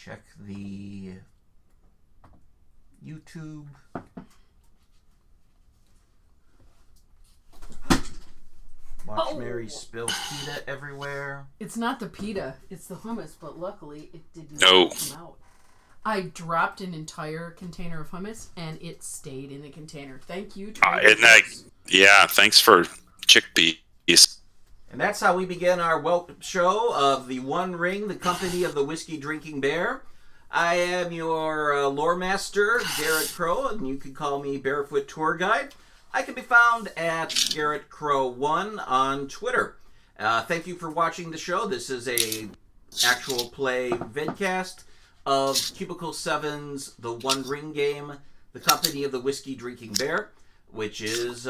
check the YouTube. Watch Mary spill pita everywhere. It's not the pita, it's the hummus, but luckily it did not come out. I dropped an entire container of hummus and it stayed in the container. Thank you. Thanks for chickpeas. And that's how we begin our welcome show of the One Ring, the company of the whiskey drinking bear. I am your lore master, Garrett Crow, and you can call me Barefoot Tour Guide. I can be found at Garrett Crow 1 on Twitter. Thank you for watching the show. This is a actual play vidcast of Cubicle 7's The One Ring game, the company of the whiskey drinking bear, which is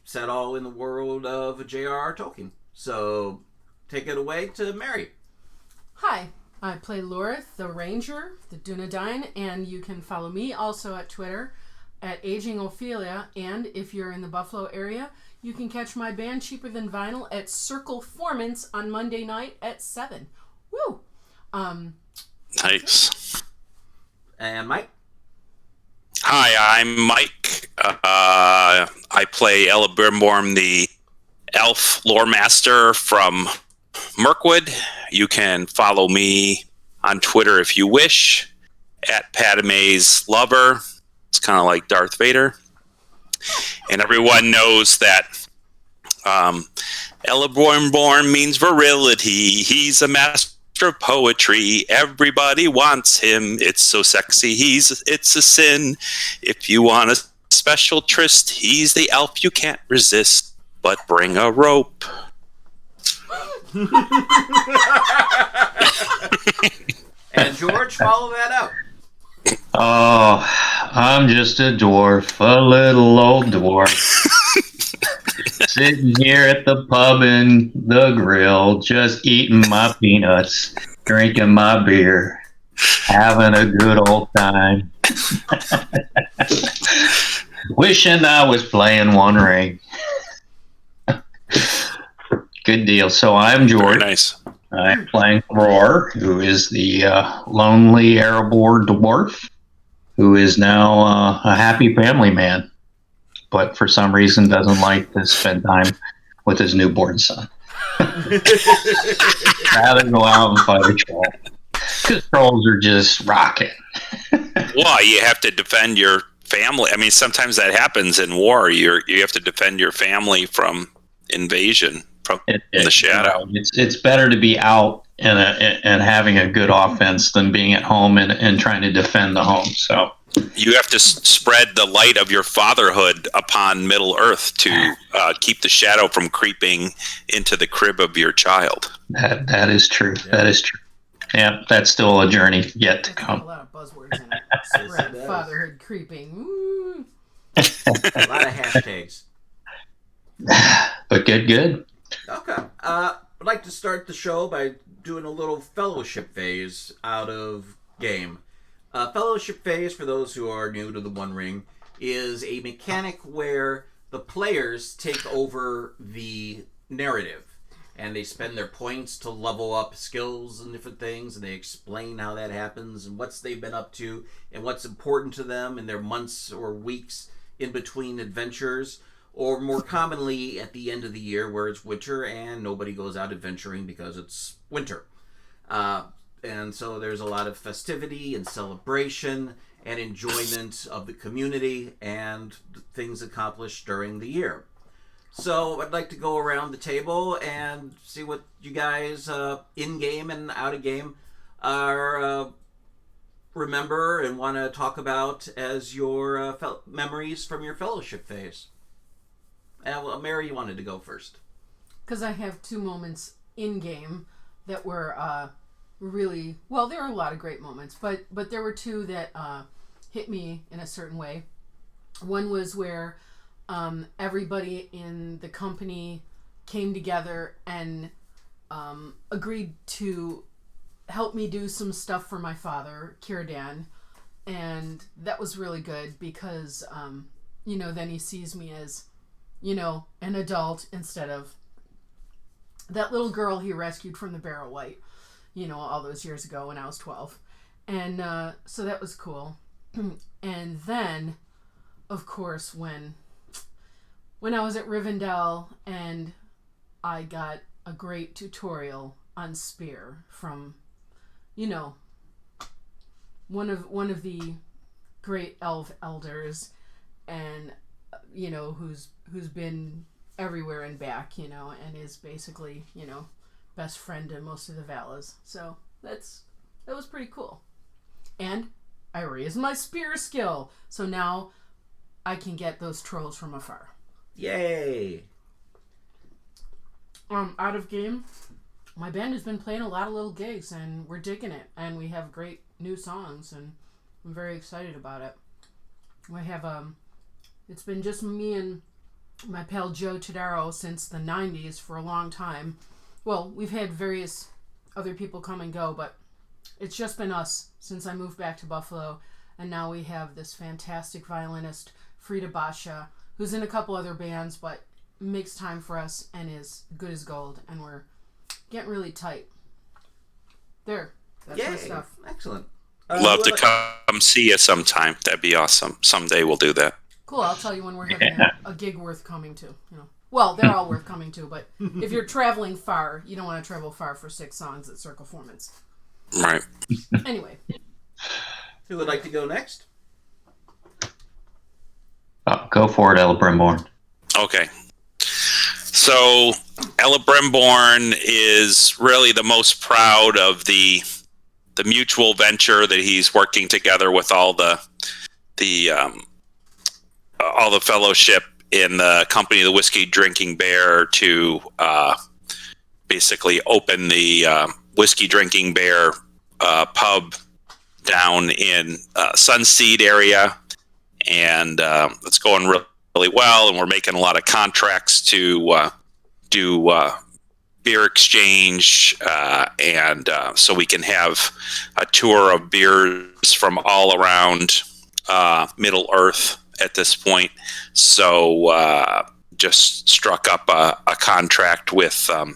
set all in the world of J.R.R. Tolkien. So take it away to Mary. Hi, I play Lorith, the Ranger, the Dunedain, and you can follow me also at Twitter at Aging Ophelia, and if you're in the Buffalo area, you can catch my band Cheaper Than Vinyl at Circle Formance on Monday night at 7. Woo! Nice. And Mike? Hi, I'm Mike. I play Celebrimbor, the elf lore master from Mirkwood. You can follow me on Twitter if you wish, at Padme's Lover. It's kind of like Darth Vader. And everyone knows that Celebrimbor means virility. He's a master of poetry. Everybody wants him. It's so sexy. It's a sin. If you want a special tryst, he's the elf you can't resist. But bring a rope. And George, follow that up. Oh, I'm just a dwarf, a little old dwarf. Sitting here at the pub and the grill, just eating my peanuts, drinking my beer, having a good old time. Wishing I was playing One Ring. Good deal. So I'm George. Very nice. I'm playing Roar, who is the lonely Erebor dwarf, who is now a happy family man, but for some reason doesn't like to spend time with his newborn son. Rather go out and fight a troll, because trolls are just rocking. Well, you have to defend your family. I mean, sometimes that happens in war. You have to defend your family from invasion. From the shadow. It's better to be out and having a good offense than being at home and trying to defend the home. So you have to spread the light of your fatherhood upon Middle Earth to keep the shadow from creeping into the crib of your child. That is true. Yeah. That is true. Yeah, that's still a journey yet to come. A lot of buzzwords in it. Spread fatherhood creeping. Woo. A lot of hashtags. But good. Okay. I'd like to start the show by doing a little fellowship phase out of game. Fellowship phase, for those who are new to the One Ring, is a mechanic where the players take over the narrative. And they spend their points to level up skills and different things, and they explain how that happens and what they've been up to and what's important to them in their months or weeks in between adventures. Or more commonly at the end of the year where it's winter and nobody goes out adventuring because it's winter. And so there's a lot of festivity and celebration and enjoyment of the community and things accomplished during the year. So I'd like to go around the table and see what you guys in-game and out-of-game are remember and want to talk about as your memories from your fellowship phase. Mary, you wanted to go first. Because I have two moments in-game that were really... Well, there are a lot of great moments, but there were two that hit me in a certain way. One was where everybody in the company came together and agreed to help me do some stuff for my father, Círdan. And that was really good because, then he sees me as... an adult instead of that little girl he rescued from the Barrow Wight, all those years ago when I was 12. And so that was cool. And then, of course, when I was at Rivendell and I got a great tutorial on Spear from, one of the great elf elders, and who's been everywhere and back, and is basically, best friend to most of the Valas. So that was pretty cool. And I raised my spear skill, so now I can get those trolls from afar. Yay! Out of game, my band has been playing a lot of little gigs, and we're digging it, and we have great new songs, and I'm very excited about it. We have it's been just me and my pal Joe Todaro since the 90s for a long time. Well, we've had various other people come and go, but it's just been us since I moved back to Buffalo, and now we have this fantastic violinist, Frida Basha, who's in a couple other bands, but makes time for us and is good as gold, and we're getting really tight. That's my stuff. Excellent. Love to come see you sometime. That'd be awesome. Someday we'll do that. Cool. I'll tell you when we're having a gig worth coming to. Well, they're all worth coming to, but if you're traveling far, you don't want to travel far for 6 songs at Circle Formants. Right. Anyway. Who would like to go next? Go for it, Elbrimborn. Okay. So Elbrimborn is really the most proud of the mutual venture that he's working together with all the fellowship in the company of the Whiskey Drinking Bear to basically open the Whiskey Drinking Bear pub down in Sunseed area, and it's going really well, and we're making a lot of contracts to do beer exchange, and so we can have a tour of beers from all around Middle Earth at this point. So just struck up a contract with the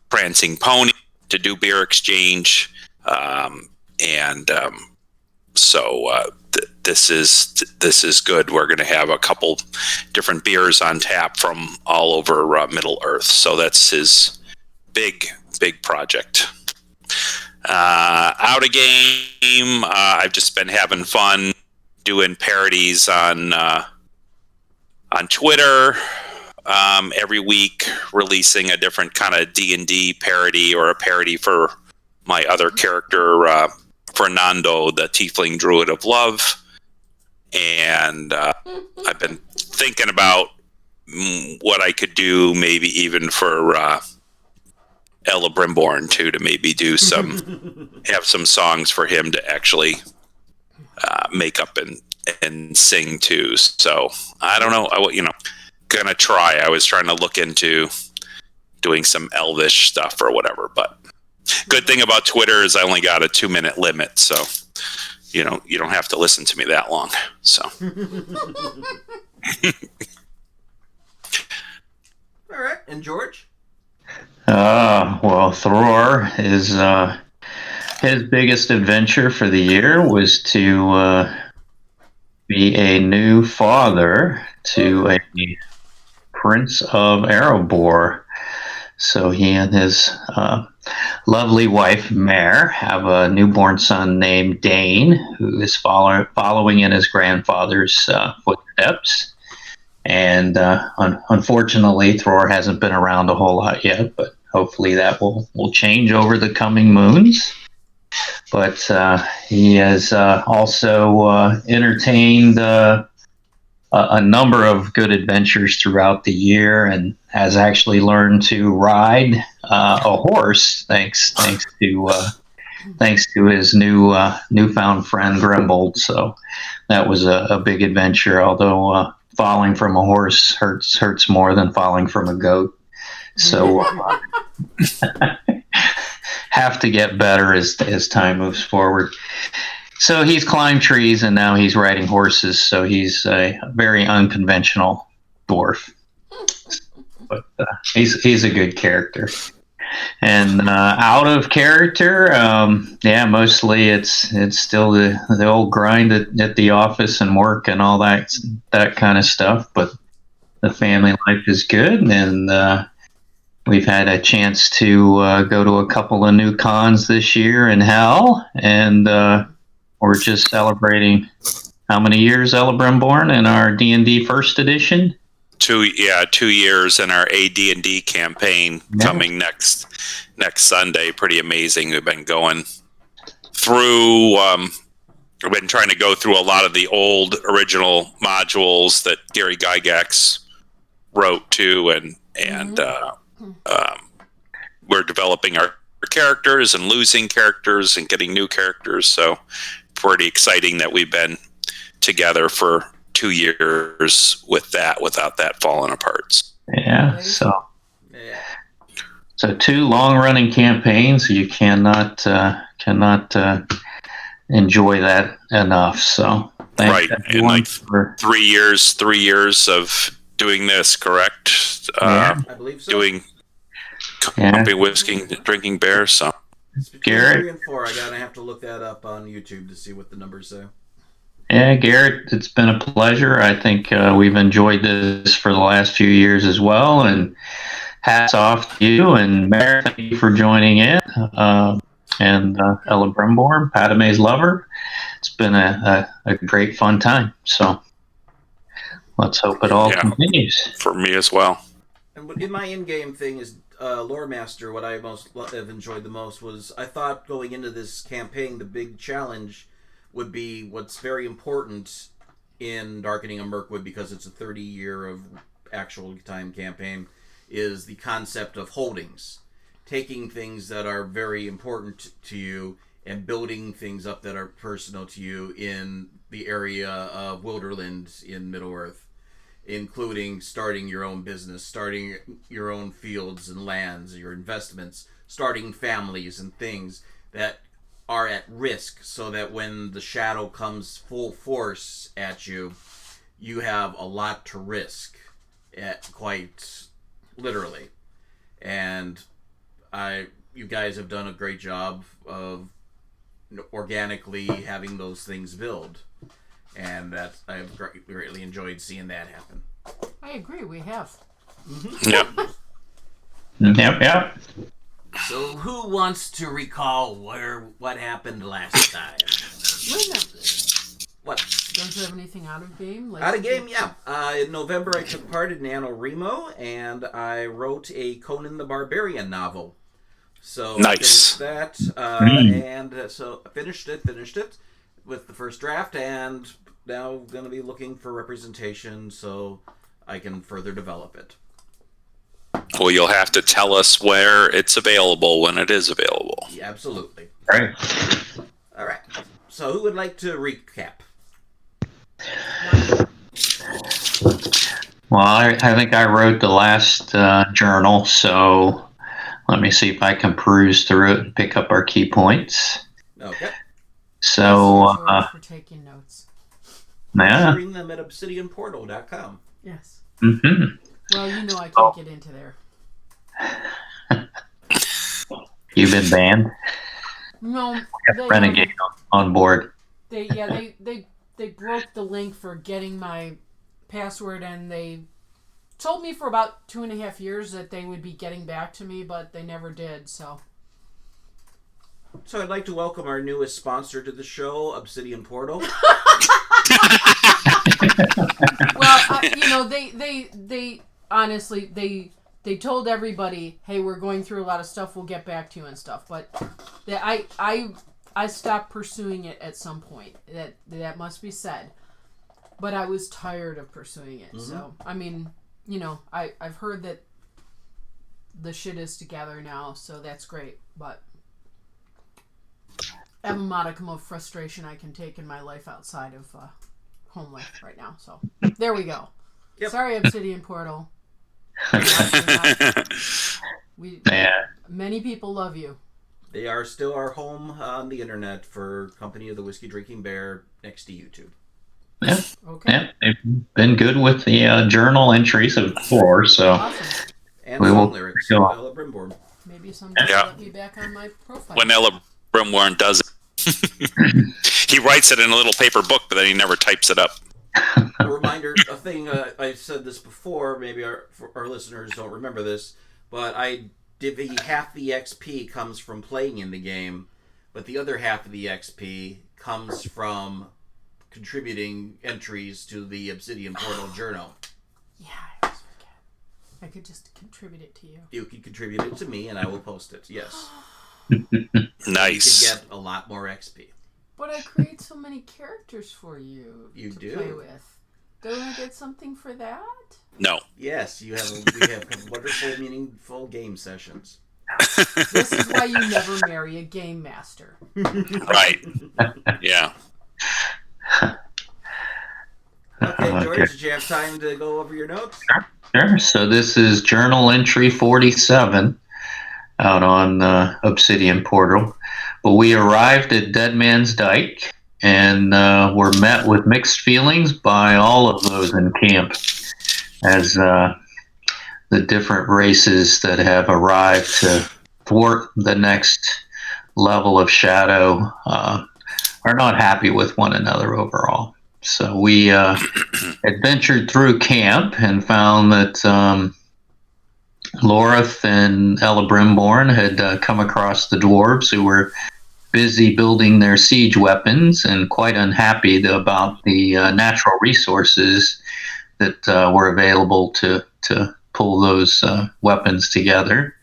Prancing Pony to do beer exchange, and so this is good. We're going to have a couple different beers on tap from all over Middle Earth. So that's his big project. Out of game, I've just been having fun doing parodies on Twitter. Every week, releasing a different kind of D&D parody or a parody for my other character, Fernando, the Tiefling Druid of Love. And I've been thinking about what I could do, maybe even for Elbrimborn too, to maybe do have some songs for him to actually make up and sing too. So I don't know. Gonna try. I was trying to look into doing some Elvish stuff or whatever, but good thing about Twitter is I only got a 2-minute limit, so you don't have to listen to me that long. So All right. And George? Well, Thror is his biggest adventure for the year was to be a new father to a Prince of Erebor. So he and his lovely wife, Mare, have a newborn son named Dane, who is following in his grandfather's footsteps. And unfortunately, Thror hasn't been around a whole lot yet, but hopefully that will change over the coming moons. But he has also entertained a number of good adventures throughout the year, and has actually learned to ride a horse thanks to his newfound friend Grimbold. So that was a big adventure. Although falling from a horse hurts more than falling from a goat. So have to get better as time moves forward. So he's climbed trees and now he's riding horses. So he's a very unconventional dwarf, but he's a good character. And out of character, yeah, mostly it's still the old grind at the office and work and all that kind of stuff. But the family life is good, and we've had a chance to go to a couple of new cons this year in Hell, and we're just celebrating how many years Elebrimborn in our D&D first edition. 2 years in our AD&D campaign coming next Sunday. Pretty amazing. We've been going through. We've been trying to go through a lot of the old original modules that Gary Gygax wrote too, and we're developing our characters and losing characters and getting new characters. So pretty exciting that we've been together for 2 years without that falling apart. Yeah, so 2 long-running campaigns. You cannot enjoy that enough. So right, and like for 3 years of doing this, correct? I believe so. Doing coffee, whiskey, drinking beer. So Garrett, 3 and 4. I gotta have to look that up on YouTube to see what the numbers say. Yeah, Garrett, it's been a pleasure. I think we've enjoyed this for the last few years as well. And hats off to you. And Mary, thank you for joining in. And Elebrimborn, Padme's lover. It's been a great, fun time. So let's hope it all continues. For me as well. And in my in-game thing is Lore Master. What I have enjoyed the most was I thought going into this campaign, the big challenge would be what's very important in Darkening of Mirkwood, because it's a 30-year of actual time campaign, is the concept of holdings. Taking things that are very important to you and building things up that are personal to you in the area of Wilderland in Middle-earth, including starting your own business, starting your own fields and lands, your investments, starting families and things that are at risk, so that when the shadow comes full force at you, you have a lot to risk, quite literally. And you guys have done a great job of organically having those things build, and that I've greatly enjoyed seeing that happen. I agree, we have. Yep. Yep. So who wants to recall what happened last time? What? Don't you have anything out of game? Out of game, yeah. In November, I took part in NaNoWriMo, and I wrote a Conan the Barbarian novel. So nice. I finished that, and so I finished it with the first draft, and now I'm going to be looking for representation so I can further develop it. Well, you'll have to tell us where it's available when it is available. Yeah, absolutely. Right. All right. So who would like to recap? Well, I think I wrote the last journal, so let me see if I can peruse through it and pick up our key points. Okay. So, for taking notes. Yeah. Reading them at obsidianportal.com. Yes. Mm-hmm. Well, you know I can't get into there. You've been banned? No. Renegade on board. They broke the link for getting my password, and they told me for about 2.5 years that they would be getting back to me, but they never did, so. So I'd like to welcome our newest sponsor to the show, Obsidian Portal. Well, they honestly, they told everybody, hey, we're going through a lot of stuff, we'll get back to you and stuff, but I stopped pursuing it at some point. That must be said. But I was tired of pursuing it. Mm-hmm. So, I mean, I've heard that the shit is together now, so that's great. But I have a modicum of frustration I can take in my life outside of home life right now. So, there we go. Yep. Sorry, Obsidian Portal. Many people love you. They are still our home on the internet for Company of the Whiskey Drinking Bear next to YouTube. Yeah. Okay. Yeah, they've been good with the journal entries of before, so awesome. And some lyrics. Elebrimborn. Maybe Maybe someday Yeah. let me back on my profile. When Elebrimborn does it, he writes it in a little paper book, but then he never types it up. A reminder, a thing, I've said this before, maybe our listeners don't remember this, but half the XP comes from playing in the game, but the other half of the XP comes from contributing entries to the Obsidian Portal Journal. Yeah, I always forget. I could just contribute it to you. You can contribute it to me, and I will post it, yes. Nice. You can get a lot more XP. But I create so many characters for you You to do. play with. Don't I get something for that? No. Yes, we have wonderful, meaningful game sessions. This is why you never marry a game master. Right. Yeah. Okay, George, Okay. did you have time to go over your notes? Sure. So this is journal entry 47 out on Obsidian Portal. But we arrived at Dead Man's Dyke and were met with mixed feelings by all of those in camp, as the different races that have arrived to thwart the next level of shadow are not happy with one another overall. So we adventured through camp and found that Lorith and Elebrimborn had come across the dwarves who were busy building their siege weapons and quite unhappy about the natural resources that were available to pull those weapons together.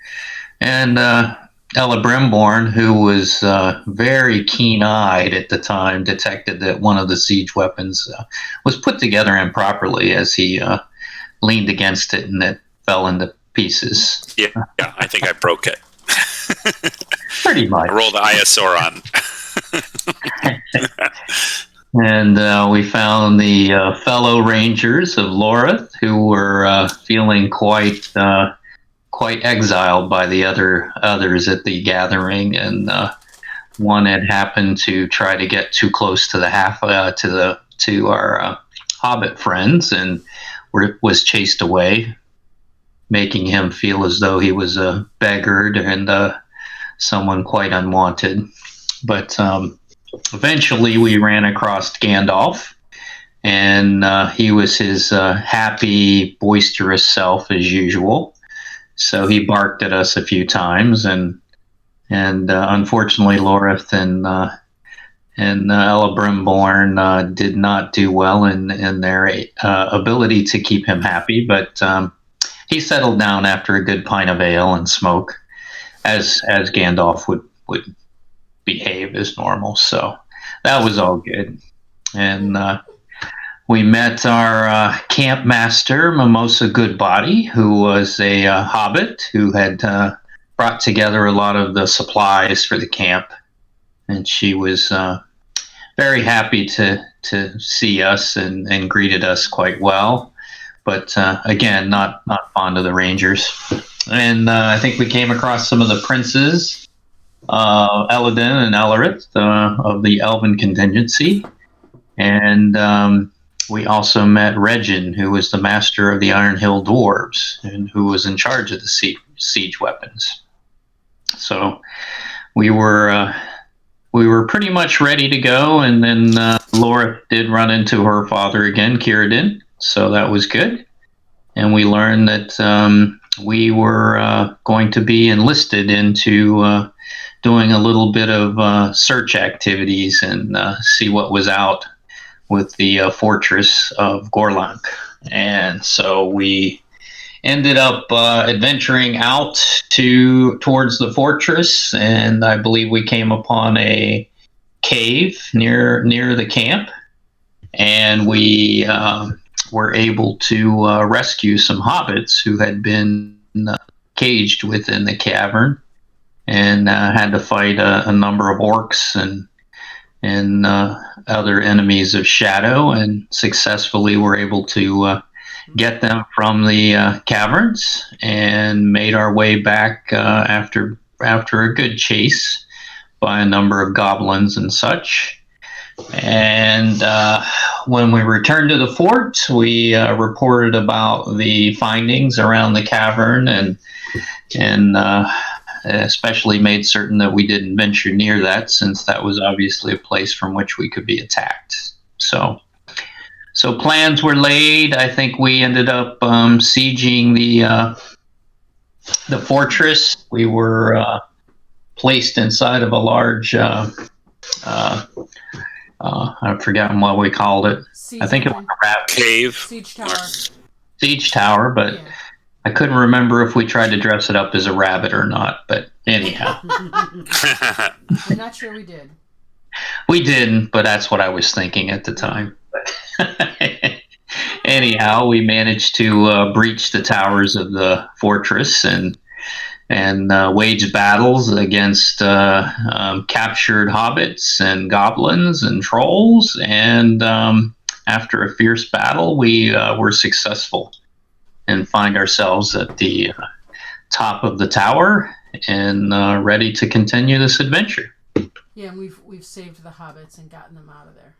And Elebrimborn, who was very keen-eyed at the time, detected that one of the siege weapons was put together improperly as he leaned against it, and it fell into pieces. Yeah. I think I broke it. Pretty much. I rolled the Iosaur on. And we found the fellow rangers of Lorith, who were feeling quite exiled by the others at the gathering, and one had happened to try to get too close to to our Hobbit friends, and was chased away, making him feel as though he was beggared and someone quite unwanted. But eventually we ran across Gandalf, and he was his happy, boisterous self as usual. So he barked at us a few times, and unfortunately Lorith and Elebrimborn did not do well in their ability to keep him happy, but he settled down after a good pint of ale and smoke, as Gandalf would behave as normal. So that was all good. And we met our camp master, Mimosa Goodbody, who was a hobbit who had brought together a lot of the supplies for the camp. And she was very happy to see us and greeted us quite well. But again, not fond of the Rangers. And I think we came across some of the princes, Eladin and Elerith of the Elven contingency. And we also met Regin, who was the master of the Iron Hill Dwarves and who was in charge of the siege weapons. So we were pretty much ready to go, and then Laura did run into her father again, Círdan, so that was good. And we learned that we were going to be enlisted into doing a little bit of search activities and see what was out with the fortress of Gorlanc. And so we ended up adventuring out towards the fortress, and I believe we came upon a cave near the camp, and we were able to rescue some hobbits who had been caged within the cavern, and had to fight a number of orcs and other enemies of shadow, and successfully were able to get them from the caverns, and made our way back after a good chase by a number of goblins and such. And when we returned to the fort, we reported about the findings around the cavern, and especially made certain that we didn't venture near that, since that was obviously a place from which we could be attacked. So plans were laid. I think we ended up sieging the fortress. We were placed inside of a large. I've forgotten what we called it. Siege I think it was engine. a rabbit Cave. Siege tower. but Yeah. I couldn't remember if we tried to dress it up as a rabbit or not. But anyhow, I'm not sure we did. we didn't, but that's what I was thinking at the time. Anyhow, we managed to breach the towers of the fortress and wage battles against captured hobbits and goblins and trolls. And after a fierce battle, we were successful and find ourselves at the top of the tower and ready to continue this adventure. Yeah, and we've saved the hobbits and gotten them out of there.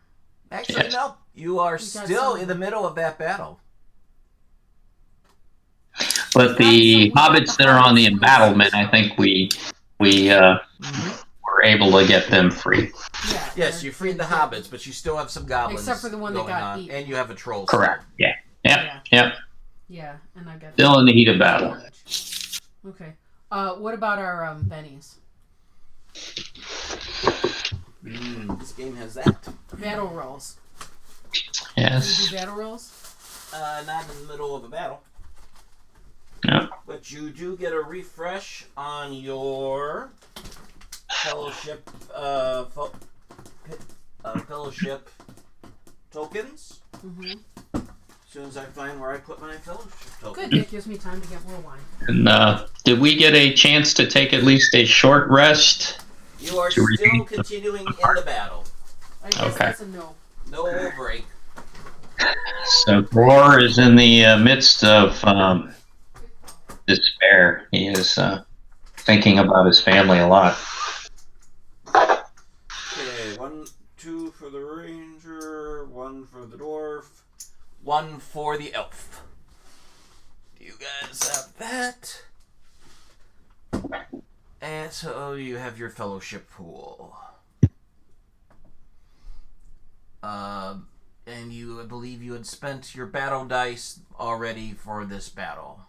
Actually, Yes. no. You are got still some- in the middle of that battle. But the got hobbits the that are on the hobbits. embattlement, I think we were able to get them free. Yeah. Yes, you freed the hobbits, but you still have some goblins. Except for the one that going got on, eaten. and you have a troll. Correct. Yeah. Yep. Yeah, and I got Still in the heat of battle. Okay. What about our bennies? This game has that. Battle rolls. Do Yes. you do battle rolls? Not in the middle of a battle. Yep. But you do get a refresh on your fellowship fellowship tokens. Mm-hmm. As soon as I find where I put my fellowship tokens. Good. That gives me time to get more wine. And did we get a chance to take at least a short rest? You are To still redeem continuing in the battle. I guess Okay. that's a no. No break. So Roar is in the midst of despair. He is thinking about his family a lot. Okay, 1, 2 for the ranger, 1 for the dwarf, 1 for the elf. Do you guys have that? And so you have your fellowship pool. And I believe you had spent your battle dice already for this battle.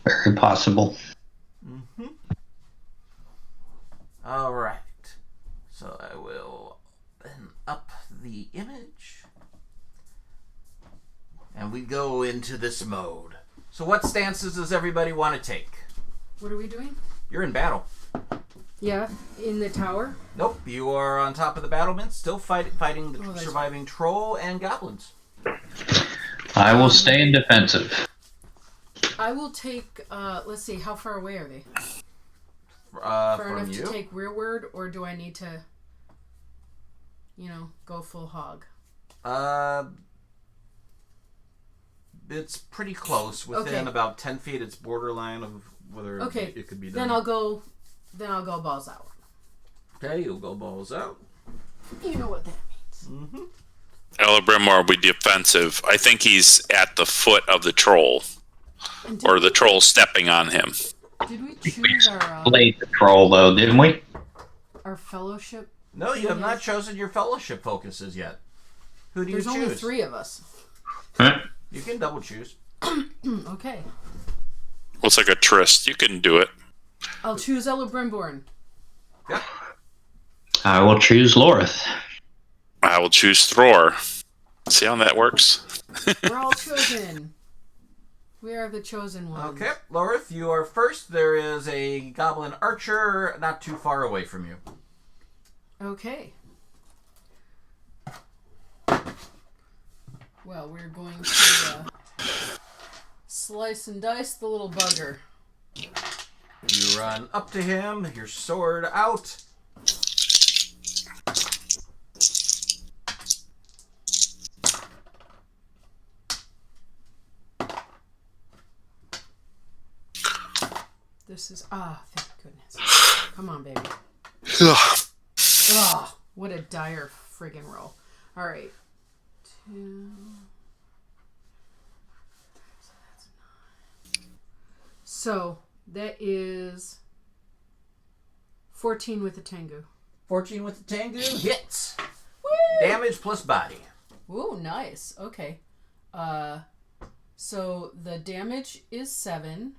Very possible. All right. So I will then up the image. And we go into this mode. So what stances does everybody want to take? What are we doing? You're in battle. Yeah, in the tower. Nope, you are on top of the battlement, still fighting the that's surviving troll and goblins. I will stay in defensive. I will take. Let's see. How far away are they? Far From enough you? to take rearward, or do I need to, go full hog? It's pretty close. Within Okay. about 10 feet, it's borderline of whether Okay. it could be done. Then I'll go balls out. Okay, you'll go balls out. You know what that means. Mm-hmm. Elebrimor will be defensive. I think he's at the foot of the troll, And or the troll stepping on him. Did we choose our Played the troll though, didn't we? fellowship? No, you have not Yes. chosen your fellowship focuses yet. Who do you There's choose? only 3 of us. Huh? You can double choose. Okay. Looks like a tryst. You can do it. I'll choose Elebrimborn. Yep. I will choose Lorith. I will choose Thror. See how that works? We're all chosen. We are the chosen ones. Okay, Lorith, you are first. There is a goblin archer not too far away from you. Okay. Well, we're going to slice and dice the little bugger. You run up to him, your sword out. This is thank goodness. Come on, baby. Oh, what a dire friggin' roll. All right. 2. So that's So that is 14 with the Tengu. 14 with the Tengu hits. Woo! Damage plus body. Ooh, nice. Okay. So the damage is 7.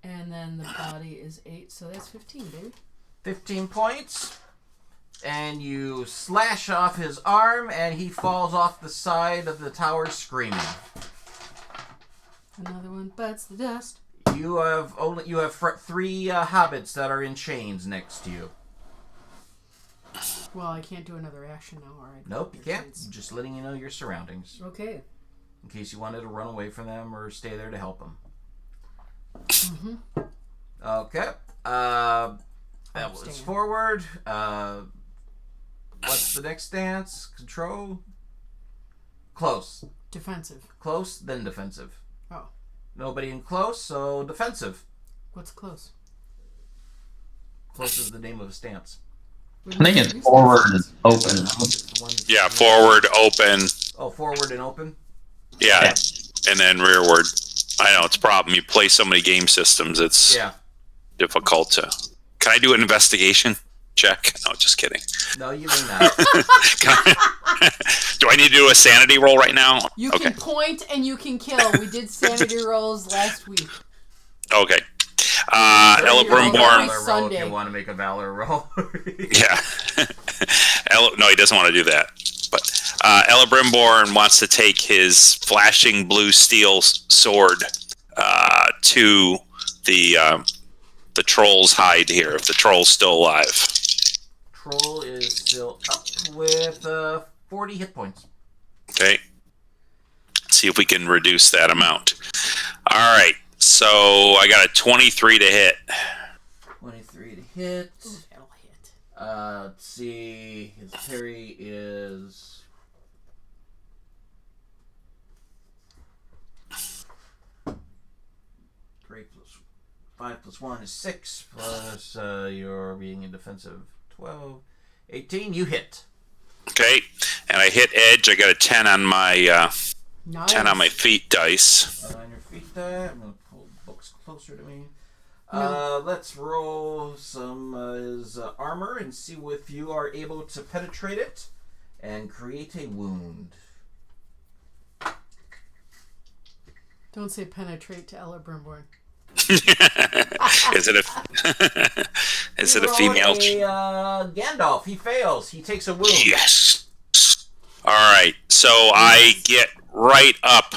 And then the body is 8. So that's 15, baby. 15 points. And you slash off his arm, and he falls off the side of the tower screaming. Another one bites the dust. You have 3 hobbits that are in chains next to you. Well, I can't do another action now, alright. Nope, you can't. Just letting you know your surroundings. Okay. In case you wanted to run away from them or stay there to help them. Mm-hmm. Okay. That was forward. What's the next stance? Control? Close. Defensive. Close, then defensive. Oh. Nobody in close, so defensive. What's close? Close is the name of a stance. I think it's forward and open. Yeah, forward, open. Oh, forward and open? Yeah, and then rearward. I know, it's a problem. You play so many game systems, it's difficult to... Can I do an investigation check? No, just kidding. No, you may not. Do I need to do a sanity roll right now? You can point and you can kill. We did sanity rolls last week. Okay. Elebrimborn. Roll if you want to make a valor roll. Yeah. No, he doesn't want to do that. But Elebrimborn wants to take his flashing blue steel sword to the troll's hide here, if the troll's still alive. Troll is still up with 40 hit points. Okay. Let's see if we can reduce that amount. All right. So I got a 23 to hit. 23 to hit. Ooh, that'll hit. Let's see. His parry is... Three plus 5 plus 1 is 6, plus your being in defensive 12. 18, you hit. Okay. And I hit edge. I got a 10 on my 10 on my Nice. feet dice. On your feet die. I'm going to pull books closer to me. No. Let's roll some his armor and see if you are able to penetrate it and create a wound. Don't say penetrate to Elebrimborn. Is it a female? Gandalf. He fails. He takes a wound. Yes. All right. So I get right up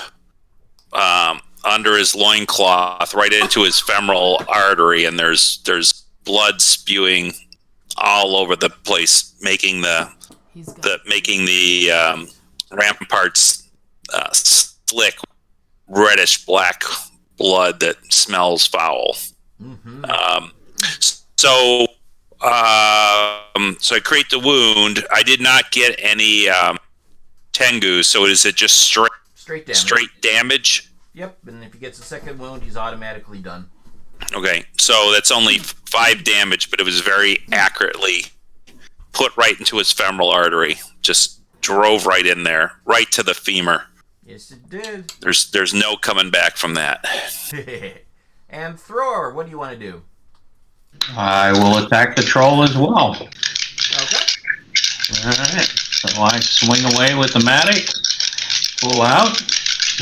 under his loincloth, right into his femoral artery, and there's blood spewing all over the place, making the ramparts slick, reddish black blood that smells foul. Mm-hmm. So I create the wound. I did not get any Tengu, so is it just straight damage? Straight damage? Yep, and if he gets a second wound, he's automatically done. Okay, so that's only 5 damage, but it was very accurately put right into his femoral artery. Just drove right in there, right to the femur. Yes, it did. There's no coming back from that. And Thrower, what do you want to do? I will attack the troll as well. Okay. Alright, so I swing away with the mattock, pull out,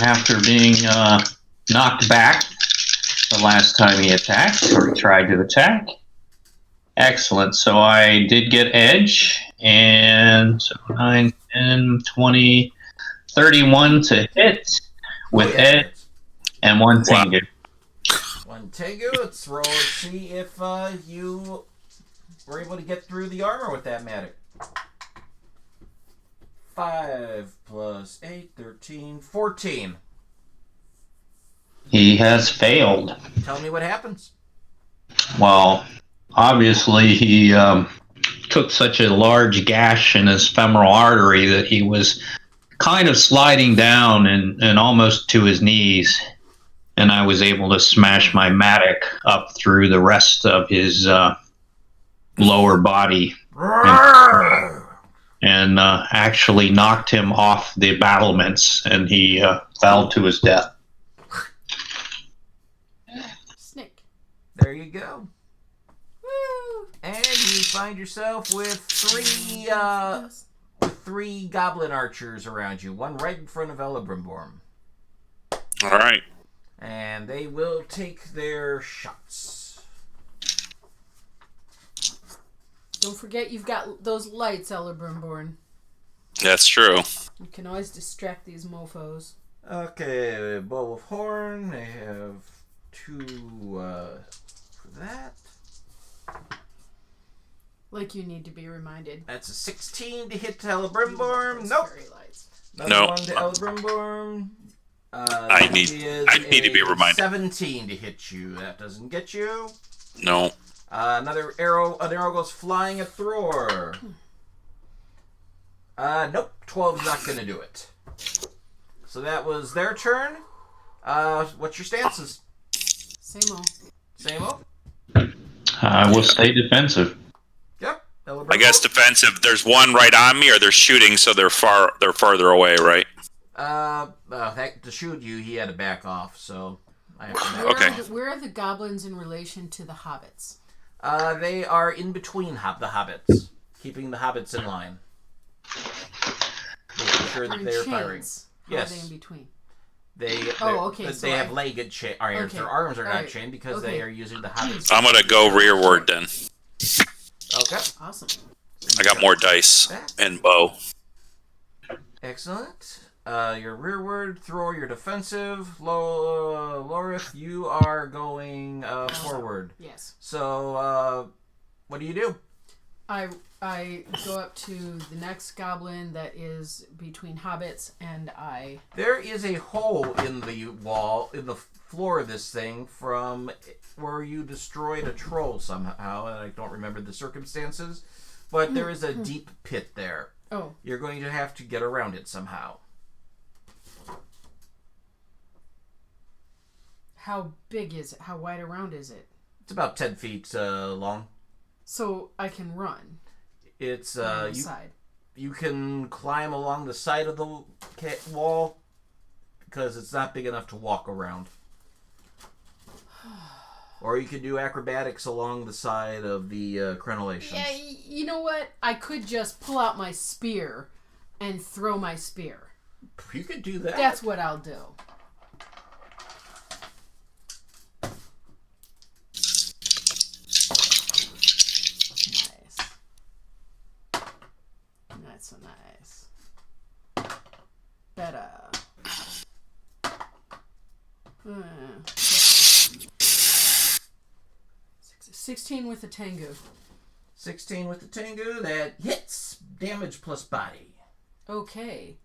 after being knocked back the last time he attacked, or tried to attack. Excellent, so I did get edge, and so 9, 10, 20, 31 to hit with edge, and 1 Tengu. One Tengu. Let's roll and see if you were able to get through the armor with that mattock. 5 plus 8, 13, 14. He has failed. Tell me what happens. Well, obviously he took such a large gash in his femoral artery that he was kind of sliding down and almost to his knees. And I was able to smash my mattock up through the rest of his lower body and actually knocked him off the battlements, and he fell to his death. there you go. Woo! And you find yourself with three goblin archers around you. One right in front of Elebrimborn. All right. And they will take their shots. Don't forget you've got those lights, Elebrimborn. That's true. You can always distract these mofos. Okay, bow of horn. They have 2 for that. Like you need to be reminded. That's a 16 to hit Elebrimborn. Nope. Fairy lights. Another one to Elebrimborn. I need to be reminded. 17 to hit you. That doesn't get you. No. An arrow goes flying at Thror. Nope. 12's not going to do it. So that was their turn. What's your stances? Same old. Same old? I will stay defensive. Yep. I guess defensive. There's one right on me, or they're shooting, so they're farther away, right? To shoot you, he had to back off, so I have to Okay. Where are the goblins in relation to the hobbits? They are in between the hobbits, keeping the hobbits in line. Making sure that they're firing. How Yes. are they in between? Okay. So They have legged irons. Okay. Their arms are not Alright. chained because Okay. they are using the hobbits. I'm gonna go rearward then. Okay. Awesome. I got more dice and bow. Excellent. Your rearward, Thror, your defensive. Lorith, you are going forward. Yes. So, what do you do? I go up to the next goblin that is between hobbits, and I... There is a hole in the wall, in the floor of this thing, from where you destroyed a troll somehow, and I don't remember the circumstances, but there is a deep pit there. Oh. You're going to have to get around it somehow. How big is it? How wide around is it? It's about 10 feet long. So I can run It's on the side. you can climb along the side of the wall because it's not big enough to walk around. Or you could do acrobatics along the side of the crenellations. Yeah, you know what? I could just pull out my spear and throw my spear. You could do that. That's what I'll do. Nice. That's so nice. Better. 16 with the Tengu. 16 with the Tengu. That hits. Damage plus body. Okay.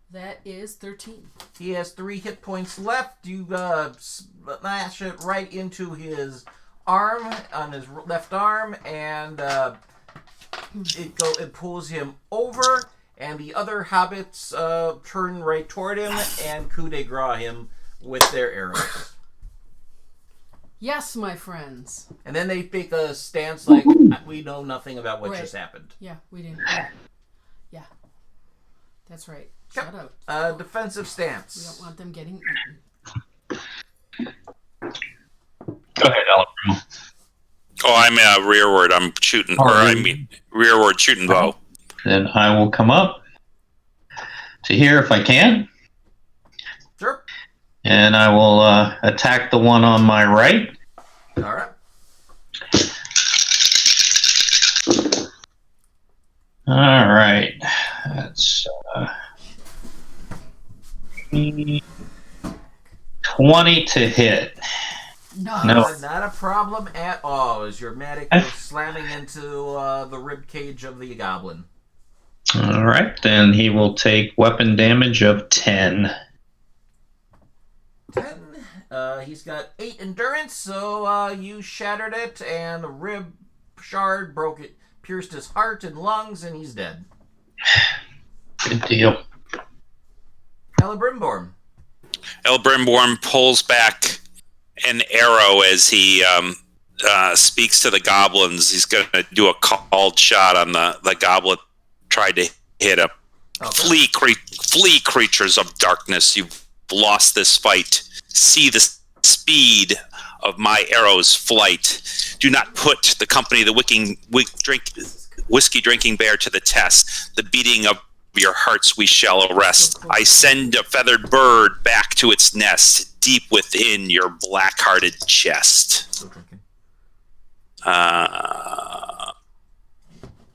That is 13. He has 3 hit points left. You smash it right into his arm, on his left arm, and it pulls him over, and the other hobbits turn right toward him and coup de grace him with their arrows. Yes, my friends. And then they make a stance like, we know nothing about what just happened. Yeah, we didn't. Yeah. That's right. Shut up. Defensive We stance. don't want them getting eaten. Go ahead, Alabama. Oh, I'm rearward. I'm shooting, rearward shooting bow. Then I will come up to here if I can, Sure. and I will attack the one on my right. All right. All right. That's 20 to hit. No. Not a problem at all. As your medic is slamming into the rib cage of the goblin. All right, then he will take weapon damage of 10. 10. He's got 8 endurance, so you shattered it, and a rib shard broke it, pierced his heart and lungs, and he's dead. Good deal. Elebrimborn. Elbrimborn pulls back an arrow as he speaks to the goblins. He's going to do a called shot on the goblin. Tried to hit him. Okay. Flee, creatures of darkness. You've lost this fight. See the speed of my arrow's flight. Do not put the company of the whiskey drinking bear to the test. The beating of your hearts we shall arrest. I send a feathered bird back to its nest, deep within your black-hearted chest. Still drinking.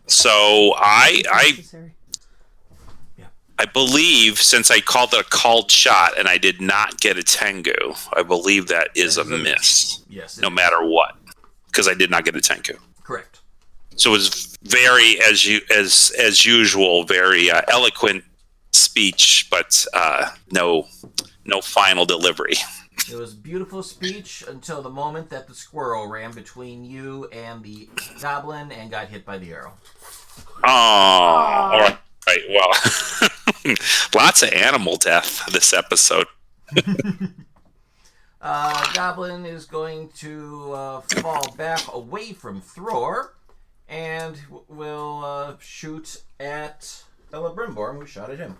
So I Necessary. believe, since I called it a called shot and I did not get a Tengu, I believe that is a miss. Yes. No matter what, because I did not get a Tengu. Correct. So it was very, as usual, very eloquent speech, but no final delivery. It was beautiful speech until the moment that the squirrel ran between you and the goblin and got hit by the arrow. Oh, all right. Well, lots of animal death this episode. Goblin is going to fall back away from Thror and will shoot at Elebrimborn, who shot at him.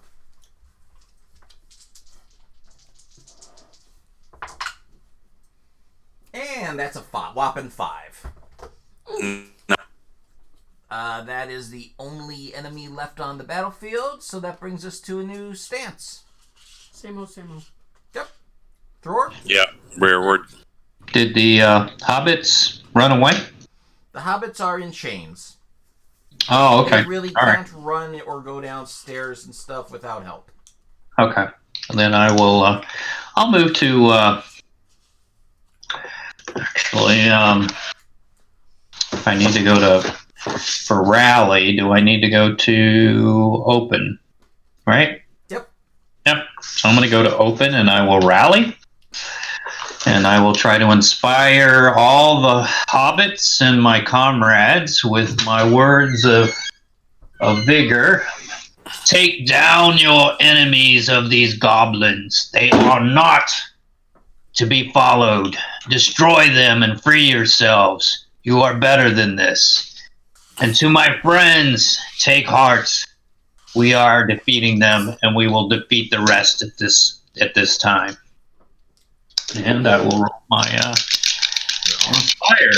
And that's a whopping 5. No. That is the only enemy left on the battlefield, so that brings us to a new stance. Same old, same old. Yep. Thror? Yeah, rearward. Did the hobbits run away? The hobbits are in chains. Oh, okay. They really All right. can't run or go downstairs and stuff without help. Okay. And then I will. I'll move to. Actually, if I need to go to for rally, do I need to go to open? Right. Yep. Yep. So I'm going to go to open, and I will rally, and I will try to inspire all the hobbits and my comrades with my words of vigor. Take down your enemies of these goblins. They are not to be followed. Destroy them and free yourselves. You are better than this. And to my friends, take heart. We are defeating them, and we will defeat the rest at this time. And I will roll my inspire.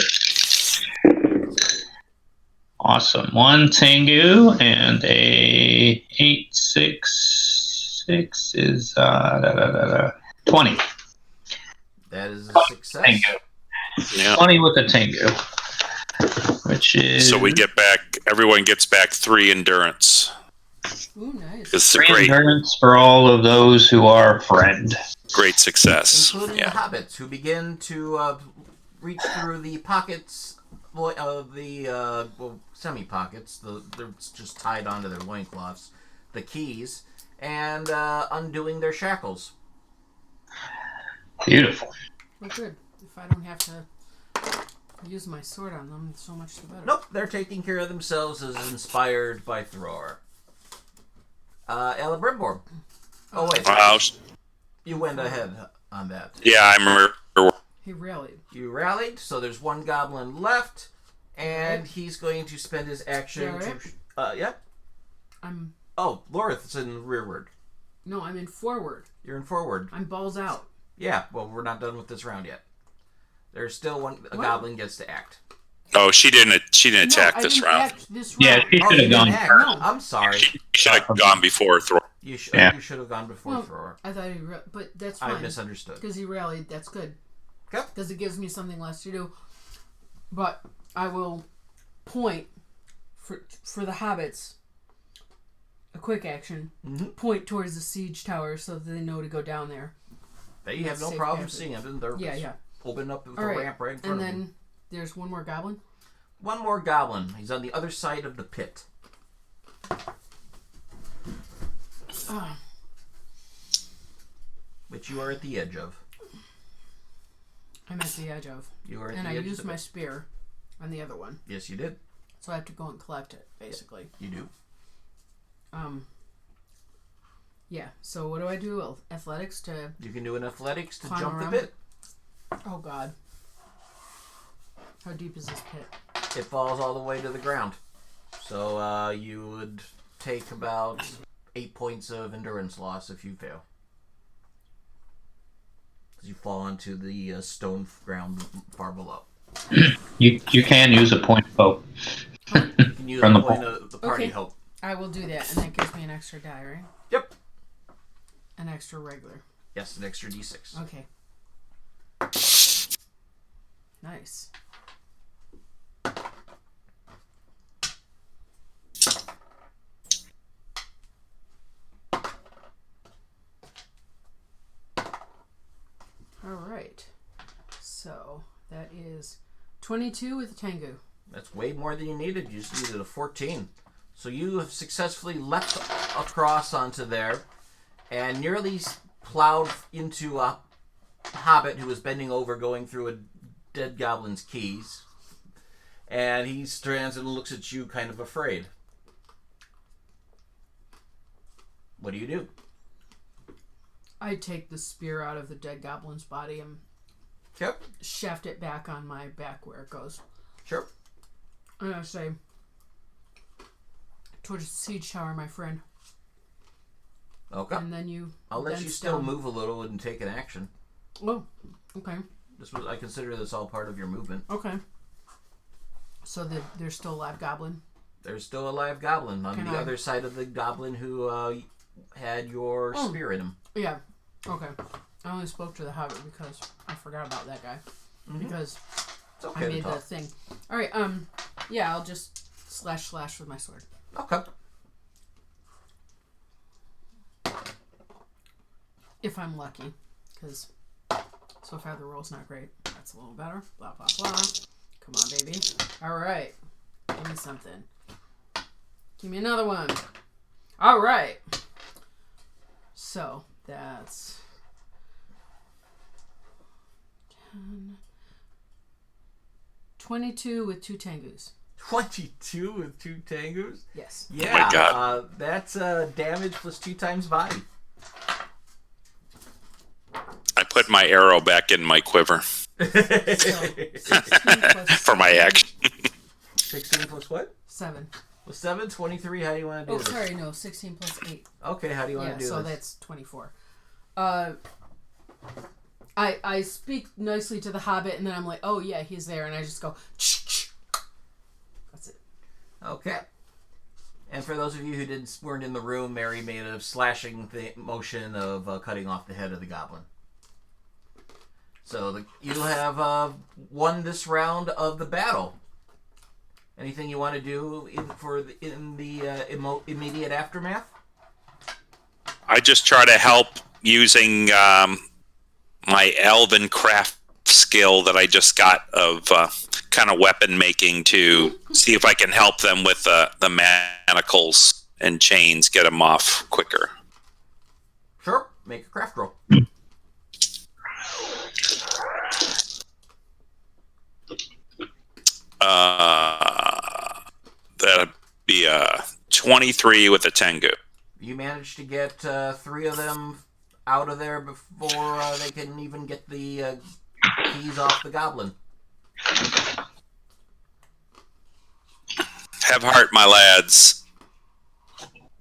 Awesome. 1 Tengu and a 8, 6, 6 is 20. That is a success. Tengu. Yeah. 20 with a Tengu. Which is So we get back. Everyone gets back 3 endurance. Ooh, nice. It's a 3 great, endurance for all of those who are friend. great success. Including Yeah. the hobbits, who begin to reach through the pockets of the semi-pockets. They're just tied onto their loincloths. The keys. And undoing their shackles. Beautiful. Well, good. If I don't have to use my sword on them, so much the better. Nope, they're taking care of themselves as inspired by Thror. Elebrimborn. Oh, wait. Wow. You went ahead on that. Yeah, I remember. He rallied. You rallied, so there's one goblin left, and he's going to spend his action to... yeah? I'm... Oh, Lorith's in rearward. No, I'm in forward. You're in forward. I'm balls out. Yeah, well, we're not done with this round yet. There's still a goblin gets to act. Oh, she didn't attack I this didn't round. act this Yeah, round. she should you have gone didn't act. first. No. I'm sorry. She should have gone before Thor. You should have gone before Well, Thror. I thought but that's I fine. misunderstood. Because he rallied, that's good. Okay. Because it gives me something less to do. But I will point for the hobbits. A quick action. Mm-hmm. Point towards the siege tower so that they know to go down there. They have no Safe problem passage. seeing them. They're Yeah. open up the All right. ramp right in front And of them. then there's one more goblin. One more goblin. He's on the other side of the pit. Oh, Which you are at the edge of. I'm at the edge of. You are at And the I edge used of the my pit. spear on the other one. Yes, you did. So I have to go and collect it, basically. You do. Yeah. So what do I do? Athletics to... You can do an athletics to Climb jump around? the pit. Oh, God. How deep is this pit? It falls all the way to the ground. So you would take about 8 points of endurance loss if you fail. as you fall onto the stone ground far below. You can use a point of hope. You can use From a the point of the party Okay. hope. I will do that, and that gives me an extra die, right? Yep. An extra regular. Yes, an extra d6. Okay. Nice. All right. So that is 22 with the Tengu. That's way more than you needed. You just needed a 14. So you have successfully leapt across onto there and nearly plowed into a hobbit who was bending over going through a dead goblin's keys. And he stands and looks at you kind of afraid. What do you do? I take the spear out of the dead goblin's body and Yep. shaft it back on my back where it goes. Sure. And I say, towards the siege tower, my friend. Okay. And then you. I'll let you still down. move a little and take an action. Oh, okay. I consider this all part of your movement. Okay. So there's still a live goblin? There's still a live goblin on Can the I- other side of the goblin who had your spear in him. Yeah. Okay. I only spoke to the hobbit because I forgot about that guy. Because It's okay I to made the talk. thing. Alright, yeah, I'll just slash with my sword. Okay. If I'm lucky. Because so far the roll's not great. That's a little better. Blah, blah, blah. Come on, baby. Alright. Give me something. Give me another one. Alright. So, that's 10, 22 with 2 Tengus. 22 with 2 Tengus? Yes. Yeah. my God. That's damage plus 2 times body. I put my arrow back in my quiver So, 16 plus for my action. 16 plus what? 7. Well, 7, 23. How do you want to do Oh, this? sorry, no, 16 plus 8. Okay, how do you want Yeah, to do so this? that's 24. I speak nicely to the hobbit, and then I'm like, oh yeah, he's there, and I just go, ch. That's it. Okay. And for those of you who weren't in the room, Mary made a slashing motion of cutting off the head of the goblin. So you have won this round of the battle. Anything you want to do in the immediate aftermath? I just try to help using my elven craft skill that I just got of kind of weapon making to see if I can help them with the manacles and chains, get them off quicker. Sure. Make a craft roll. That'd be 23 with a Tengu. You managed to get 3 of them out of there before they can even get the keys off the goblin. Have heart, my lads.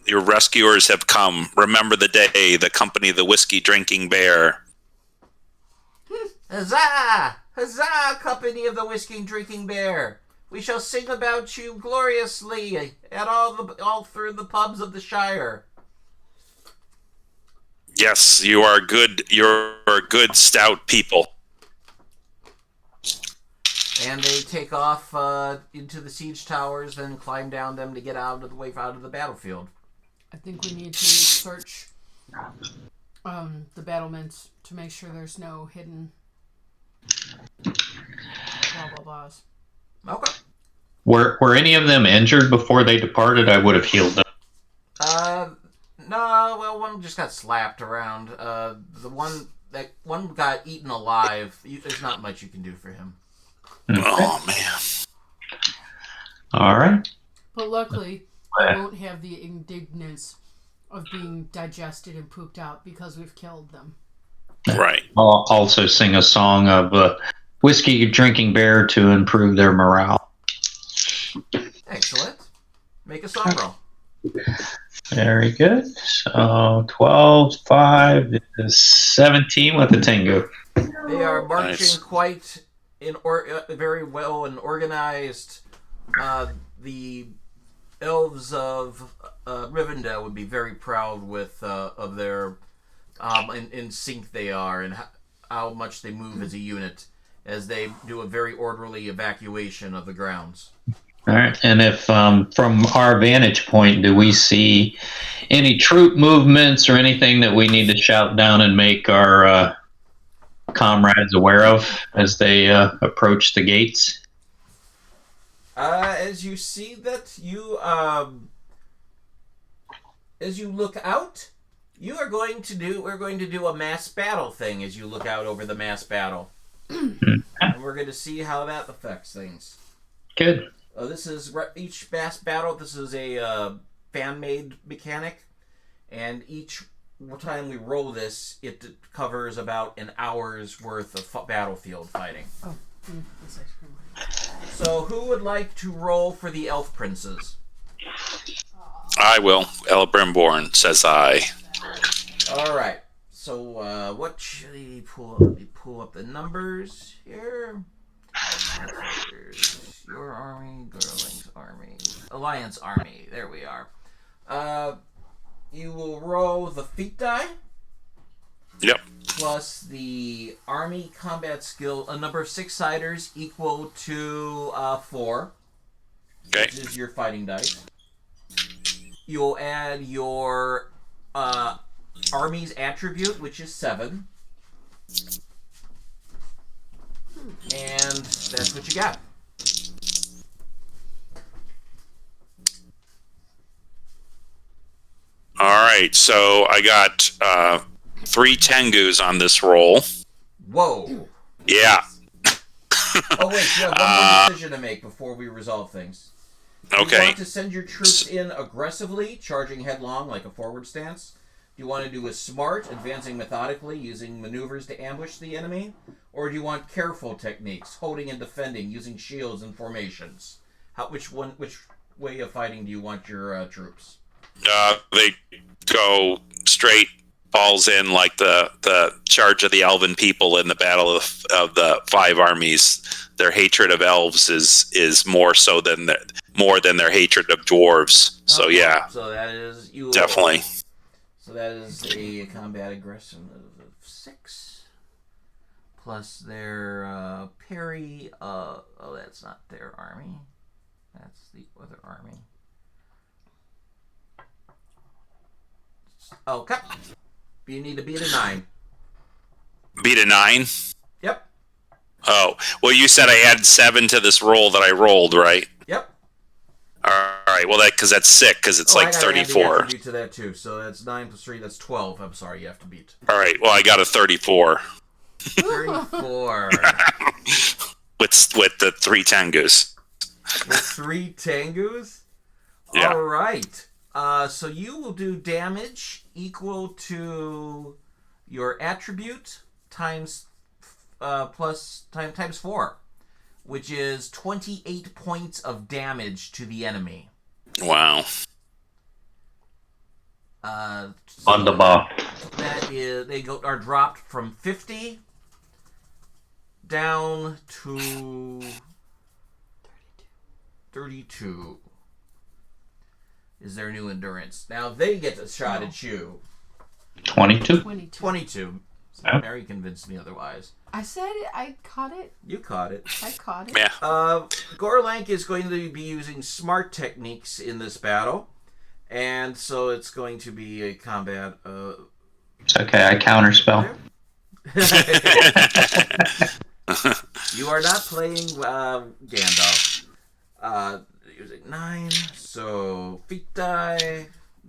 Your rescuers have come. Remember the day, the company of the whiskey drinking bear. Huzzah! Huzzah, company of the whiskey and drinking bear! We shall sing about you gloriously at all through the pubs of the Shire. Yes, you are good. You're good, stout people. And they take off into the siege towers and climb down them to get out of the battlefield. I think we need to search the battlements to make sure there's no hidden blah blah blahs. Okay. Were any of them injured before they departed? I would have healed them. No, well, one just got slapped around. That one got eaten alive. There's not much you can do for him. Oh man. All right. But luckily, we won't have the indignance of being digested and pooped out because we've killed them. Right. I'll also sing a song of whiskey drinking bear to improve their morale. Excellent. Make a song roll. Very good. So 12, 5 is 17 with the Tengu. They are marching Nice. quite very well and organized. The elves of Rivendell would be very proud of their in sync they are and how much they move as a unit as they do a very orderly evacuation of the grounds. All right. And if from our vantage point, do we see any troop movements or anything that we need to shout down and make our comrades aware of as they approach the gates? As you see that as you look out, we're going to do a mass battle thing as you look out over the mass battle. And we're going to see how that affects things. Good. This is each mass battle. This is a fan-made mechanic, and each time we roll this, it covers about an hour's worth of battlefield fighting. Oh, this ice cream. So, who would like to roll for the elf princes? I will. Elbrimborn, says I. All right. So, what should we pull up? Let me pull up the numbers here. Here's your army, Gorlanc's army, Alliance army. There we are. You will roll the feat die. Yep. Plus the army combat skill, a number of 6-siders equal to 4. Okay. Which is your fighting dice. You'll add your army's attribute, which is 7. And that's what you got. All right. So I got 3 Tengus on this roll. Whoa. Yeah. Oh, wait, you have one more decision to make before we resolve things. Do you Okay. want to send your troops in aggressively, charging headlong like a forward stance? Do you want to do a smart, advancing methodically, using maneuvers to ambush the enemy? Or do you want careful techniques, holding and defending, using shields and formations? Which way of fighting do you want your troops? They go straight falls in like the charge of the elven people in the battle of the 5 armies. Their hatred of elves is more so than their hatred of dwarves. So yeah, So that is definitely. So that is a combat aggression of 6 plus their parry. That's not their army. That's the other army. Okay. You need to beat a 9. Beat a 9. Yep. Oh, well, you said I added 7 to this roll that I rolled, right? Yep. All right. Well, because that's sick, because it's like I gotta add the 34. attribute to that too. So that's 9 plus 3. That's 12. I'm sorry, you have to beat. All right. Well, I got a 34 34. with the 3 Tengus. With 3 Tengus? Yeah. All right. So you will do damage equal to your attribute times 4, which is 28 points of damage to the enemy. Wow. On the bar. That is, are dropped from 50 down to 32. Is their new endurance. Now they get a shot at you. 22. 22. Yeah. Mary convinced me otherwise. I said it. I caught it. You caught it. I caught it. Yeah. Gorlanc is going to be using smart techniques in this battle. And so it's going to be a combat. It's okay. I counterspell. You are not playing Gandalf. Using 9. So feat die.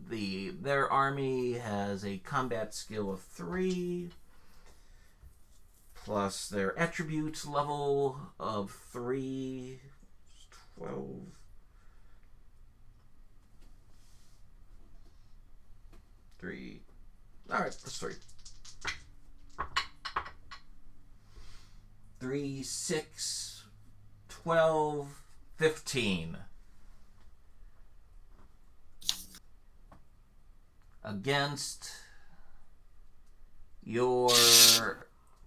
Their army has a combat skill of 3. Plus their attributes level of 3. 12. 3. Alright, that's 3. 3, 6, 12, 15. Against your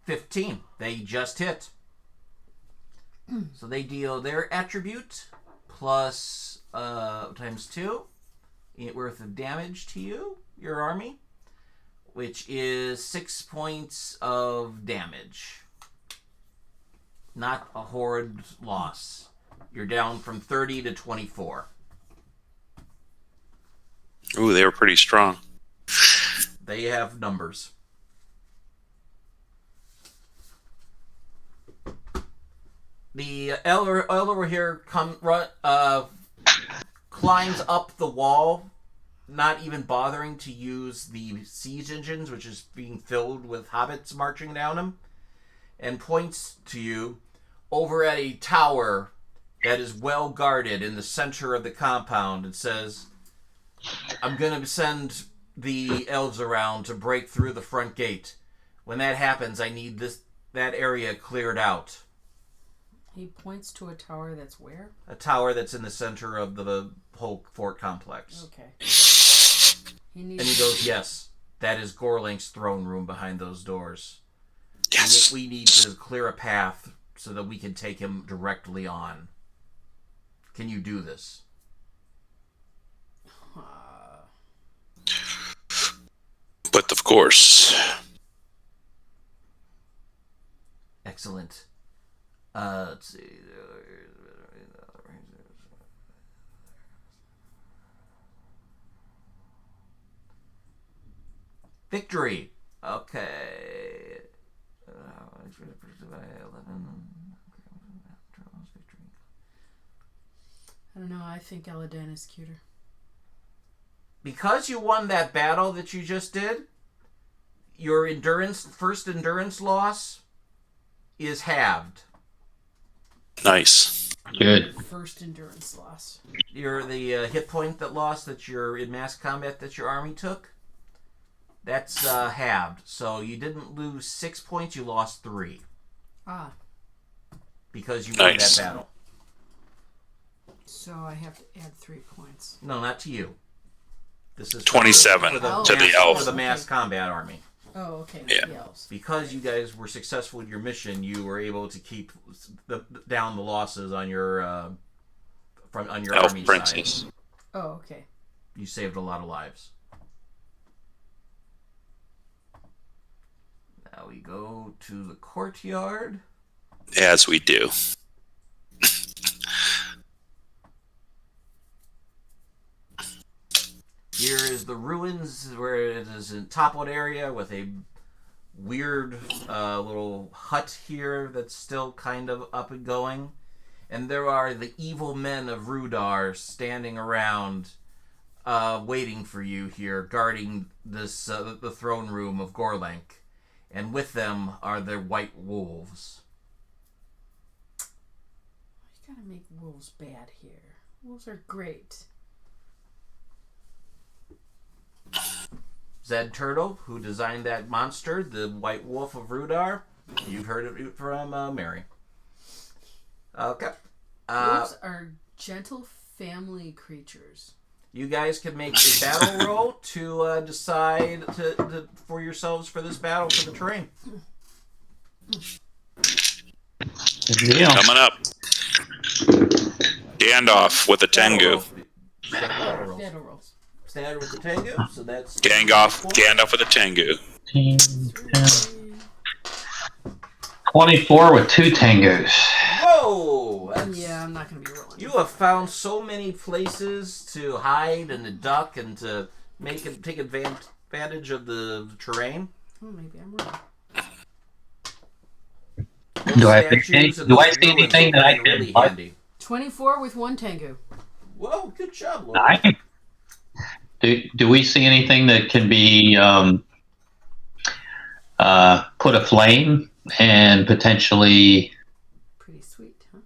15. They just hit. So they deal their attribute plus times 2 worth of damage to you, your army, which is 6 points of damage. Not a horrid loss. You're down from 30 to 24. Ooh, they were pretty strong. They have numbers. The elder over here climbs up the wall, not even bothering to use the siege engines, which is being filled with hobbits marching down him, and points to you over at a tower that is well guarded in the center of the compound and says, I'm going to send the elves around to break through the front gate. When that happens, I need that area cleared out. He points to a tower that's where? A tower that's in the center of the whole fort complex. Okay. And he goes, yes, that is Gorlanc's throne room behind those doors. Yes. We need to clear a path so that we can take him directly on. Can you do this? But of course. Excellent. Let's see. Victory. Okay. I don't know. I think Eladan is cuter. Because you won that battle that you just did, your first endurance loss is halved. Nice. Good. First endurance loss. The hit point that you're in mass combat that your army took, that's halved. So you didn't lose 6 points, you lost 3. Ah. Because you won Nice. that battle. So I have to add 3 points. No, not to you. This is 27 for to the elf. For the mass combat army. Oh, okay. Yeah. The elves. Because you guys were successful in your mission, you were able to keep down the losses on your Elf army princess. side. Oh, okay. You saved a lot of lives. Now we go to the courtyard. As we do. Here is the ruins where it is a toppled area with a weird little hut here that's still kind of up and going. And there are the evil men of Rudar standing around waiting for you here, guarding this the throne room of Gorlanc. And with them are the white wolves. You gotta make wolves bad here. Wolves are great. Zed Turtle, who designed that monster, the White Wolf of Rudar. You've heard it from Mary. Okay. Wolves are gentle family creatures. You guys can make a battle roll to decide for yourselves for this battle for the terrain. Good deal. Coming up. Gandalf with a Tengu. Battle rolls. Standard with the Tengu, so that's... Gandalf with a Tengu. 24 with 2 Tengus. Whoa! Yeah, I'm not gonna be rolling. You have found so many places to hide and to duck and to take advantage of the terrain. Oh, maybe I'm wrong. Do I see anything that I can really like? handy. 24 with 1 Tengu. Whoa, good job, Lord. Nice. Do we see anything that can be put aflame and potentially? Pretty sweet, huh?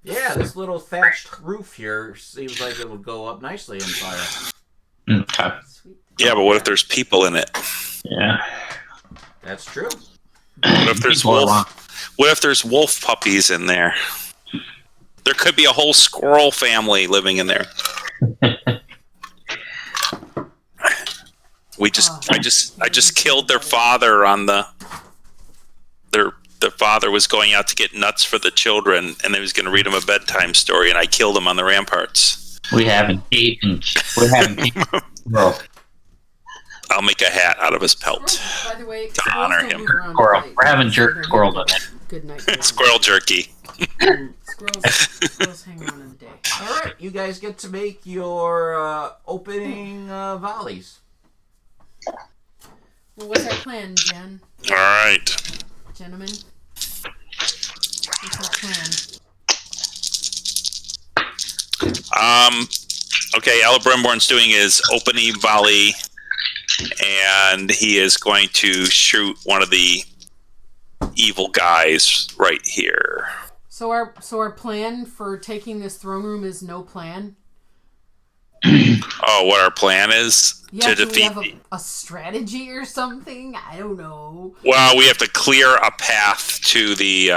Yeah, this little thatched roof here seems like it would go up nicely in fire. Okay. Sweet. Yeah, but what if there's people in it? Yeah. That's true. What if there's What if there's wolf puppies in there? There could be a whole squirrel family living in there. I just killed their father on the the father was going out to get nuts for the children, and he was going to read them a bedtime story, and I killed him on the ramparts. We haven't eaten. We haven't eaten. Bro. I'll make a hat out of his pelt. Squirrels, by the way, to honor him. Squirrel. We're having squirrel dinner. Good night. Squirrel jerky. Squirrels hang around in the day. All right, you guys get to make your opening volleys. Well, what's our plan, Jen? All right. Gentlemen? What's our plan? Okay, Celebrimborn's doing his opening volley, and he is going to shoot one of the evil guys right here. So our plan for taking this throne room is no plan? Oh, what our plan is to do defeat... we have a strategy or something? I don't know. Well, we have to clear a path to the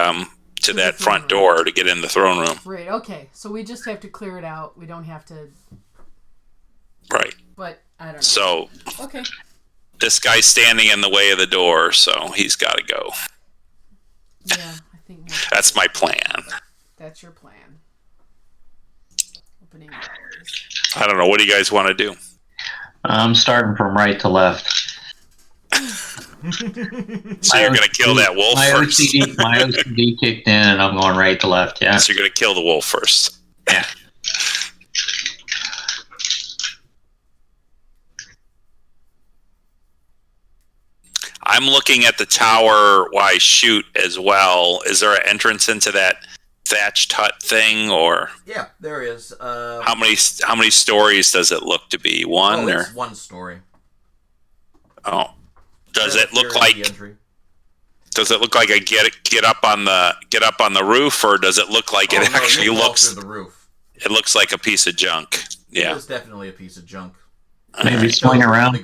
to that front door to get in the throne room. Right, okay. So we just have to clear it out. We don't have to... Right. But, I don't know. So, okay. This guy's standing in the way of the door, so he's got to go. Yeah, I think... That's my plan. That's your plan. Opening hours. I don't know. What do you guys want to do? I'm starting from right to left. So you're going to kill that wolf first? My OCD kicked in, and I'm going right to left, yeah. So you're going to kill the wolf first. Yeah. I'm looking at the tower while I shoot as well. Is there an entrance into that thatched hut thing, or Yeah, there is. how many stories does it look to be? One or it's one story. oh, does Yeah, it look there is like? the entry. Does it look like I get up on the roof, or does it look like it no, actually you walk looks? through the roof. It looks like a piece of junk. Yeah, It is definitely a piece of junk. Maybe swing around to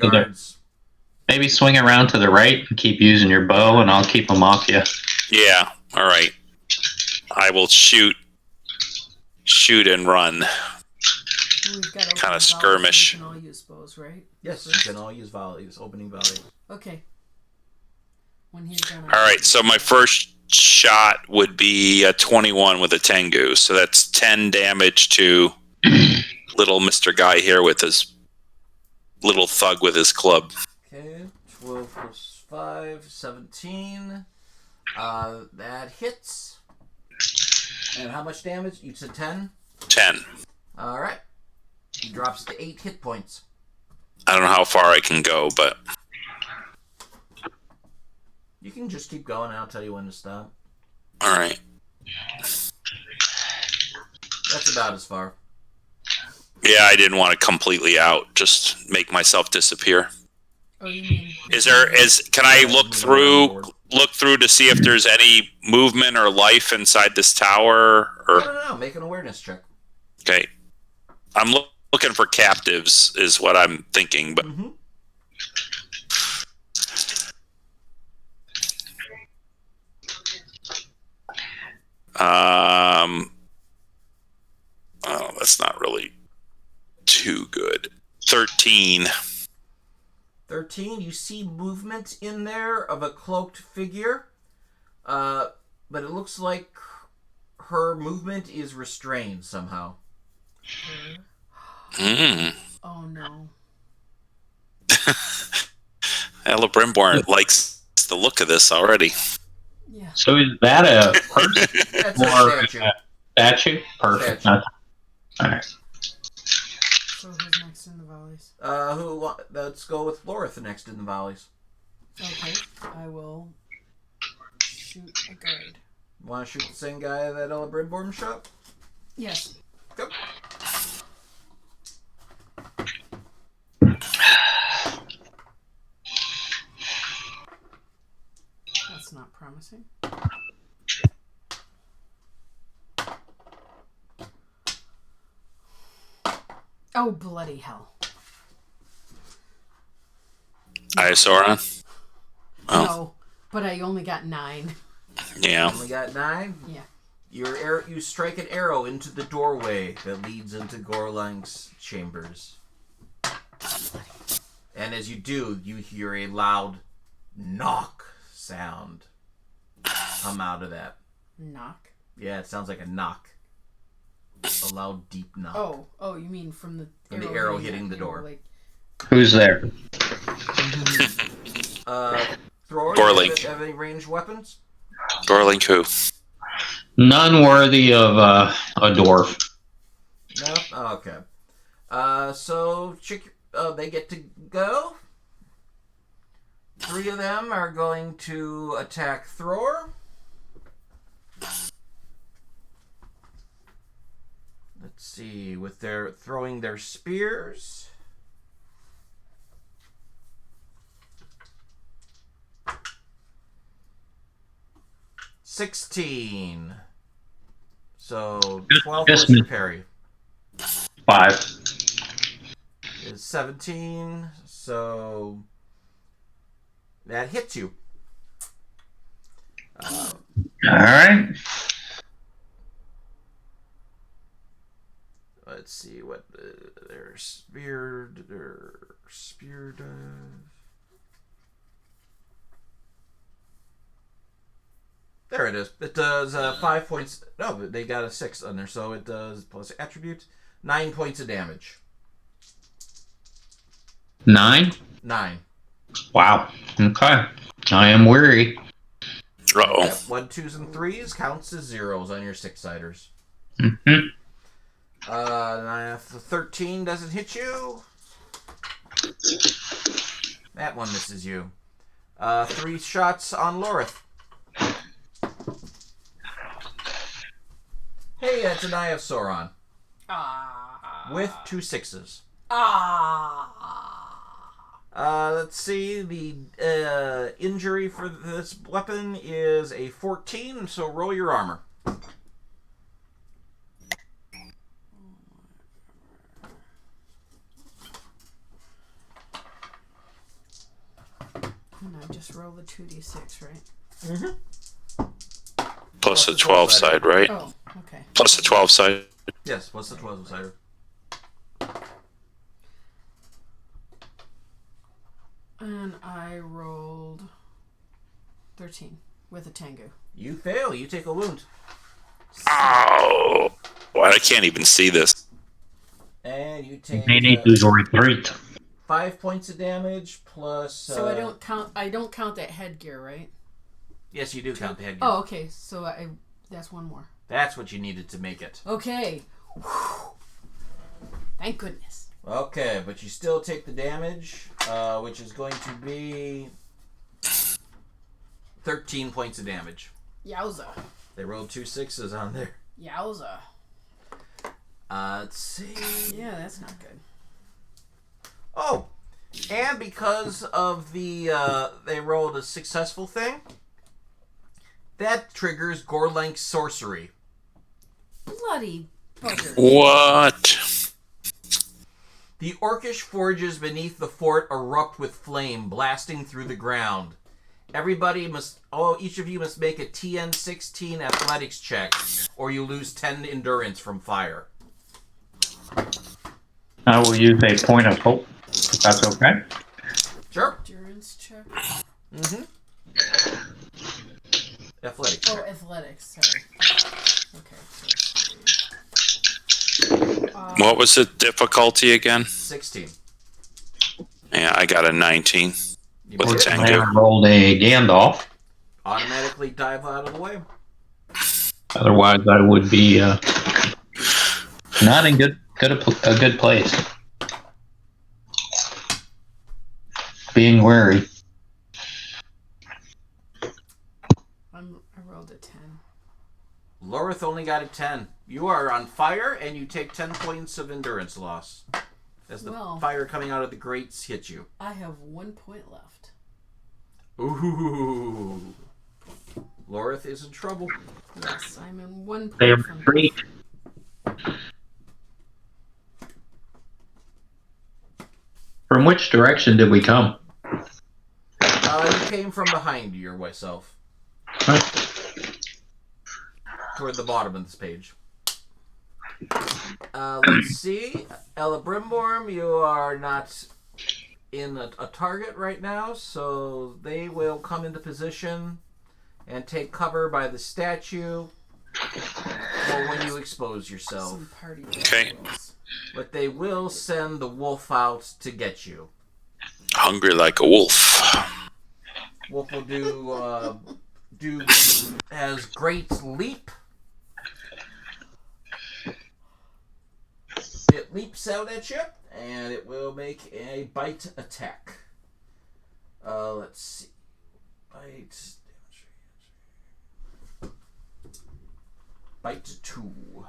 the right and keep using your bow, and I'll keep them off you. Yeah. All right. I will shoot and run. Kind of skirmish. We can all use bows, right? Yes, you can all use volleys, opening volleys. Okay. When he's done. All right. So my first shot would be a 21 with a Tengu. So that's 10 damage to little Mr. Guy here with his little thug with his club. Okay, 12 plus 5, 17. That hits. And how much damage? You said 10? 10. Alright. He drops to 8 hit points. I don't know how far I can go, but... You can just keep going and I'll tell you when to stop. All right. That's about as far. Yeah, I didn't want to completely out. Just make myself disappear. Oh, you mean... Can I look through to see if there's any movement or life inside this tower? Or No. Make an awareness check. okay, I'm looking for captives, is what I'm thinking. But oh, that's not really too good. 13. 13, you see movement in there of a cloaked figure, but it looks like her movement is restrained somehow. Oh no. Celebrimborn likes the look of this already. Yeah. So is that a person That's or a statue. a statue? Perfect. Statue. All right. So who's next in the volleys? Let's go with Lorith next in the volleys. Okay. I will shoot a guard. Want to shoot the same guy that Celebrimborn shot? Yes. Go. That's not promising. Oh, bloody hell. Isoran? Oh. No, but I only got 9. Yeah. Only got 9? Yeah. You strike an arrow into the doorway that leads into Gorlanc's chambers. And as you do, you hear a loud knock sound. come out of that. Knock? Yeah, it sounds like a knock. A loud, deep knock. Oh, you mean from the arrow hitting the door. Like... Who's there? Thrower, Gorlanc. have any ranged weapons? Gorlanc who? None worthy of a dwarf. No? Oh, okay. So they get to go. 3 of them are going to attack Thrower. Let's see, with their throwing their spears. $16. So 12 Just plus your parry. 5. Is 17. So that hits you. All right. Let's see what their spear does. There it is. It does 5 points. No, but they got a 6 on there, so it does plus attribute 9 points of damage. 9? 9. Wow. Okay. I am weary. Uh-oh. Yep, 1, 2s, and 3s counts as zeros on your 6-siders. Mm-hmm. And if the 13 doesn't hit you, that one misses you. 3 shots on Lorith. Hey, that's an Eye of Sauron. With 2 6s. Let's see. The injury for this weapon is a 14, so roll your armor. And I just roll the 2d6, right? Mm-hmm. Plus the 12 side, right? Oh, okay. Plus the 12 side. Yes, what's the 12 cider? And I rolled 13 with a tango. You fail. You take a wound. Oh, well, I can't even see this. And you take They need to retreat. 5 points of damage plus... So I don't count that headgear, right? Yes, you do count the headgear. Oh, okay. So that's one more. That's what you needed to make it. Okay. Thank goodness. Okay, but you still take the damage, which is going to be 13 points of damage. Yowza. They rolled 2 6s on there. Yowza. Let's see. Yeah, that's not good. Oh, and because of the they rolled a successful thing, that triggers Gorlanc's sorcery. Bloody bugger. What? The orcish forges beneath the fort erupt with flame, blasting through the ground. Each of you must make a TN 16 athletics check, or you lose 10 endurance from fire. I will use a point of hope, if that's okay. Sure. Endurance check. Mm-hmm. Athletics Oh, check. athletics. Sorry. Okay. So, What was the difficulty again? 16. Yeah, I got a 19 You with a made it. 10 I go. rolled a Gandalf. Automatically dive out of the way. Otherwise, I would be not in a good place. Being wary. I rolled a 10. Lorith only got a 10. You are on fire, and you take 10 points of endurance loss. As the fire coming out of the grates hits you. I have 1 point left. Ooh. Lorith is in trouble. Yes, I'm in 1 point They from retreat. From which direction did we come? You came from behind yourself. Huh? Toward the bottom of this page. Let's see. Ella Brimborn, you are not in a target right now, so they will come into position and take cover by the statue or when you expose yourself. Some party Okay. rules. But they will send the wolf out to get you. Hungry like a wolf. Wolf will has great leap. It leaps out at you, and it will make a bite attack. Let's see. Bite. Bite 2.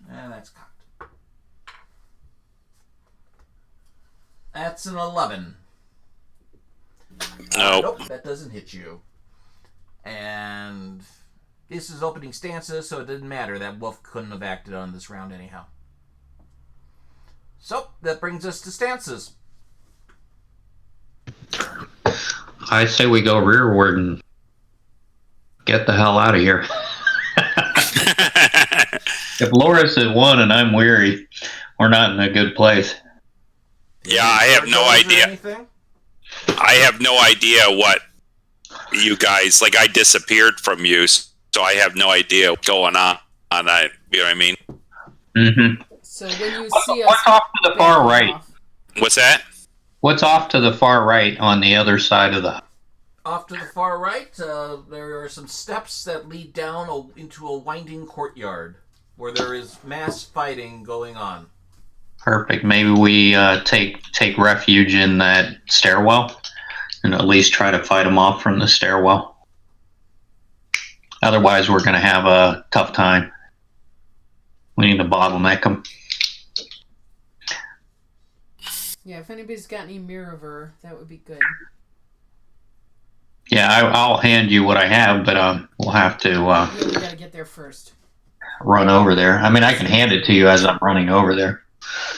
And that's cocked. That's an 11. Nope. Nope, that doesn't hit you. And this is opening stances, so it didn't matter. That wolf couldn't have acted on this round anyhow. So, that brings us to stances. I say we go rearward and get the hell out of here. If Loris is one and I'm weary, we're not in a good place. Yeah, I have no idea. I have no idea what you guys, like, I disappeared from you, so I have no idea what's going on. You know what I mean? Mm-hmm. So when you see us, What's off to the far right? off, What's that? What's off to the far right on the other side of the... Off to the far right, there are some steps that lead down into a winding courtyard where there is mass fighting going on. Perfect. Maybe we take refuge in that stairwell and at least try to fight them off from the stairwell. Otherwise, we're going to have a tough time. We need to bottleneck them. yeah, if anybody's got any Miraver, that would be good. Yeah, I'll hand you what I have, but we'll have to Yeah, we gotta get there first. run over there. I mean, I can hand it to you as I'm running over there.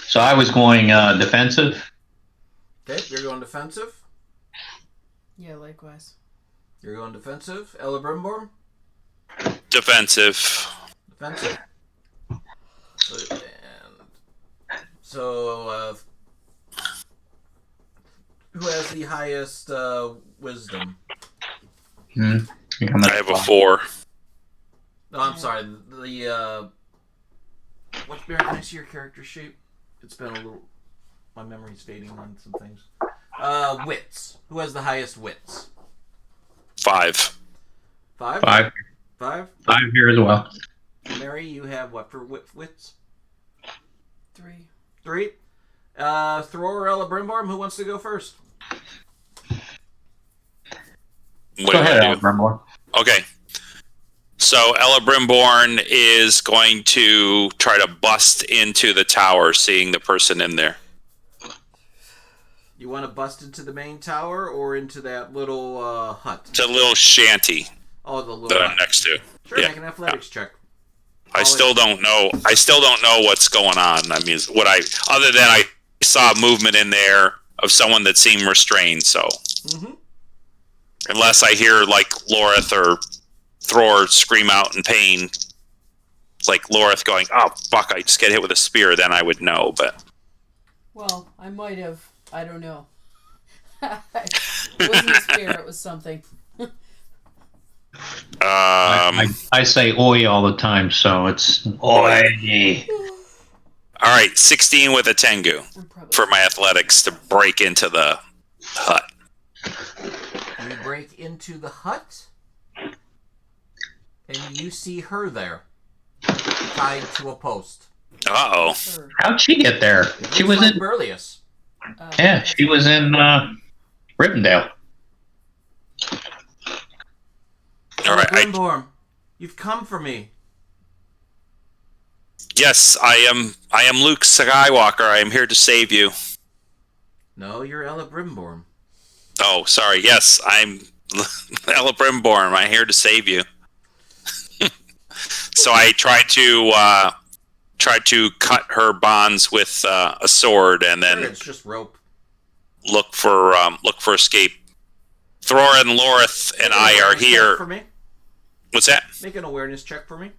So I was going defensive. Okay, you're going defensive. Yeah, likewise. You're going defensive. Ella Brimborn? Defensive. Defensive. So, who has the highest wisdom? I have a 4. No, I'm sorry. What's Baron? Can I see your character sheet? It's been a little. My memory's fading on some things. Wits. Who has the highest wits? 5. 5? 5. 5? 5 here as well. Mary, you have what for wits? 3. 3. Thror or Ella Brimborn, who wants to go first? What Go do ahead, I do? Alabama. Okay. So Ella Brimborn is going to try to bust into the tower, seeing the person in there. You want to bust into the main tower or into that little hut? It's a little shanty Oh, the little that I'm hut. next to. Sure, Yeah. make an athletics check. I still don't know. I still don't know what's going on. I mean, other than I saw movement in there of someone that seemed restrained. So, unless I hear like Lorith or Thror scream out in pain, like Lorith going, "Oh fuck! I just get hit with a spear," then I would know. But Well, I might have. I don't know. It wasn't a spear, it was something. I say oi all the time, so it's oi. all right, 16 with a Tengu I'm probably for my athletics to break into the hut. You break into the hut, and you see her there, tied to a post. Uh-oh. sure. How'd she get there? She was in. Burlius. Yeah, she was in Rivendell. All right. Grimborn, you've come for me. Yes, I am Luke Skywalker. I am here to save you. No, you're Ella Brimborn. Oh, sorry. Yes, I'm Ella Brimborn. I'm here to save you. So I tried to cut her bonds with a sword, and then It's just rope. look for escape. Thror and Lorith and I are Awareness check here. For me. What's that? Make an awareness check for me.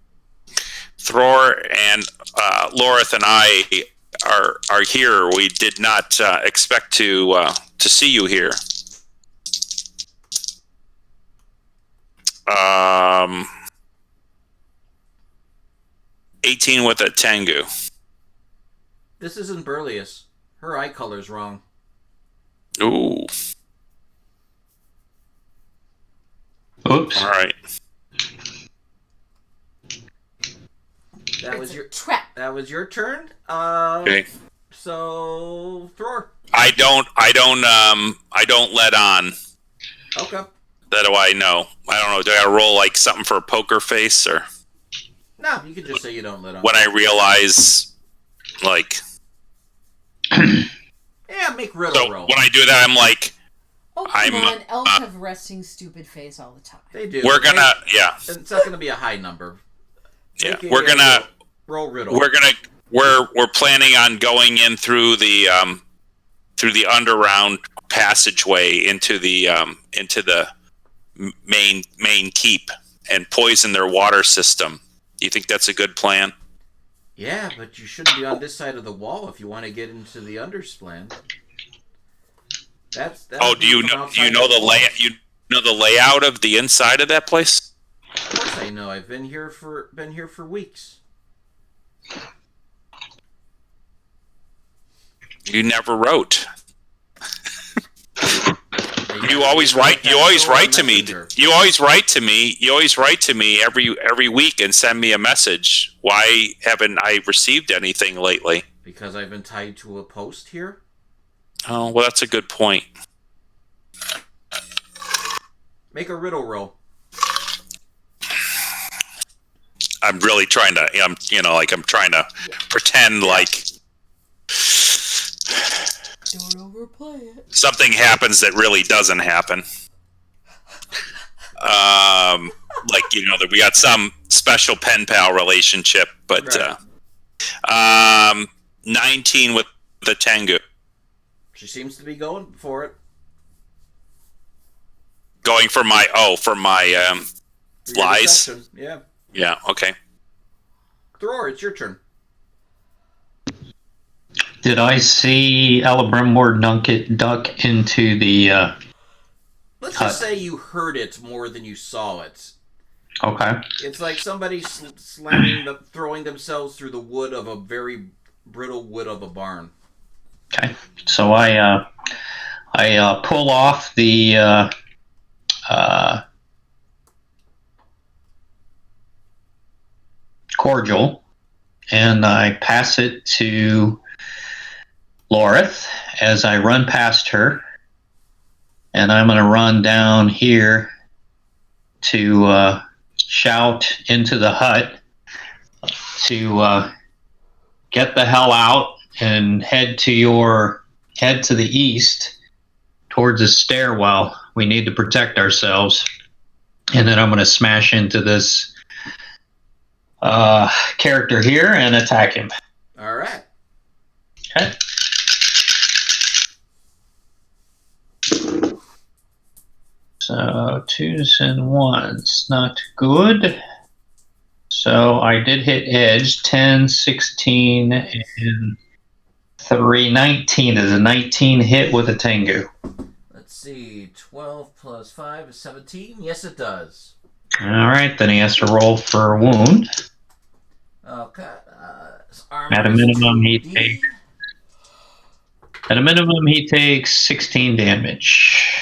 Thror and Lorith and I are here. We did not expect to see you here. 18 with a Tengu. This isn't Burleus. Her eye color's wrong. Ooh. Oops. All right. That It's was a your trap. That was your turn. Okay. So Thror. I don't let on. Okay. That do I know? I don't know. Do I roll like something for a poker face, or No, you could just say you don't let on. when I realize, like, Yeah, make riddle so roll. when I do that, I'm like, Oh, come I'm, on. Elves have resting stupid face all the time. They do. we're gonna, yeah, It's not gonna be a high number. yeah, Make a, we're gonna, roll riddle. we're planning on going in through the underground passageway into the main keep and poison their water system. Do you think that's a good plan? Yeah, but you shouldn't be on this side of the wall if you want to get into the undersplan. That's Oh, do you know the layout of the inside of that place? Of course I know. I've been here for weeks. You never wrote. You Yeah, always write. You always Messenger. write to me. You always write to me. You always write to me every week and send me a message. Why haven't I received anything lately? Because I've been tied to a post here. Oh, well, that's a good point. Make a riddle roll. I'm really trying to. I'm trying to pretend like Don't overplay it. something happens that really doesn't happen. Like that we got some special pen pal relationship, but Right. 19 with the Tengu. She seems to be going for it. Going for my For your lies. deception. Yeah. Yeah. Okay. Thror, it's your turn. Did I see Elebrimward duck into the... Let's just say you heard it more than you saw it. Okay. It's like somebody throwing themselves through the wood of a very brittle wood of a barn. Okay. So I pull off the cordial and I pass it to Lorith as I run past her, and I'm going to run down here to shout into the hut to get the hell out and head to the east towards the stairwell. We need to protect ourselves. And then I'm going to smash into this character here and attack him. All right. Okay. So 2s and 1s, not good. So I did hit edge, 10, 16, and 3, 19. Is a 19 hit with a Tengu? Let's see. 12 plus 5 is 17. Yes, it does. All right, then he has to roll for a wound. Okay. His armor At a is minimum, 2D. he takes 16 damage.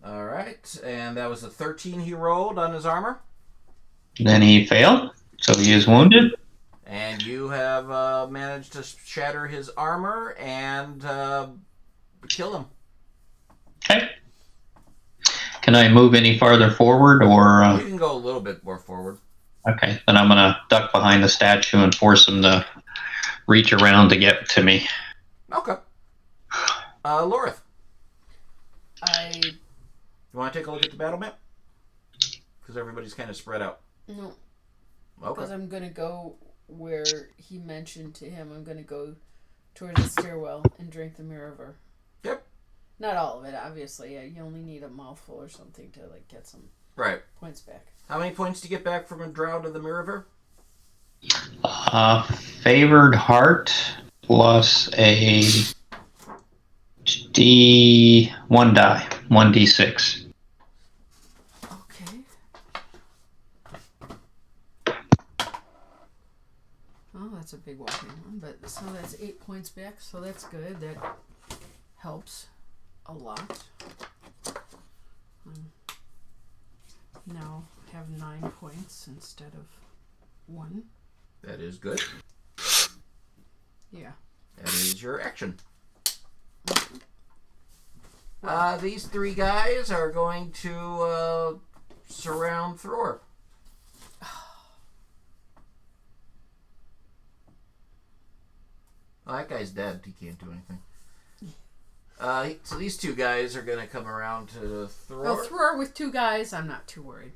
All right, and that was a 13 he rolled on his armor. Then he failed, so he is wounded. And you have managed to shatter his armor and kill him. Okay. Can I move any farther forward, or? You can go a little bit more forward. Okay, then I'm gonna duck behind the statue and force him to reach around to get to me. Okay. Lorith, You you want to take a look at the battle map? Because everybody's kind of spread out. no, Okay. because I'm gonna go where he mentioned to him. I'm gonna go towards the stairwell and drink the river. Yep. Not all of it, obviously. You only need a mouthful or something to get some Right. points back. How many points do you get back from a drow to the Mirror? Favored heart. plus a D1 die, 1d6. Okay. Oh, that's a big whopping one. But so that's 8 points back. So that's good. That helps a lot. Now have 9 points instead of 1. That is good. Yeah. That is your action. These three guys are going to surround Thror. Well, that guy's dead. He can't do anything. So these two guys are going to come around to Thror. Well, Thror with 2 guys, I'm not too worried.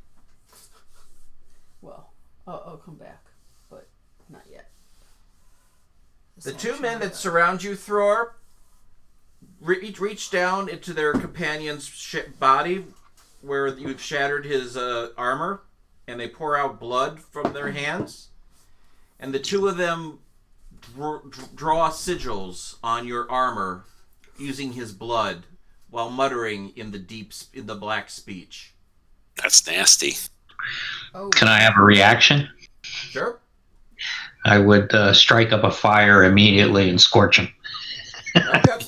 Well, I'll come back, but not yet. The 2 men that surround you, Thror, reach down into their companion's body where you've shattered his armor, and they pour out blood from their hands. And the 2 of them draw sigils on your armor using his blood while muttering in the black speech. That's nasty. Oh. Can I have a reaction? Sure. I would strike up a fire immediately and scorch him. Okay.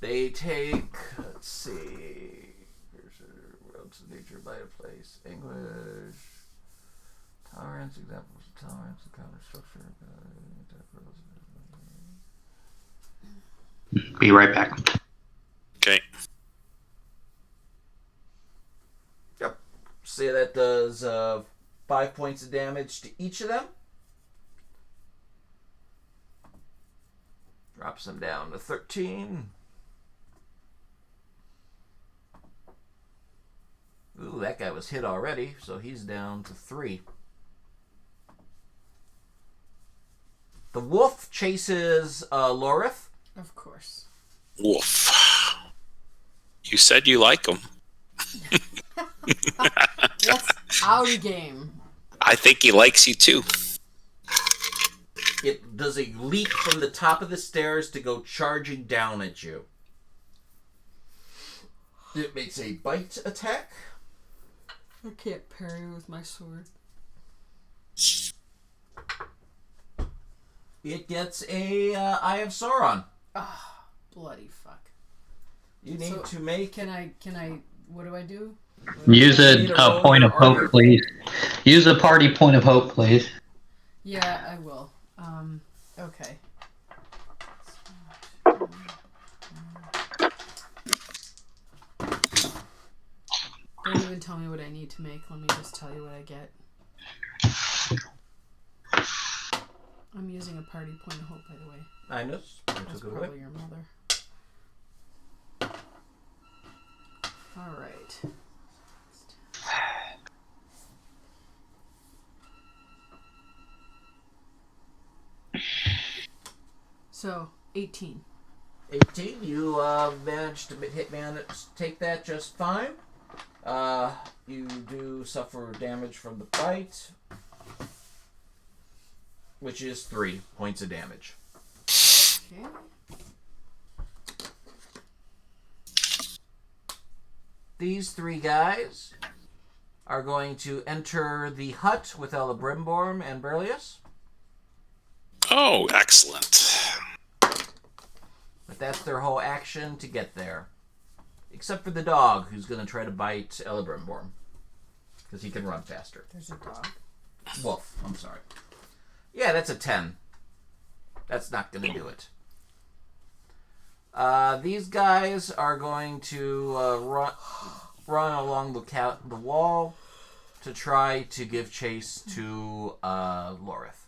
They take, let's see, world's nature by a place, English, tolerance, examples of tolerance, counter structure. Be right back. Okay. Yep. Say that does 5 points of damage to each of them. Drops them down to 13. Ooh, that guy was hit already, so he's down to 3. The wolf chases Lorith. Of course. Wolf. You said you like him. That's our game. I think he likes you too. It does a leap from the top of the stairs to go charging down at you. It makes a bite attack. I can't parry with my sword. It gets a Eye of Sauron. Ah, bloody fuck. You need to make... Can I, what do I do? Use a point of hope, please. Use a party point of hope, please. Yeah, I will. Okay. Don't even tell me what I need to make. Let me just tell you what I get. I'm using a party point of hope, by the way. I know. That's probably your mother. All right. So, 18. 18. You managed to take that just fine. You do suffer damage from the bite, which is 3 points of damage. Okay. These 3 guys are going to enter the hut with Elebrimborm and Berlius. Oh, excellent. But that's their whole action to get there. Except for the dog, who's going to try to bite Elebrimborm. Because he can run faster. There's a dog. Wolf, I'm sorry. Yeah, that's a 10. That's not going to do it. These guys are going to run along the wall to try to give chase to Lorith.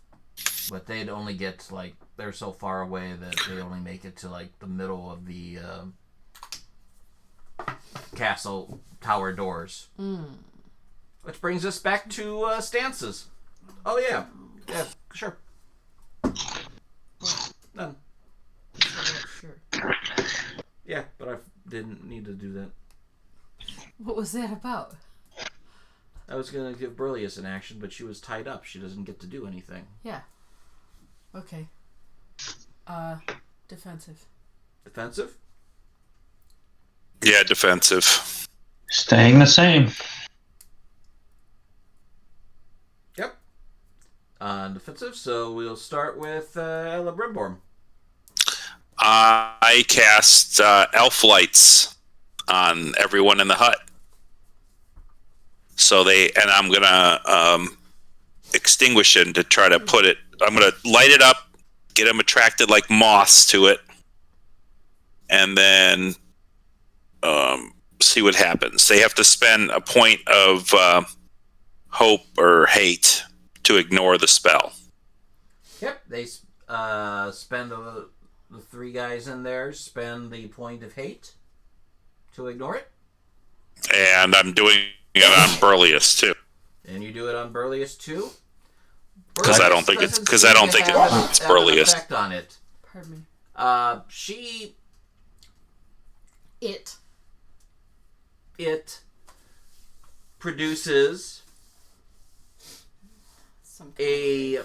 But they'd only get, they're so far away that they only make it to, the middle of the castle tower doors. Which brings us back to stances. Oh, yeah. Yeah, sure. None. Sure. Yeah, but I didn't need to do that. What was that about? I was going to give Berlius an action, but she was tied up. She doesn't get to do anything. Yeah. Okay. Defensive. Defensive? Yeah, defensive. Staying the same. Yep. Defensive, so we'll start with Ella Brimborn. I cast elf lights on everyone in the hut. And I'm gonna extinguish it to try to put it. I'm gonna light it up, get them attracted like moths to it, and then see what happens. They have to spend a point of hope or hate to ignore the spell. Yep, they spend the three guys in there spend the point of hate to ignore it. And I'm doing it on Burlius too. And you do it on Burlius too? Because I don't think it's Burlius. Effect on it. Pardon me. It produces a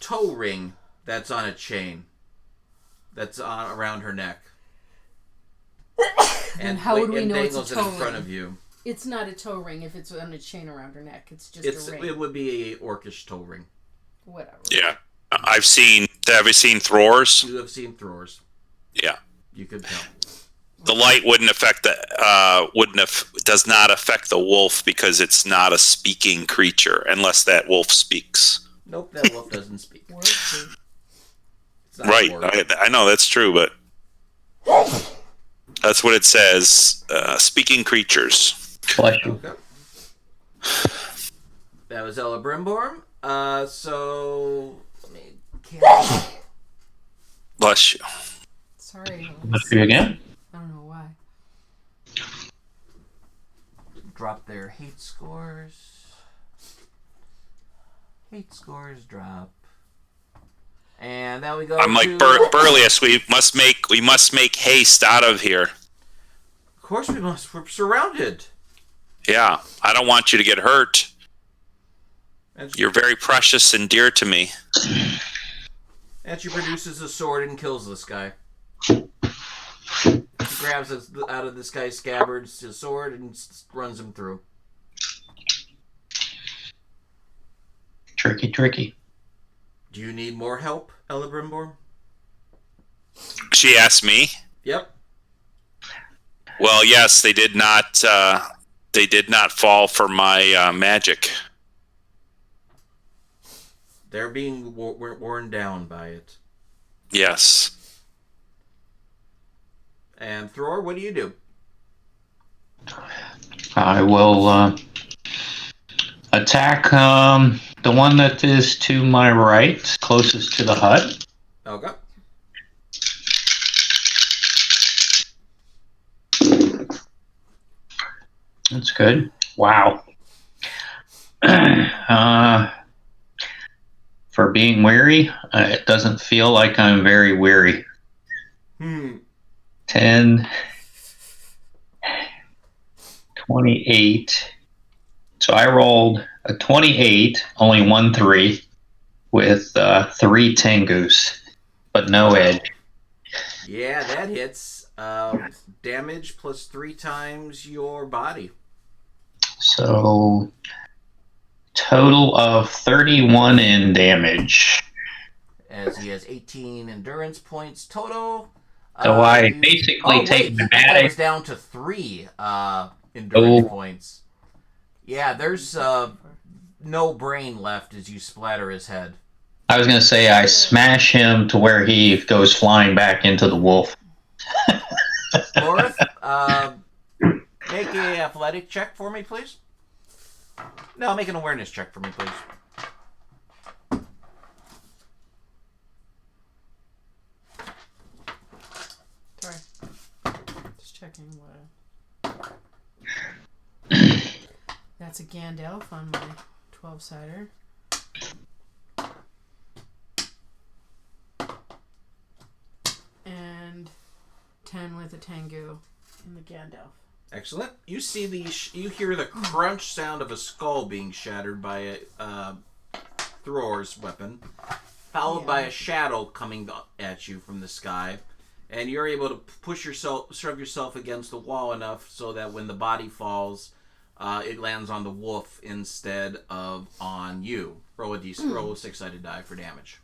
toe ring that's on a chain that's around her neck. And how would we know it's a dangles it toe in front ring? of you. It's not a toe ring if it's on a chain around her neck. It's just a ring. It would be a orcish toe ring. Whatever. Yeah. Have you seen Thrors? You have seen Thrors. Yeah. You could tell. The light does not affect the wolf because it's not a speaking creature unless that wolf speaks. Nope, that wolf doesn't speak. Right. I know that's true, but that's what it says. Speaking creatures. Bless you. Okay. That was Ella Brimborn. So let me Bless you. Sorry. Bless you again. I don't know why. drop their hate scores. Hate scores drop. And now we go I'm like Burlius. We must make haste out of here. Of course we must. We're surrounded. Yeah, I don't want you to get hurt. You're very precious and dear to me. And she produces a sword and kills this guy. She grabs out of this guy's scabbard his sword and runs him through. Tricky, tricky. Do you need more help, Ella Brimborn? She asked me. Yep. Well, yes, they did not. They did not fall for my magic. They're being worn down by it. Yes. And Thror, what do you do? I will attack the one that is to my right, closest to the hut. Okay. That's good. Wow. For being weary, it doesn't feel like I'm very weary. 10, 28. So I rolled a 28, only 1 3, with 3 Tengus, but no edge. Yeah, that hits. Damage plus 3 times your body. So total of 31 in damage. As he has 18 endurance points total. So I basically take the that was down to 3 endurance points. Yeah, there's no brain left as you splatter his head. I was going to say I smash him to where he goes flying back into the wolf. Lorith, make a athletic check for me, please. No, make an awareness check for me, please. Sorry. Just checking what. That's a Gandalf on my 12-sider. And 10 with a Tengu in the Gandalf. Excellent. You see you hear the crunch sound of a skull being shattered by Thror's weapon. followed by a shadow coming at you from the sky. And you're able to shove yourself against the wall enough so that when the body falls, it lands on the wolf instead of on you. Roll a six-sided die for damage.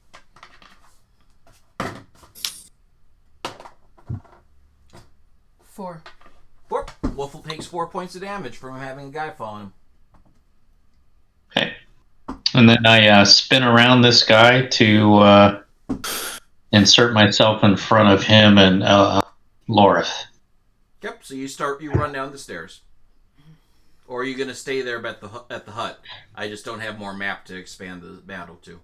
4. Wolf takes 4 points of damage from having a guy fall on him. Okay. And then I spin around this guy to insert myself in front of him and Lorith. Yep, so you run down the stairs. Or are you going to stay there at the hut? I just don't have more map to expand the battle to.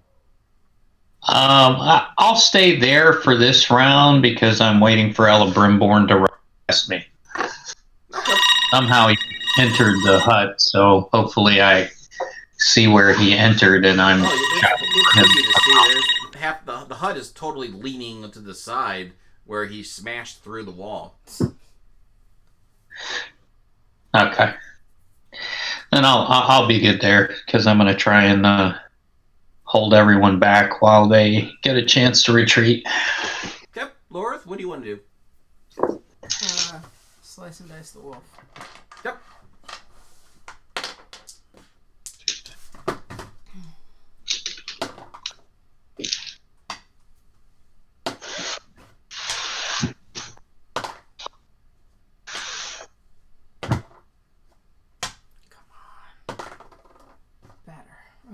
I'll stay there for this round because I'm waiting for Elebrimborn to arrest me. Okay. Somehow he entered the hut, so hopefully I see where he entered and I'm... It's easy to see. There's the hut is totally leaning to the side where he smashed through the wall. Okay. Then I'll be good there because I'm going to try and hold everyone back while they get a chance to retreat. Okay, Lorith, what do you want to do? Slice and dice the wolf. Yep.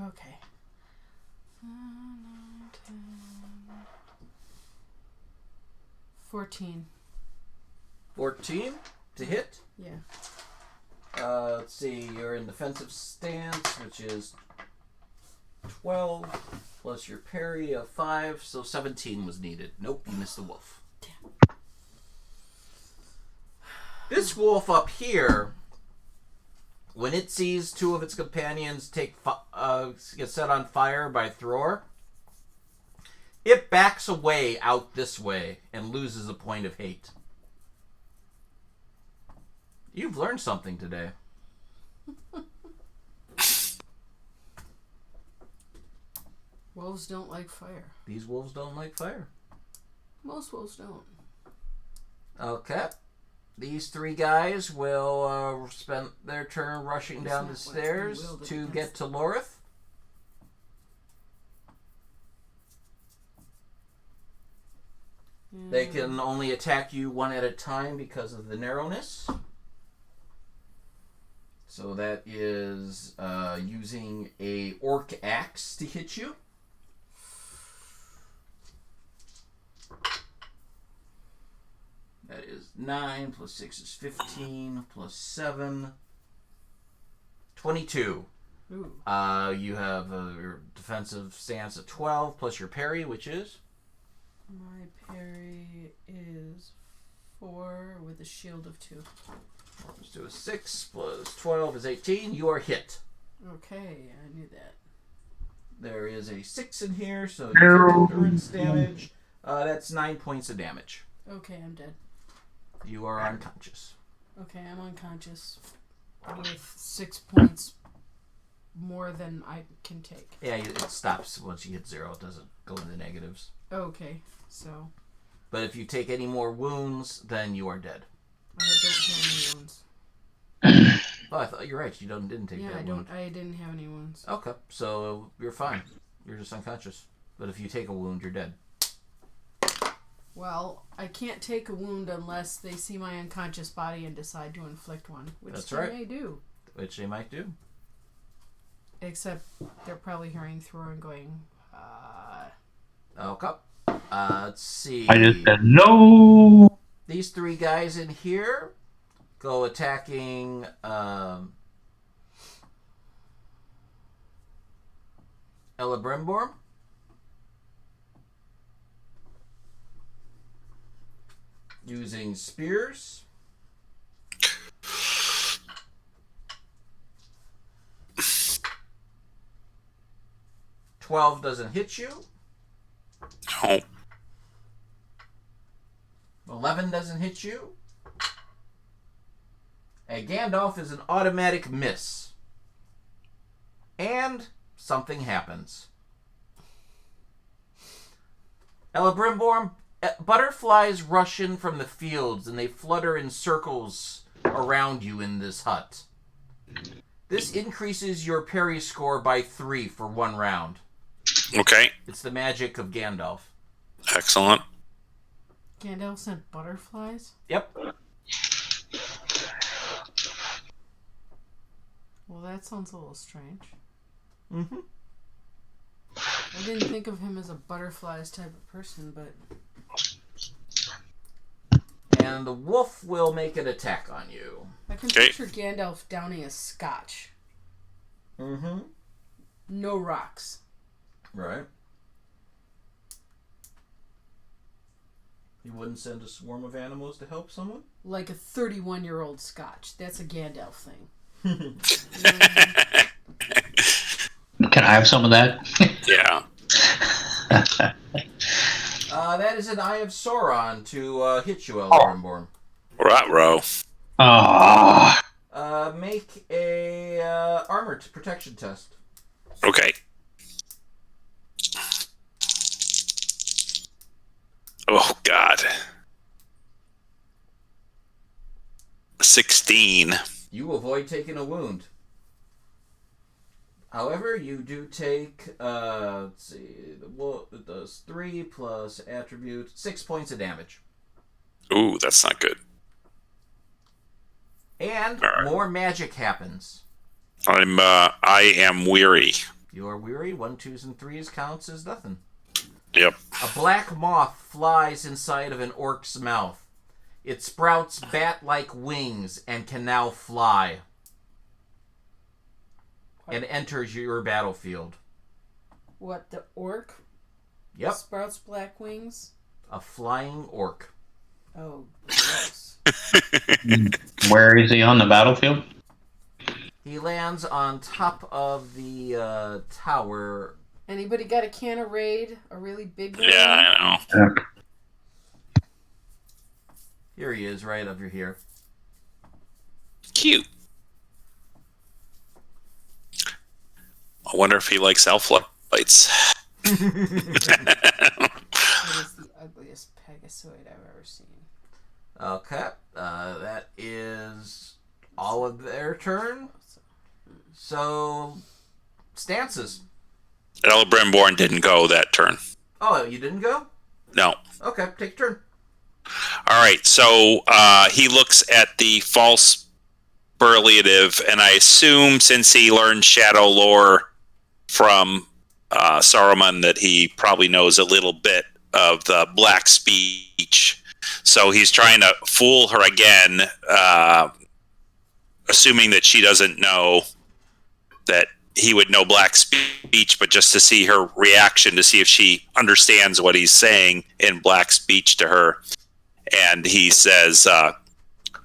Okay. 14. 14 to hit. Yeah. Let's see. You're in defensive stance, which is 12 plus your parry of 5, so 17 was needed. Nope, you missed the wolf. Damn. This wolf up here, when it sees 2 of its companions get set on fire by Thror, it backs away out this way and loses a point of hate. You've learned something today. Wolves don't like fire. These wolves don't like fire. Most wolves don't. Okay. These 3 guys will spend their turn rushing down the stairs to get to Lorith. They can only attack you one at a time because of the narrowness. So that is using a orc axe to hit you. That is 9 plus 6 is 15 plus 7. 22. Ooh. You have your defensive stance at 12 plus your parry, which is? My parry is 4 with a shield of 2. Let's do a 6 plus 12 is 18. You are hit. Okay, I knew that. There is a 6 in here, so you take endurance damage. That's 9 points of damage. Okay, I'm dead. You are unconscious. Okay, I'm unconscious with 6 points more than I can take. Yeah, it stops once you hit 0. It doesn't go into negatives. Okay, so... But if you take any more wounds, then you are dead. I don't have any wounds. Oh, I thought you're right. You didn't take that wound. I didn't have any wounds. Okay, so you're fine. You're just unconscious. But if you take a wound, you're dead. Well, I can't take a wound unless they see my unconscious body and decide to inflict one, which That's they right. may do. Which they might do. Except they're probably hearing through and going, Okay. Let's see. I just said no. These 3 guys in here go attacking Elebrimborn. Using spears. 12 doesn't hit you. No. 11 doesn't hit you. And Gandalf is an automatic miss. And something happens. Elebrimborn, butterflies rush in from the fields and they flutter in circles around you in this hut. This increases your parry score by 3 for 1 round. Okay. It's the magic of Gandalf. Excellent. Gandalf sent butterflies? Yep. Well, that sounds a little strange. Mm-hmm. I didn't think of him as a butterflies type of person, but... And the wolf will make an attack on you. I can picture Gandalf downing a scotch. Mm-hmm. No rocks. Right. You wouldn't send a swarm of animals to help someone? Like a 31-year-old scotch. That's a Gandalf thing. Can I have some of that? Yeah. That is an Eye of Sauron to hit you, Elrond. Ruh-roh. Ah. Make a armor protection test. Okay. Oh, God. 16. You avoid taking a wound. However, you do take, let's see, it does 3 plus attribute, 6 points of damage. Ooh, that's not good. And more magic happens. I am weary. You are weary. 1, 2s, and 3s counts as nothing. Yep. A black moth flies inside of an orc's mouth. It sprouts bat-like wings and can now fly. And enters your battlefield. What, the orc? Yep. Sprouts black wings? A flying orc. Oh, gross. Where is he on the battlefield? He lands on top of the tower. Anybody got a can of Raid? A really big one? Yeah, I know. Here he is, right over here. Cute. I wonder if he likes elf lights. It is the ugliest Pegasoid I've ever seen. Okay. That is all of their turn. So, stances. Elebrimborn didn't go that turn. Oh, you didn't go? No. Okay, take your turn. All right, so he looks at the false superlative, and I assume since he learned Shadow lore from Saruman that he probably knows a little bit of the black speech. So he's trying to fool her again, assuming that she doesn't know that he would know black speech, but just to see her reaction, to see if she understands what he's saying in black speech to her. And he says,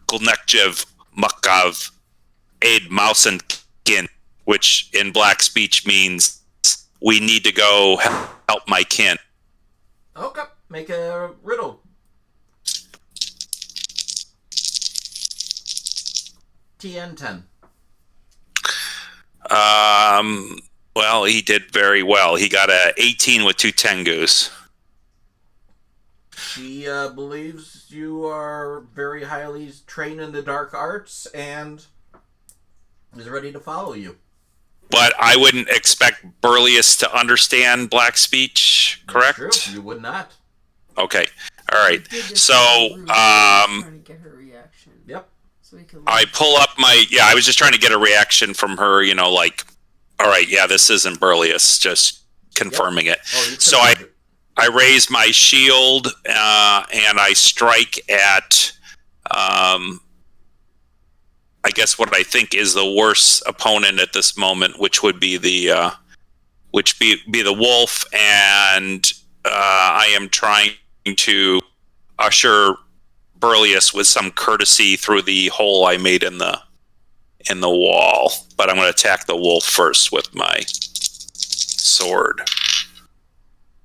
Gulnekjev Makav Aid Mausenkin, which in black speech means we need to go help my kin. Okay, make a riddle. TN10. Well, he did very well. He got a 18 with 2 Tengus. She believes you are very highly trained in the dark arts and is ready to follow you. But I wouldn't expect Burlius to understand black speech, correct? That's true. You would not. Okay. All right. So, trying to get her reaction. Yep. So we can I pull up my... Yeah, I was just trying to get a reaction from her, you know, like, all right, yeah, this isn't Burlius, just confirming it. Oh, So I raise my shield and I strike at, I guess what I think is the worst opponent at this moment, which would be the, be the wolf, and I am trying to usher Burlius with some courtesy through the hole I made in the wall. But I'm going to attack the wolf first with my sword.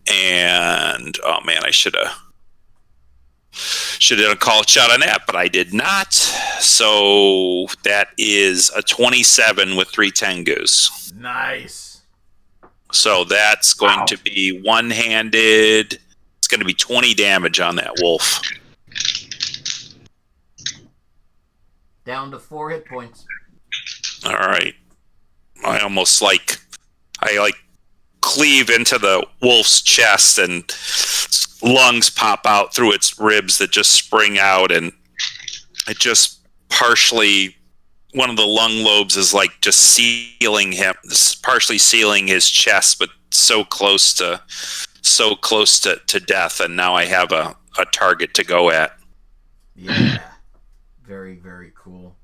And oh man, I should have done a call shot on that, but I did not. So that is a 27 with 3 Tengus. Nice. So that's going to be one-handed. It's going to be 20 damage on that wolf. Down to 4 hit points. All right. I cleave into the wolf's chest, and lungs pop out through its ribs that just spring out, and it just partially, one of the lung lobes is like just sealing him, partially sealing his chest, but so close to death, and now I have a target to go at. Yeah. Very, very cool.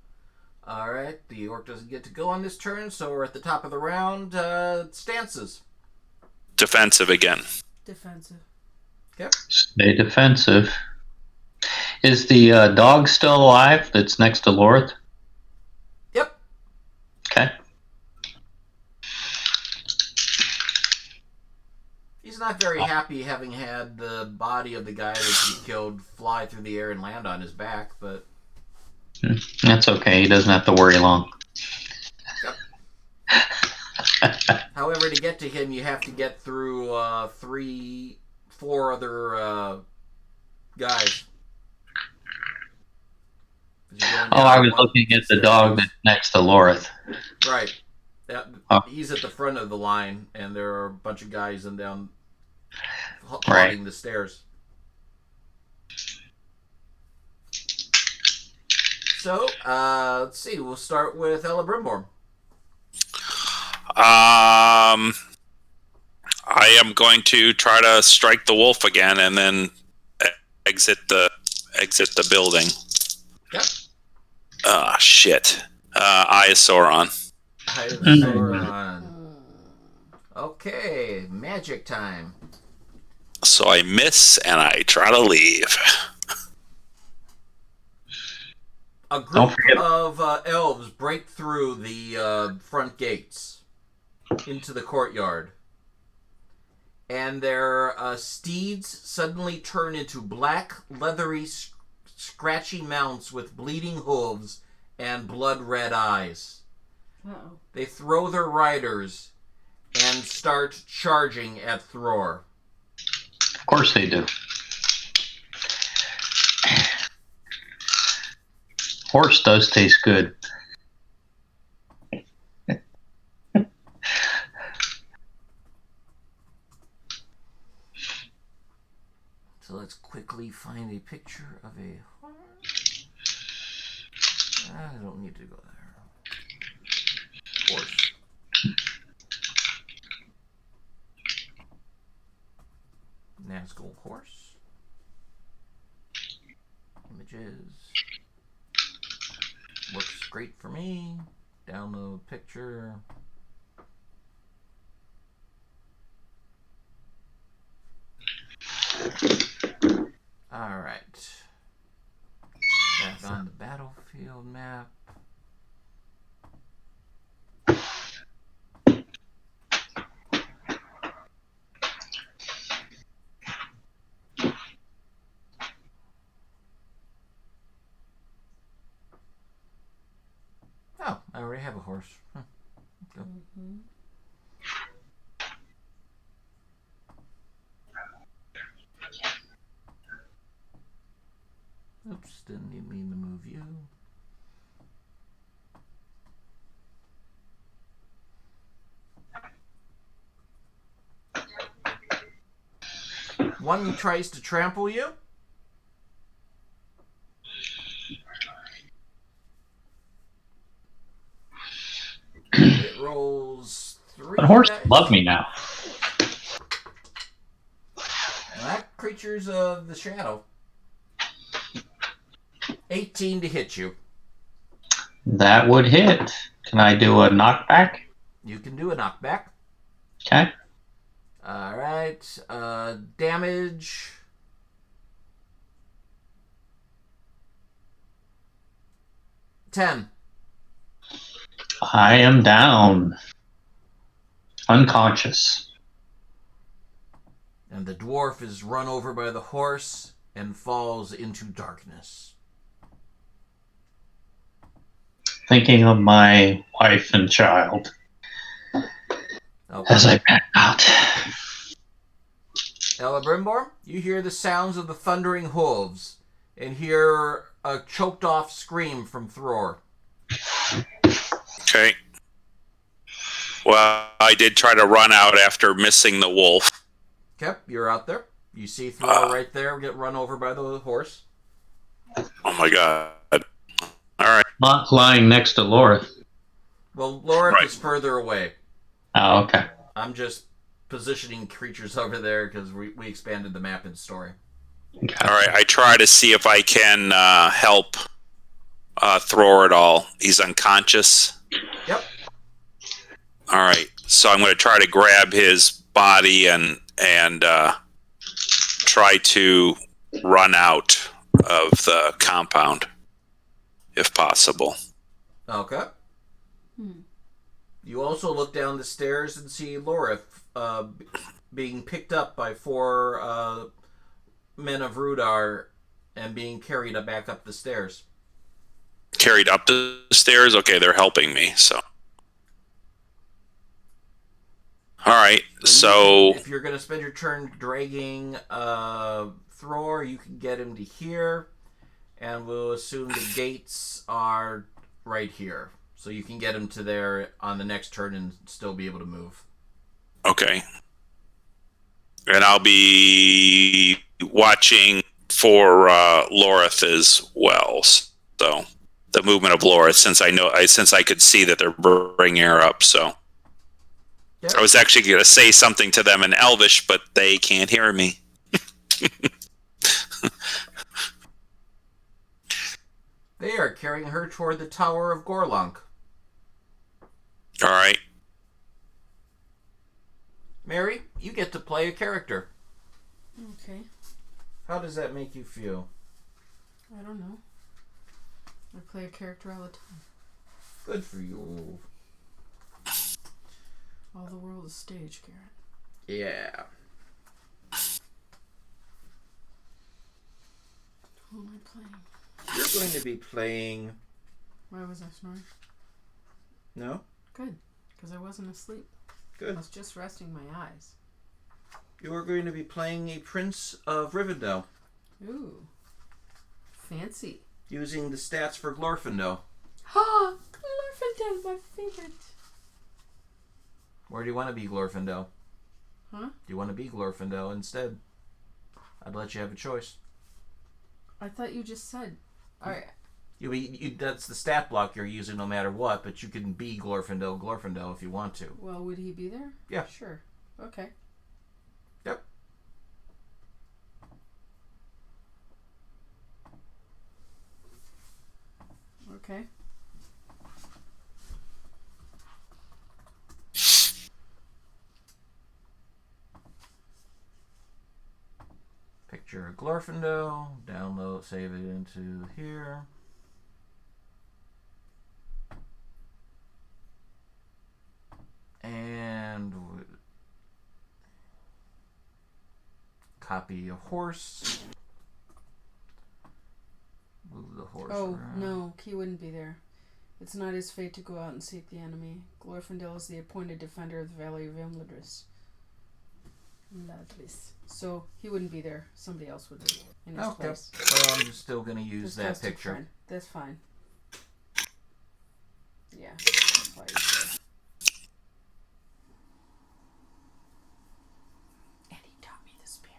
All right, the orc doesn't get to go on this turn, so we're at the top of the round. Stances. Defensive again. Defensive. Okay. Stay defensive. Is the dog still alive that's next to Lorth? Yep. Okay. He's not very happy having had the body of the guy that he killed fly through the air and land on his back, but... That's okay. He doesn't have to worry long. Yep. However, to get to him, you have to get through 4 other guys. I was looking at the dog that's next to Lorth. Right. He's at the front of the line, and there are a bunch of guys down hogging the stairs. So, let's see. We'll start with Ella Brimborn. I am going to try to strike the wolf again, and then exit the building. Yep. Ah, shit. Eye of Sauron. Eye of Sauron. Okay, magic time. So I miss, and I try to leave. A group of elves break through the front gates into the courtyard. And their steeds suddenly turn into black, leathery, scratchy mounts with bleeding hooves and blood-red eyes. Uh-oh. They throw their riders and start charging at Thror. Of course they do. Horse does taste good. So let's quickly find a picture of a horse. I don't need to go there. Horse. Nazgul horse. Images. Works great for me. Download picture. Alright. Back on the battlefield map. Oh, I already have a horse. Huh. Go. Mm-hmm. Oops, didn't mean to move you. One tries to trample you. It rolls 3. But horse dice. love me now. That creature's of the shadow. 18 to hit you. That would hit. Can I do a knockback? You can do a knockback. Okay. Alright. Damage. $10. I am down. Unconscious. And the dwarf is run over by the horse and falls into darkness. Thinking of my wife and child Okay. as I back out. Celebrimbor, you hear the sounds of the thundering hooves and hear a choked off scream from Thror. Okay. Well, I did try to run out after missing the wolf. Okay, you're out there. You see Thror right there get run over by the horse. Oh my god. Alright. Not lying next to Laura. Well, Lorith Right. is further away. Oh, okay. I'm just positioning creatures over there because we expanded the map and story. Alright, I try to see if I can help Thror at all. He's unconscious. Yep. Alright, so I'm going to try to grab his body and try to run out of the compound, if possible. Okay. You also look down the stairs and see Lorith being picked up by 4 men of Rudar and being carried back up the stairs. Carried up the stairs? Okay, they're helping me, so. Alright, so. If you're going to spend your turn dragging Thror, you can get him to here, and we'll assume the gates are right here. So you can get him to there on the next turn and still be able to move. Okay. And I'll be watching for Lorith as well. So the movement of Lorith, since I could see that they're bringing her up. So Yep. I was actually going to say something to them in Elvish, but they can't hear me. They are carrying her toward the Tower of Gorlanc. All right. Mary, you get to play a character. Okay. How does that make you feel? I don't know. I play a character all the time. Good for you. All the world is stage, Garrett. Yeah. Who am I playing? You're going to be playing... Why was I snoring? No? Good, because I wasn't asleep. Good. I was just resting my eyes. You are going to be playing a Prince of Rivendell. Ooh. Fancy. Using the stats for Glorfindel. Ha! Rivendell, my favorite. Where do you want to be Glorfindel? Huh? Do you want to be Glorfindel instead? I'd let you have a choice. I thought you just said. Alright. That's the stat block you're using no matter what, but you can be Glorfindel if you want to. Well, would he be there? Yeah. Sure. Okay. Yep. Okay. Picture of Glorfindel, download, save it into here. And copy a horse. Move the horse around. No, he wouldn't be there. It's not his fate to go out and seek the enemy. Glorfindel is the appointed defender of the Valley of Imladris. So he wouldn't be there. Somebody else would be in his place. Well, I'm just still going to use This that guy's too picture. fine. That's fine. Yeah, that's why he's there. And he taught me the spear.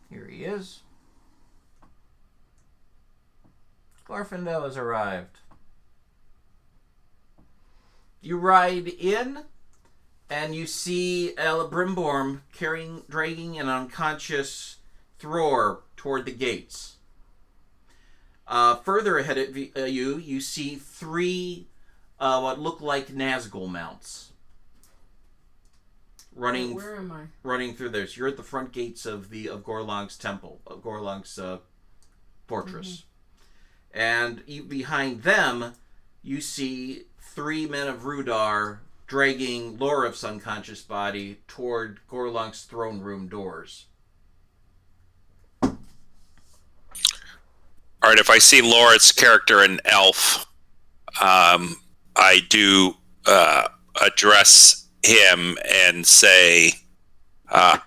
Here he is. Glorfindel has arrived. You ride in, and you see Celebrimbor dragging an unconscious Thror toward the gates. Further ahead of you see 3 what look like Nazgul mounts. Where am I? Running through this. You're at the front gates of Gorlanc's temple, of Gorlanc's fortress. And behind them, you see 3 men of Rudar dragging Lorif's unconscious body toward Gorlanc's throne room doors. All right, if I see Lorit's character in Elf, I do address him and say, Hi,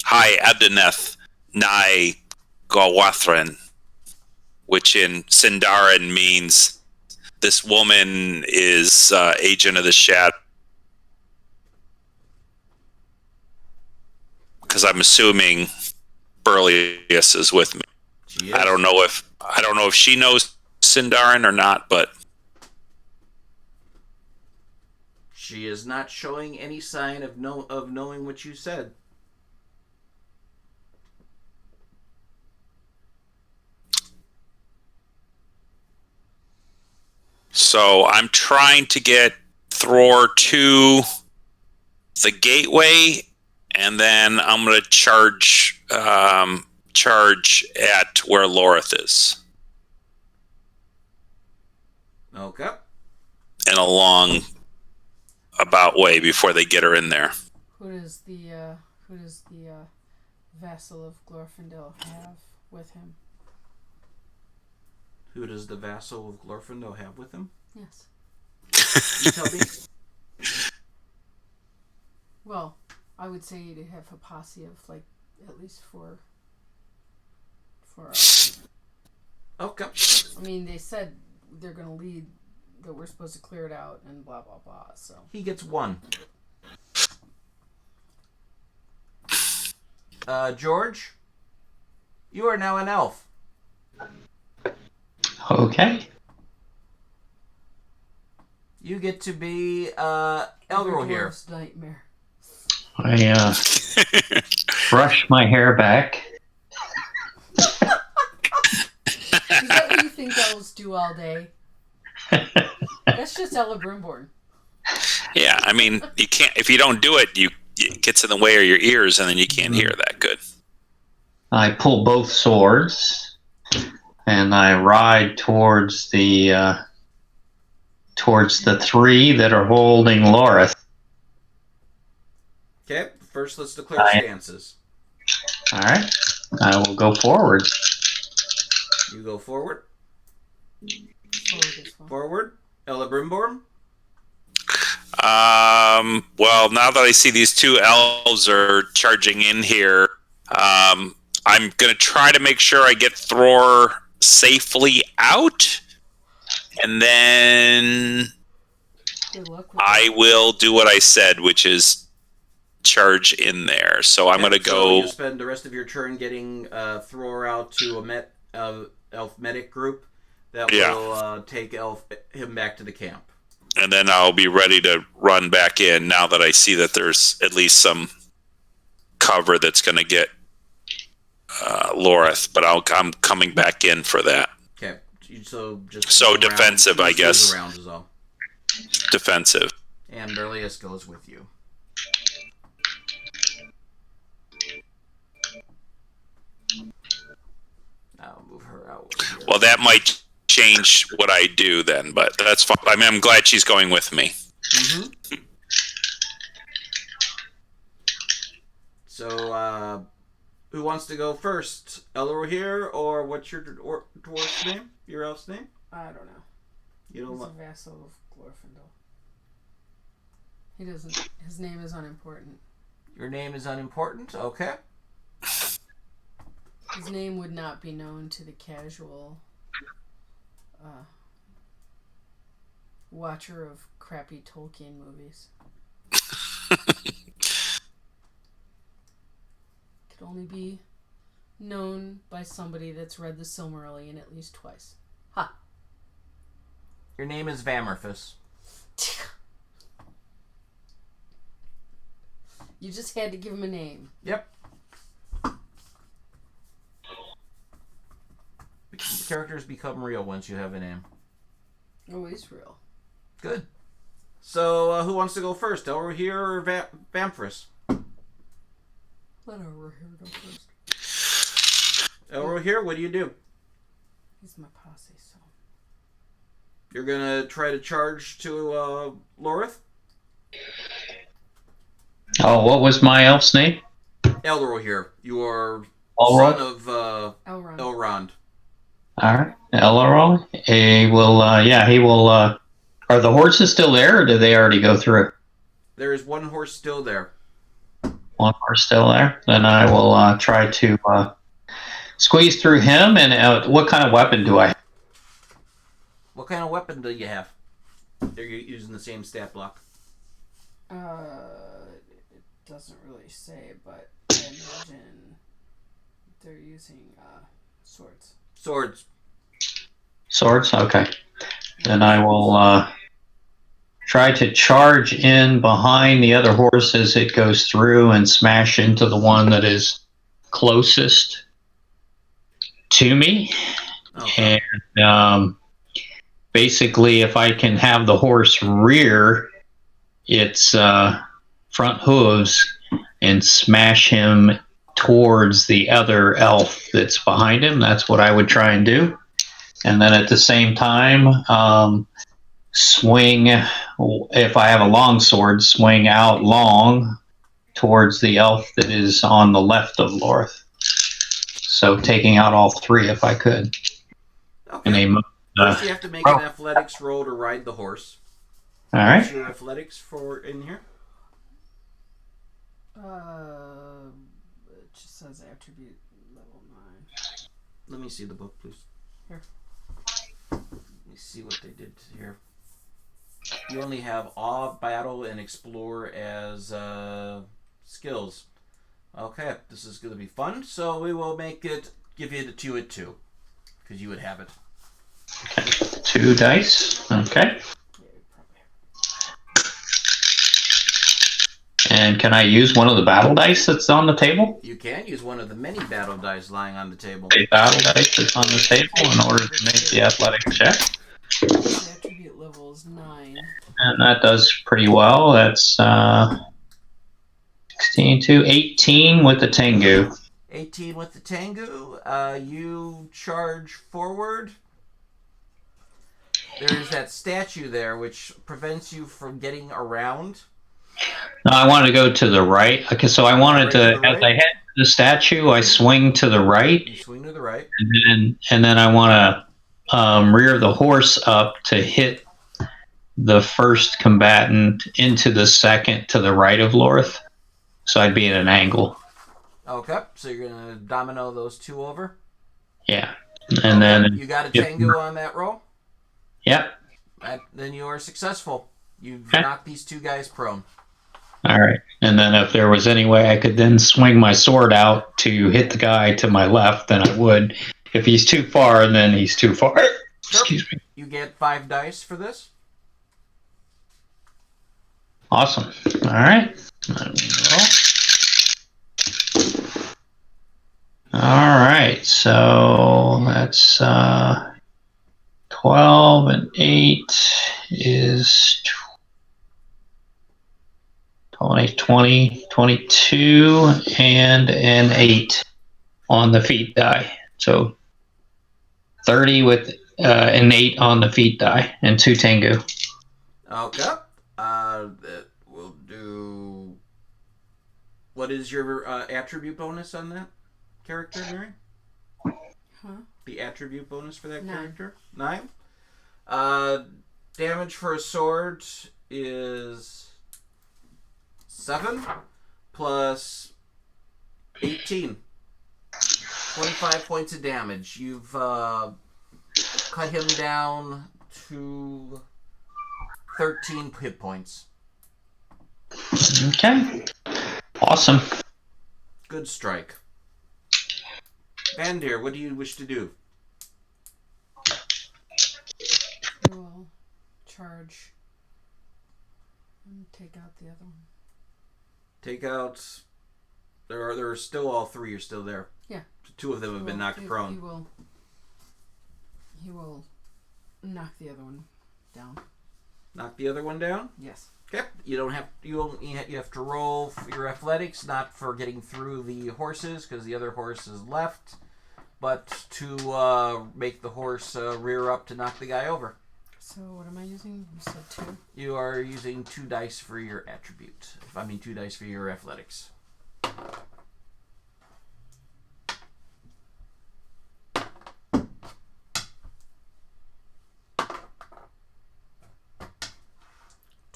Abdeneth Nai Gawathrin, which in Sindarin means this woman is agent of the shadow. Because I'm assuming Burlius is with me. I don't know if she knows Sindarin or not, but she is not showing any sign of knowing what you said. So I'm trying to get Thror to the gateway, and then I'm going to charge at where Lorith is. Okay. In a long about way before they get her in there. Who does the vassal of Glorfindel have with him? Who does the vassal of Glorfindel have with him? Yes. You tell me. Well, I would say to have a posse of like at least four. Okay. I mean, they said they're going to lead, that we're supposed to clear it out and blah blah blah. So he gets one. George, you are now an elf. Okay. You get to be Elro here. Dwarf's nightmare. I brush my hair back. Is that what you think elves do all day? That's just Celebrimbor. Yeah, I mean, you can't if you don't do it, it gets in the way of your ears, and then you can't hear that good. I pull both swords, and I ride towards the three that are holding Lorith. Okay, first let's declare stances. All right, I will go forward. You go forward. Forward. Well, now that I see these two elves are charging in here, I'm going to try to make sure I get Thror safely out, and then I will do what I said, which is charge in there. So I'm going to go... So you spend the rest of your turn getting Thror out to a elf medic group that will take him back to the camp. And then I'll be ready to run back in now that I see that there's at least some cover that's going to get Lorith. But I'm coming back in for that. Okay. So defensive, I guess. Around is all. Defensive. And Berlius goes with you. I'll move her out. Well, that might change what I do then, but that's fine. I mean, I'm glad she's going with me. Mm-hmm. So, who wants to go first? Elro here, or what's your dwarf's name? Your elf's name? I don't know. You don't He's a vassal of Glorfindel. He doesn't. His name is unimportant. Your name is unimportant? Okay. His name would not be known to the casual watcher of crappy Tolkien movies. Could only be known by somebody that's read the Silmarillion at least twice. Ha! Your name is Vamerfus. You just had to give him a name. Yep. Characters become real once you have a name. Oh, he's real. Good. So, who wants to go first? Elro here or Vamphris? Let Elro here go first. Elro here, what do you do? He's my posse, so... You're gonna try to charge to Lorith? Oh, what was my elf's name? Elro here. You are Elrond? son of Elrond. Elrond. All right. Elleroy. He will, he will, are the horses still there or did they already go through? There is one horse still there. One horse still there? Then I will try to squeeze through him. And what kind of weapon do I have? What kind of weapon do you have? They're using the same stat block. It doesn't really say, but I imagine they're using swords. Swords. Swords? Okay. Then I will try to charge in behind the other horse as it goes through and smash into the one that is closest to me. Okay. And basically, if I can have the horse rear its front hooves and smash him towards the other elf that's behind him, that's what I would try and do. And then at the same time, swing, if I have a long sword, swing out long towards the elf that is on the left of Lorth. So taking out all three if I could. Okay. First, you have to make an athletics roll to ride the horse. All right. What's your athletics for in here? It just says attribute level 9. Let me see the book, please. Here. Let me see what they did here. You only have awe, battle, and explore as skills. Okay, this is going to be fun. So we will give you the 2 at 2, because you would have it. Okay. 2 dice. Okay. And can I use one of the battle dice that's on the table? You can use one of the many battle dice lying on the table. A battle dice that's on the table in order to make the athletic check. The attribute level is 9. And that does pretty well. That's 16 to 18 with the Tengu. 18 with the Tengu. You charge forward. There's that statue there which prevents you from getting around. No, I wanted to go to the right. Okay, so I wanted to, as I head to the statue, I swing to the right. You swing to the right. And then I want to rear the horse up to hit the first combatant into the second to the right of Lorth. So I'd be at an angle. Okay, so you're going to domino those 2 over? Yeah. And then you got a Tengu on that roll? Yep. Then you are successful. You've knocked these 2 guys prone. All right. And then if there was any way I could then swing my sword out to hit the guy to my left, then I would. If he's too far, then he's too far. Sure. Excuse me. You get 5 dice for this. Awesome. All right. Let me roll. All right. So that's 12 and 8 is 20, 22, and an 8 on the feet die. So 30 with an 8 on the feet die and 2 Tengu. Okay. We'll do... What is your attribute bonus on that character, Mary? Huh? The attribute bonus for that 9. character? 9. Damage for a sword is 7 plus 18. 25 points of damage. You've cut him down to 13 hit points. Okay. Awesome. Good strike. Vandir, what do you wish to do? I will charge and take out the other one. Take out... There are still all 3 are still there. Yeah. 2 of them have been knocked prone. He will knock the other one down. Knock the other one down? Yes. Okay. You have to roll for your athletics, not for getting through the horses, because the other horse is left, but to make the horse rear up to knock the guy over. So what am I using? You said 2? You are using 2 dice for your attribute. 2 dice for your athletics.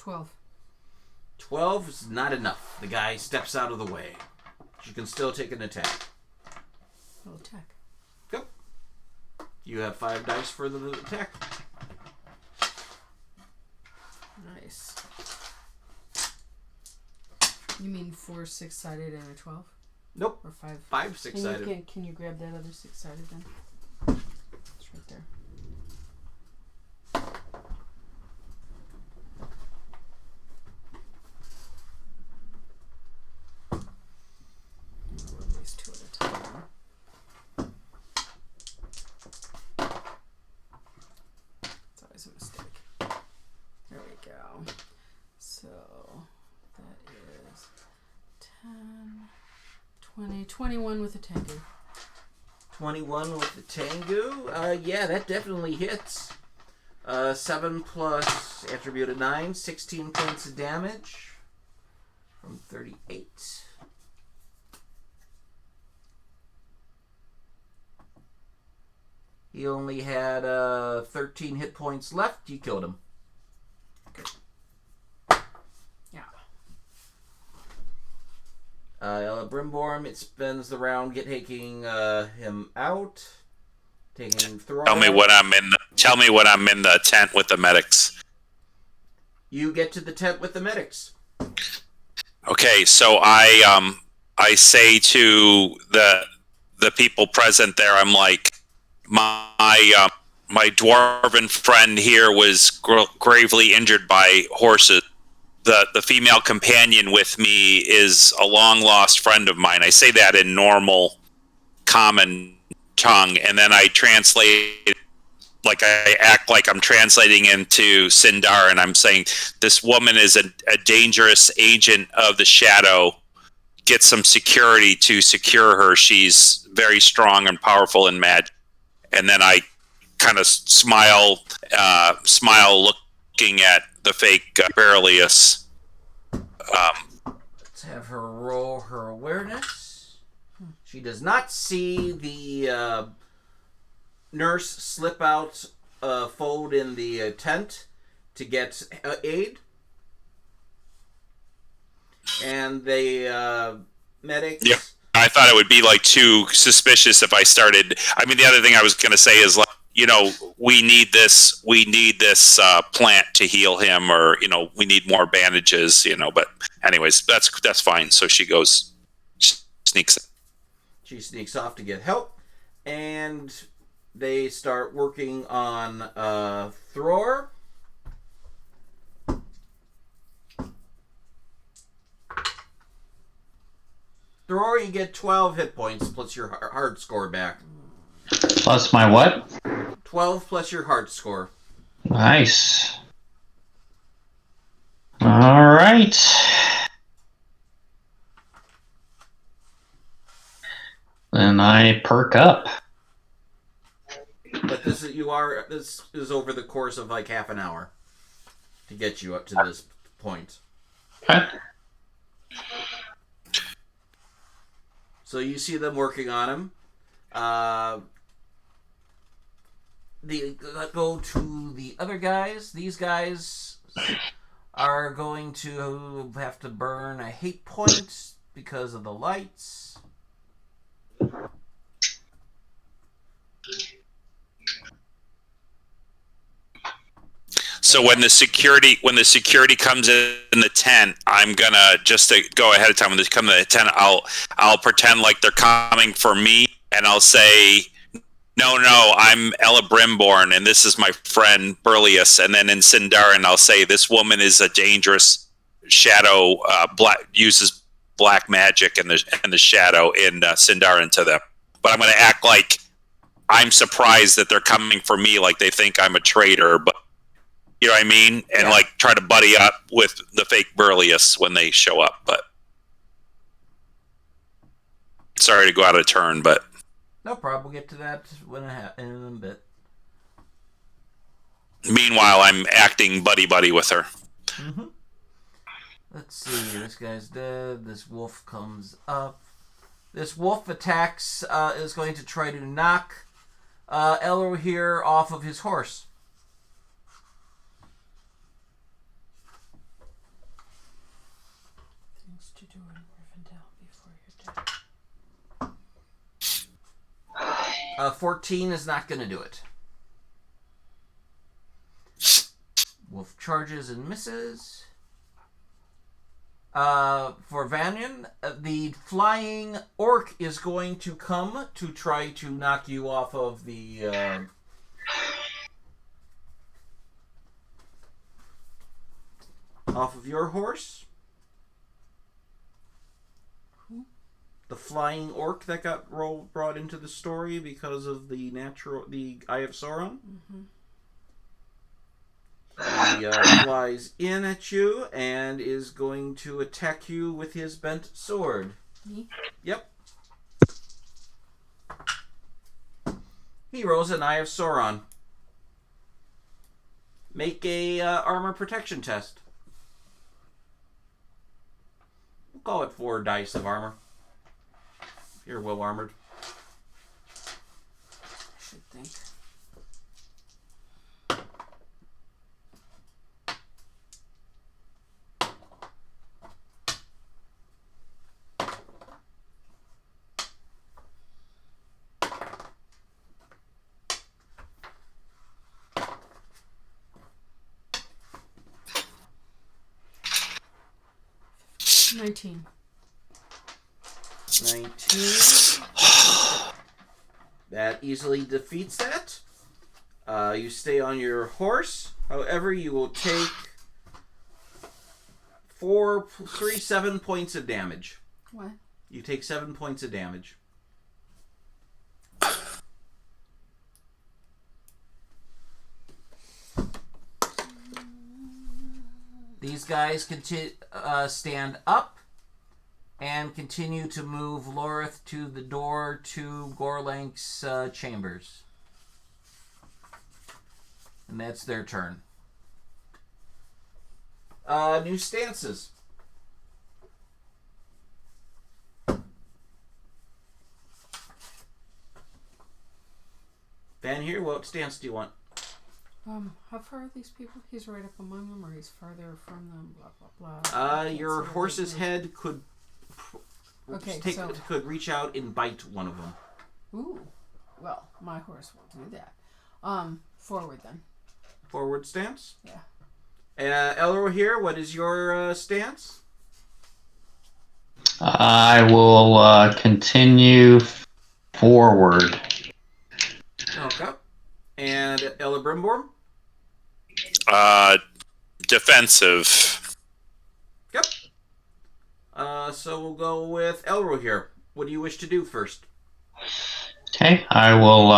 12. 12 is not enough. The guy steps out of the way. You can still take an attack. I'll attack. Go. You have 5 dice for the attack. Nice. You mean 4 6-sided and a 12? Nope. Or 5? 5 6-sided. Can you grab that other 6-sided then? It's right there. I'll release 2 at a time. It's always a mistake. There we go. So that is 10, 20, 21 with a Tengu. 21 with the Tengu. Yeah, that definitely hits. 7 plus attribute of 9, 16 points of damage from 38. He only had 13 hit points left. You killed him. Yeah. Brimborn, it spends the round taking him out. Taking Thrall. Tell me when I'm in the tent with the medics. You get to the tent with the medics. Okay, so I say to the people present there, I'm like, my dwarven friend here was gravely injured by horses. The female companion with me is a long lost friend of mine. I say that in normal, common tongue, and then I translate, like I act like I'm translating into Sindar, and I'm saying this woman is a dangerous agent of the shadow. Get some security to secure her. She's very strong and powerful in magic. And then I kind of smile looking at the fake Berlius. Let's have her roll her awareness. She does not see the nurse slip out a fold in the tent to get aid. And the medics... Yeah, I thought it would be like too suspicious if I started... I mean, the other thing I was going to say is, like, you know, we need this plant to heal him, or, you know, we need more bandages, you know, but anyways, that's fine. So she sneaks in. She sneaks off to get help, and they start working on Thror. Thror, you get 12 hit points plus your heart score back. Plus my what? 12 plus your heart score. Nice. All right. Then I perk up. But this is over the course of like half an hour to get you up to this point. Okay. So you see them working on him. They go to the other guys. These guys are going to have to burn a hate point because of the lights. So when the security comes in the tent, I'm gonna, just to go ahead of time, when they come to the tent, I'll pretend like they're coming for me, and I'll say, no, I'm Ella Brimborn, and this is my friend Berlius. And then in Sindarin, I'll say, this woman is a dangerous shadow, uses black magic and the shadow in Sindarin to them. But I'm going to act like I'm surprised that they're coming for me, like they think I'm a traitor, but you know what I mean? And like try to buddy up with the fake Berlius when they show up. But sorry to go out of turn, but no problem. We'll get to that in a bit. Meanwhile, I'm acting buddy with her. Mm-hmm. Let's see. This guy's dead. This wolf comes up. This wolf attacks. Is going to try to knock Elro here off of his horse. supposed to do in Rivendell before you're dead? 14 is not going to do it. Wolf charges and misses. For Vanyan, the flying orc is going to come to try to knock you off of the off of your horse. The flying orc that got brought into the story because of the Eye of Sauron. Mm-hmm. He flies in at you and is going to attack you with his bent sword. Me? Yep. He rolls an Eye of Sauron. Make a armor protection test. We'll call it 4 dice of armor. You're well armored. I should think. $19. 19. That easily defeats that. You stay on your horse. However, you will take 7 points of damage. What? You take 7 points of damage. These guys stand up and continue to move Lorith to the door to Gorlanc's chambers. And that's their turn. New stances. Van here, what stance do you want? How far are these people? He's right up among them, or he's farther from them, blah, blah, blah. Your horse's head could could reach out and bite one of them. Ooh. Well, my horse will do that. Forward then. Forward stance? Yeah. Elro here, what is your stance? I will continue forward. Okay. And Elebrimborn? Defensive. Yep. So we'll go with Elro here. What do you wish to do first? Okay, I will.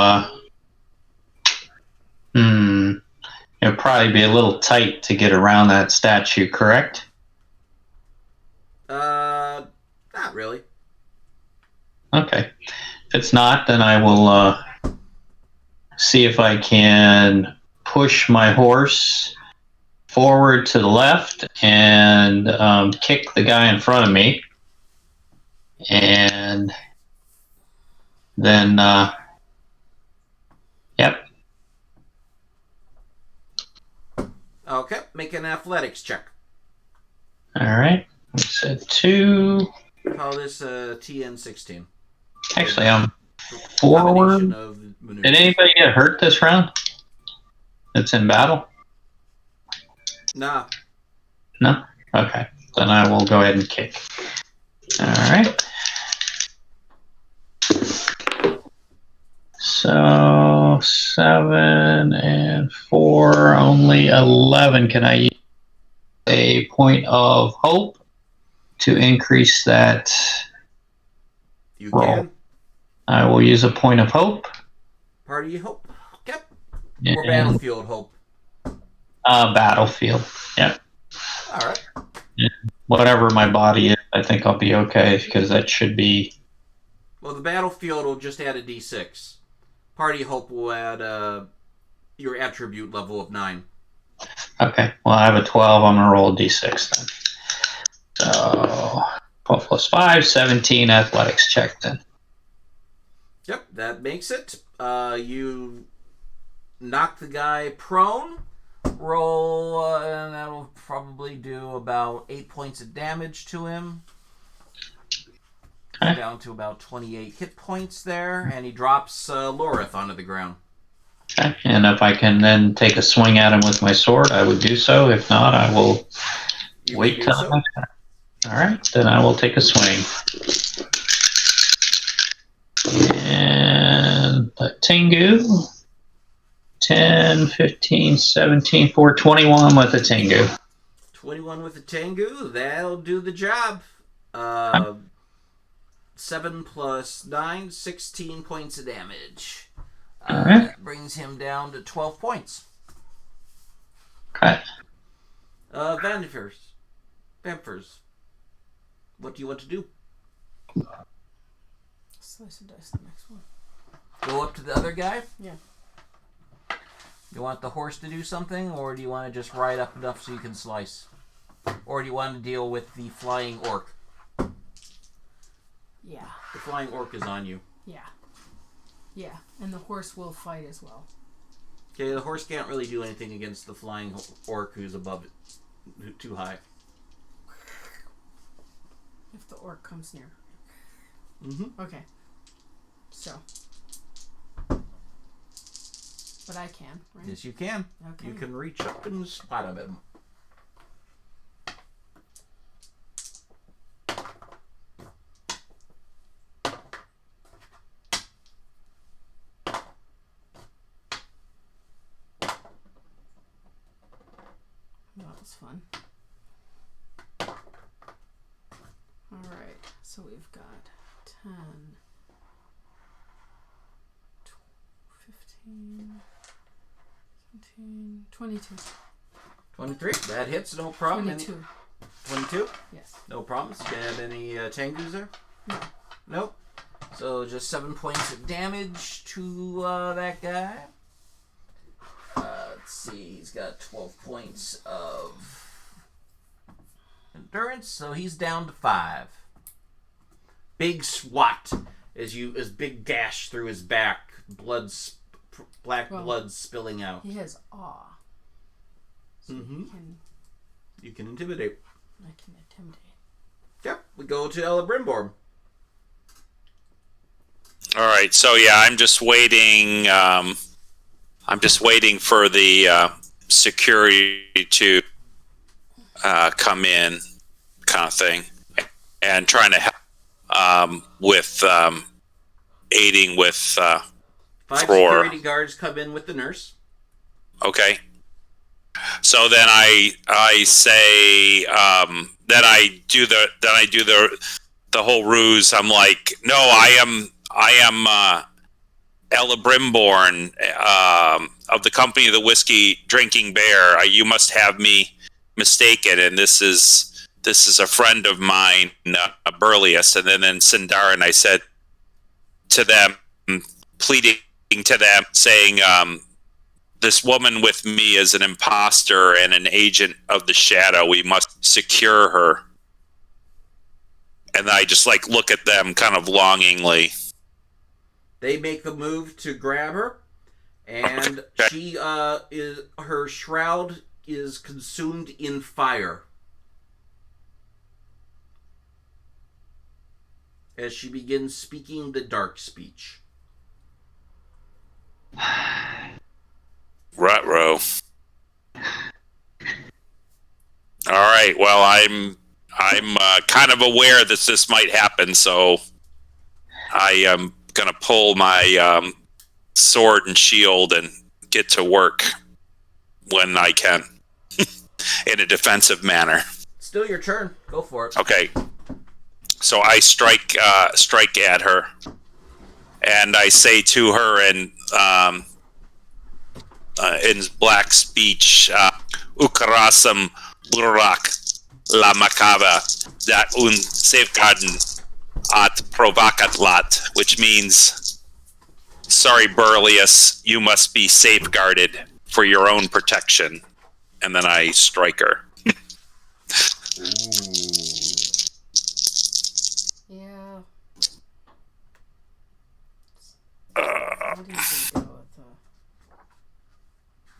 It'll probably be a little tight to get around that statue, correct? Not really. Okay. If it's not, then I will see if I can push my horse forward to the left and kick the guy in front of me. And then, yep. Okay, make an athletics check. All right. We said 2. Call this TN16. Actually, I'm Combination forward. of maneuvers. Did anybody get hurt this round? That's in battle? Nah. No? Okay. Then I will go ahead and kick. All right. So 7 and 4, only 11. Can I use a point of hope to increase that You roll? can. I will use a point of hope. Party hope. Yep. And, Or battlefield hope. battlefield. Yep. Alright. Whatever my body is, I think I'll be okay because that should be. Well, the battlefield will just add a d6. Party hope will add your attribute level of 9. Okay. Well, I have a 12. I'm going to roll a d6 then. So 12 plus 5, 17 athletics check then. Yep, that makes it. You knock the guy prone. Roll, and that'll probably do about 8 points of damage to him. He's down to about 28 hit points there, and he drops Lorith onto the ground. Okay. And if I can then take a swing at him with my sword, I would do so. If not, I will wait till the next time. All right, then I will take a swing. And the Tengu. 10, 15, 17, 4, 21 with the Tengu. 21 with the Tengu, that'll do the job. 7 plus 9, 16 points of damage. That brings him down to 12 points. Okay. Vampers. What do you want to do? Slice and dice the next one. Go up to the other guy? Yeah. You want the horse to do something, or do you want to just ride up enough so you can slice? Or do you want to deal with the flying orc? Yeah. The flying orc is on you. Yeah. Yeah, and the horse will fight as well. Okay, the horse can't really do anything against the flying orc who's above it, too high. If the orc comes near. Mm-hmm. Okay. So. But I can, right? Yes, you can. Okay. You can reach up and spot him at him. That was fun. Alright, so we've got 10, 15, 17, 22. 23. That hits, no problem. 22. 22? Yes. No problems. Do you have any Tengus there? No. Nope. So just 7 points of damage to that guy. Let's see. He's got 12 points of endurance, so he's down to 5. Big swat as big gash through his back, black blood spilling out. He has awe. So You can intimidate. I can intimidate. Yep. We go to Celebrimbor. All right, so yeah, I'm just waiting. I'm just waiting for the security to come in, kind of thing, and trying to help with aiding with 5 Thror. security guards come in with the nurse. Okay. So then I say then I do the whole ruse. I'm like, no, I am Celebrimborn of the company of the Whiskey Drinking Bear. You must have me mistaken, and this is a friend of mine, Burlius. And then in Sindarin, I said to them, pleading to them, saying, this woman with me is an imposter and an agent of the shadow. We must secure her. And I just look at them kind of longingly. They make the move to grab her, and she her shroud is consumed in fire as she begins speaking the dark speech. Ruh-roh. All right. Well, I'm kind of aware that this might happen, so I am gonna pull my sword and shield and get to work when I can in a defensive manner. Still your turn. Go for it. Okay. So I strike at her, and I say to her in black speech, Ukarasam Burak La Macava that un safegarden at provocatlat, which means, sorry, Burlius, you must be safeguarded for your own protection. And then I strike her. Yeah. Uh, What do you think go with the...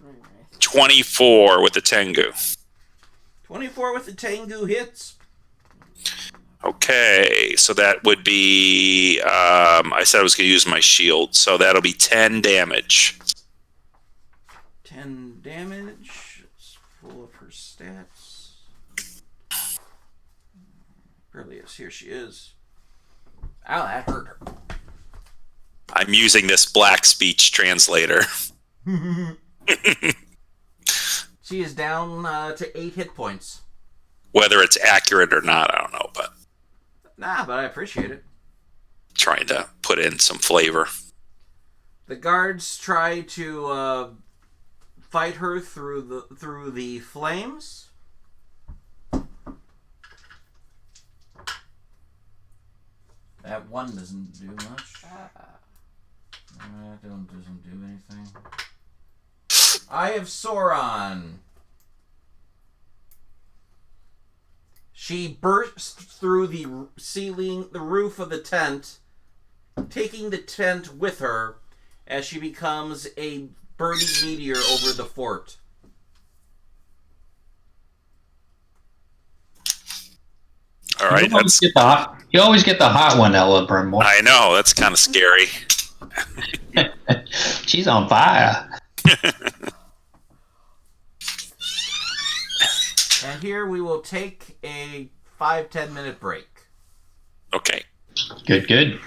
Anyway. 24 with the Tengu. 24 with the Tengu hits. Okay, so that would be. I said I was going to use my shield, so that'll be 10 damage. 10 damage. It's full of her stats. Brilliant. Here she is. Ow, that hurt her. I'm using this black speech translator. She is down to 8 hit points. Whether it's accurate or not, I don't know, but Nah, but I appreciate it. trying to put in some flavor. The guards try to fight her through the flames. That one doesn't do much. That doesn't do anything. Eye of Sauron. She bursts through the ceiling, the roof of the tent, taking the tent with her as she becomes a burning meteor over the fort. All right, You always get the hot one, Ella Brimwell. I know, that's kind of scary. She's on fire. And here we will take a 5-10 minute break. Okay. Good.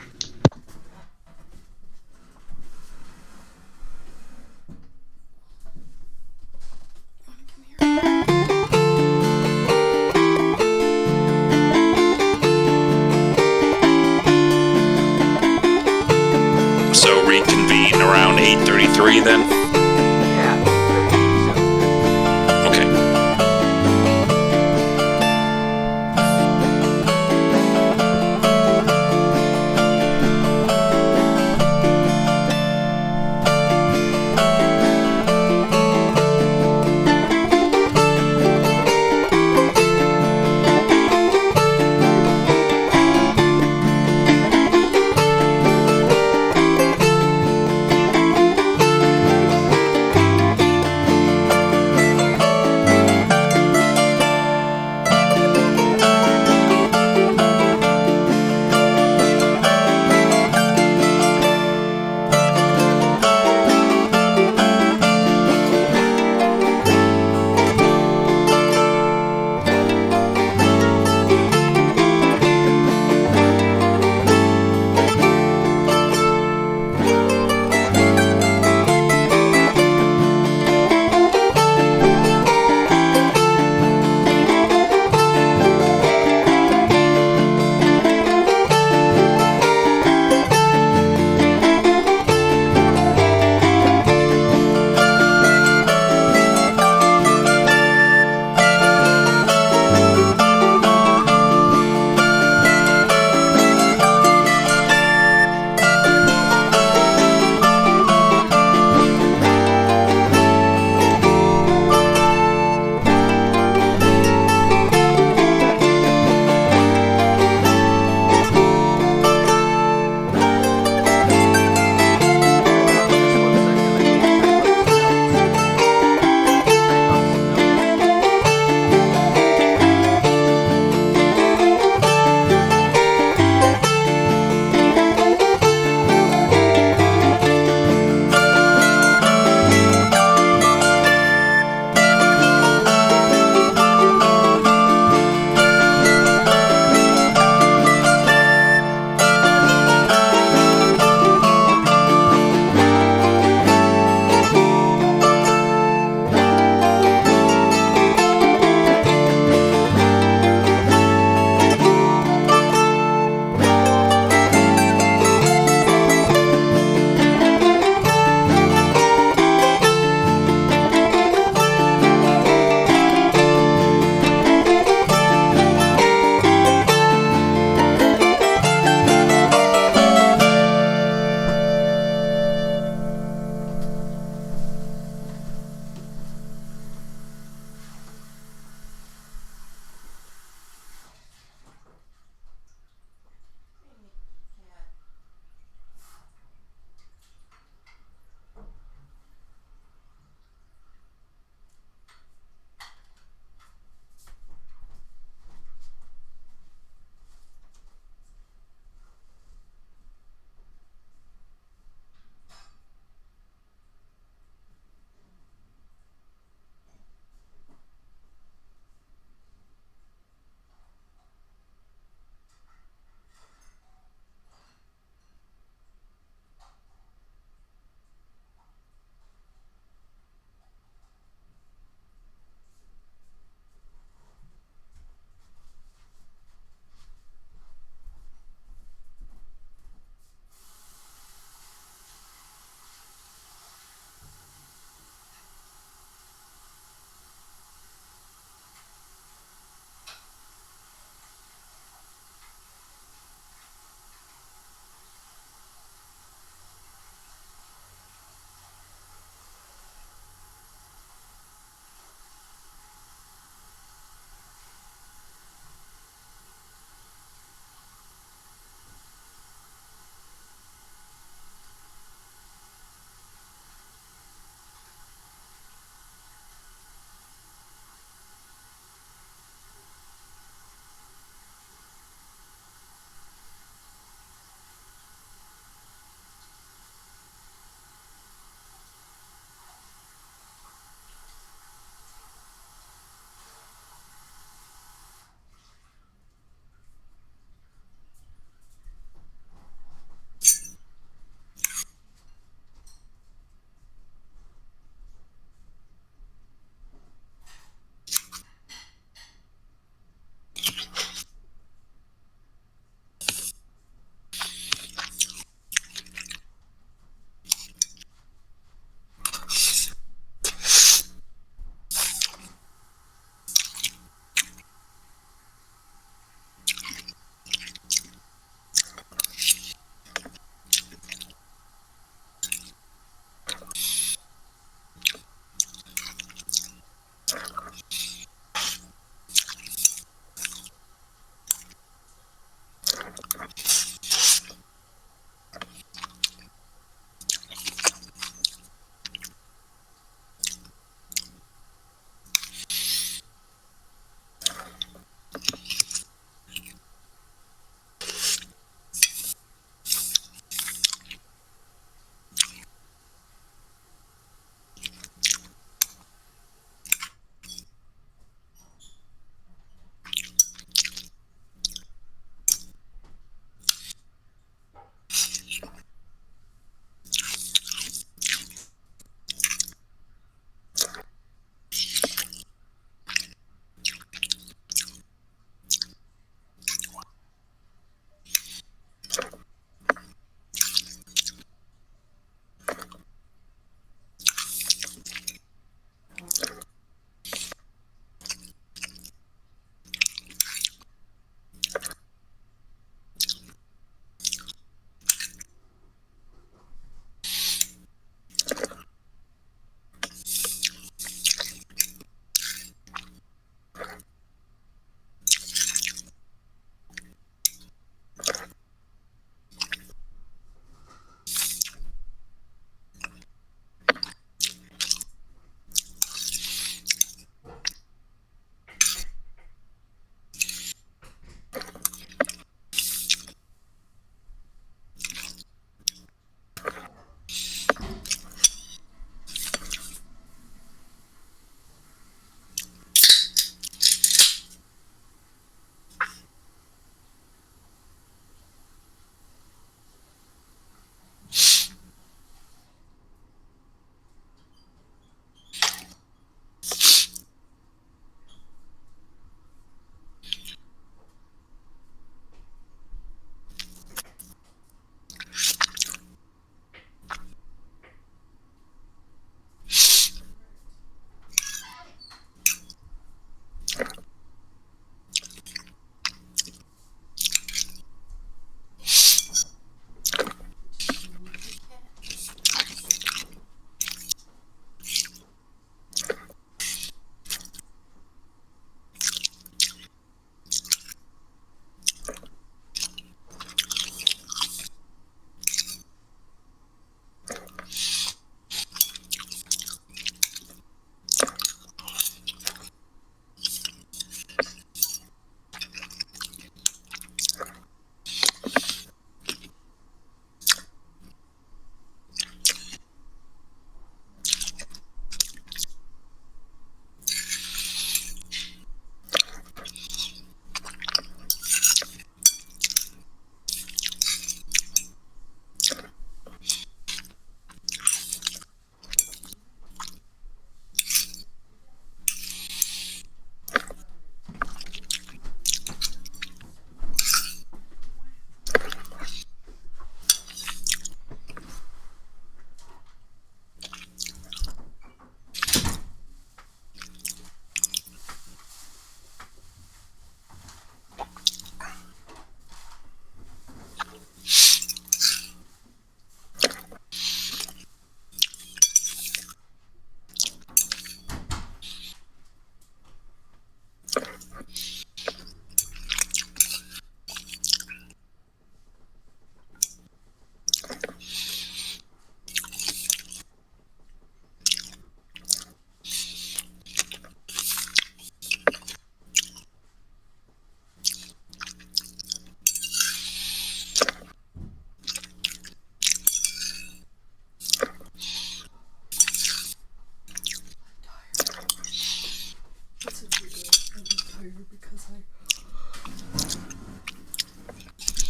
So reconvene around 8:33 then? Yeah. Okay.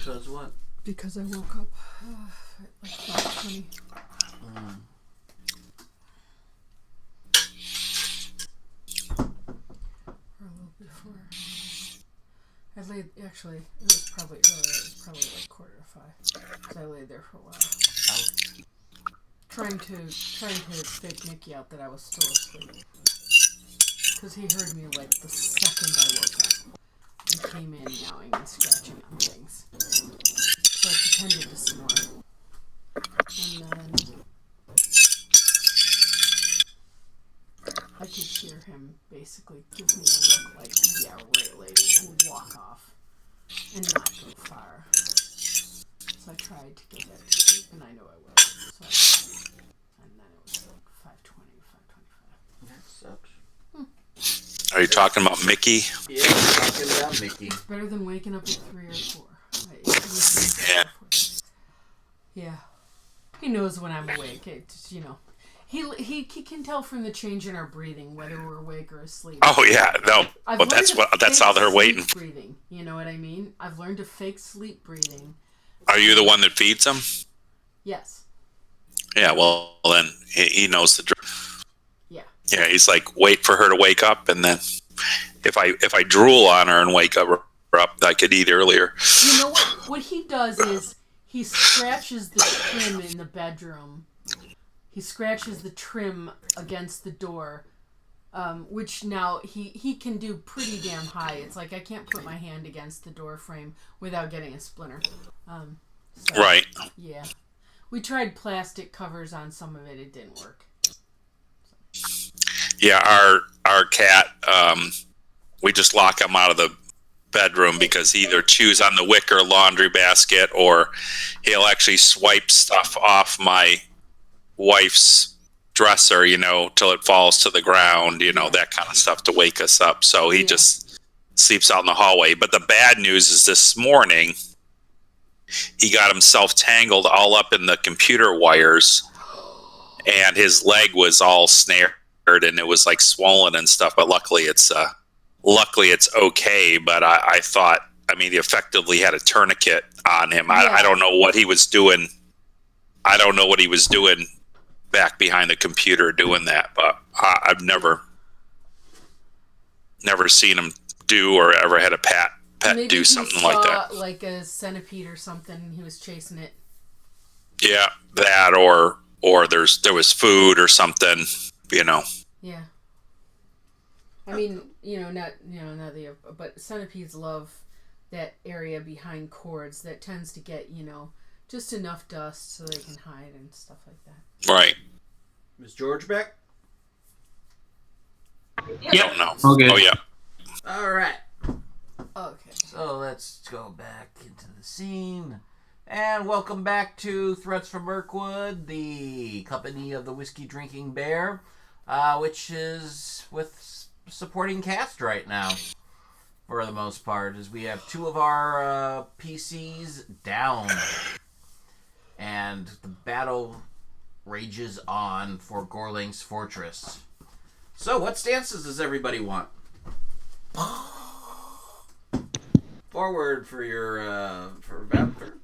Because what? Because I woke up at like 5:20. Or a little before. I laid, actually, it was probably earlier. It was probably like 4:45. Because I laid there for a while. Trying to fake Mickey out that I was still asleep. Because he heard me like the second I woke up. And came in meowing and scratching on things. So I pretended to snore. And then I could hear him basically give me a look like, yeah, right, lady, and walk off. And not go far. So I tried to get back to sleep, and I know I will. So and then it was like 5:20, 5:25. That sucks. Are you talking about Mickey? Yeah, talking about Mickey. It's better than waking up at 3 or 4. Yeah. Yeah. He knows when I'm awake. He can tell from the change in our breathing whether we're awake or asleep. Oh yeah, no. Well, that's how they're waiting. Breathing. You know what I mean? I've learned to fake sleep breathing. Are you the one that feeds them? Yes. Yeah. Well, then he knows the drill. Yeah. Yeah. He's like, wait for her to wake up, and then if I drool on her and wake up, I could eat earlier. You know what? What he does is he scratches the trim in the bedroom. He scratches the trim against the door, which now he can do pretty damn high. It's like I can't put my hand against the door frame without getting a splinter. So, Right. Yeah. We tried plastic covers on some of it. It didn't work. Yeah, our cat, we just lock him out of the bedroom because he either chews on the wicker laundry basket or he'll actually swipe stuff off my wife's dresser, till it falls to the ground, that kind of stuff to wake us up. So he just sleeps out in the hallway. But the bad news is this morning he got himself tangled all up in the computer wires and his leg was all snared and it was like swollen and stuff. But luckily it's okay. But I thought, he effectively had a tourniquet on him. I don't know what he was doing. I don't know what he was doing back behind the computer doing that, but I've never seen him do or ever had a pet Maybe do something like that. Like a centipede or something. He was chasing it. Yeah, that or there was food or something. Yeah. But centipedes love that area behind cords that tends to get, just enough dust so they can hide and stuff like that. Right. Is George back? Yep. No. Okay. Oh yeah. All right. Okay. So let's go back into the scene. And welcome back to Threats from Mirkwood, the company of the whiskey drinking bear, which is with supporting cast right now for the most part, as we have 2 of our PCs down. And the battle rages on for Gorlanc's fortress. So, what stances does everybody want? Forward for your for Vamper.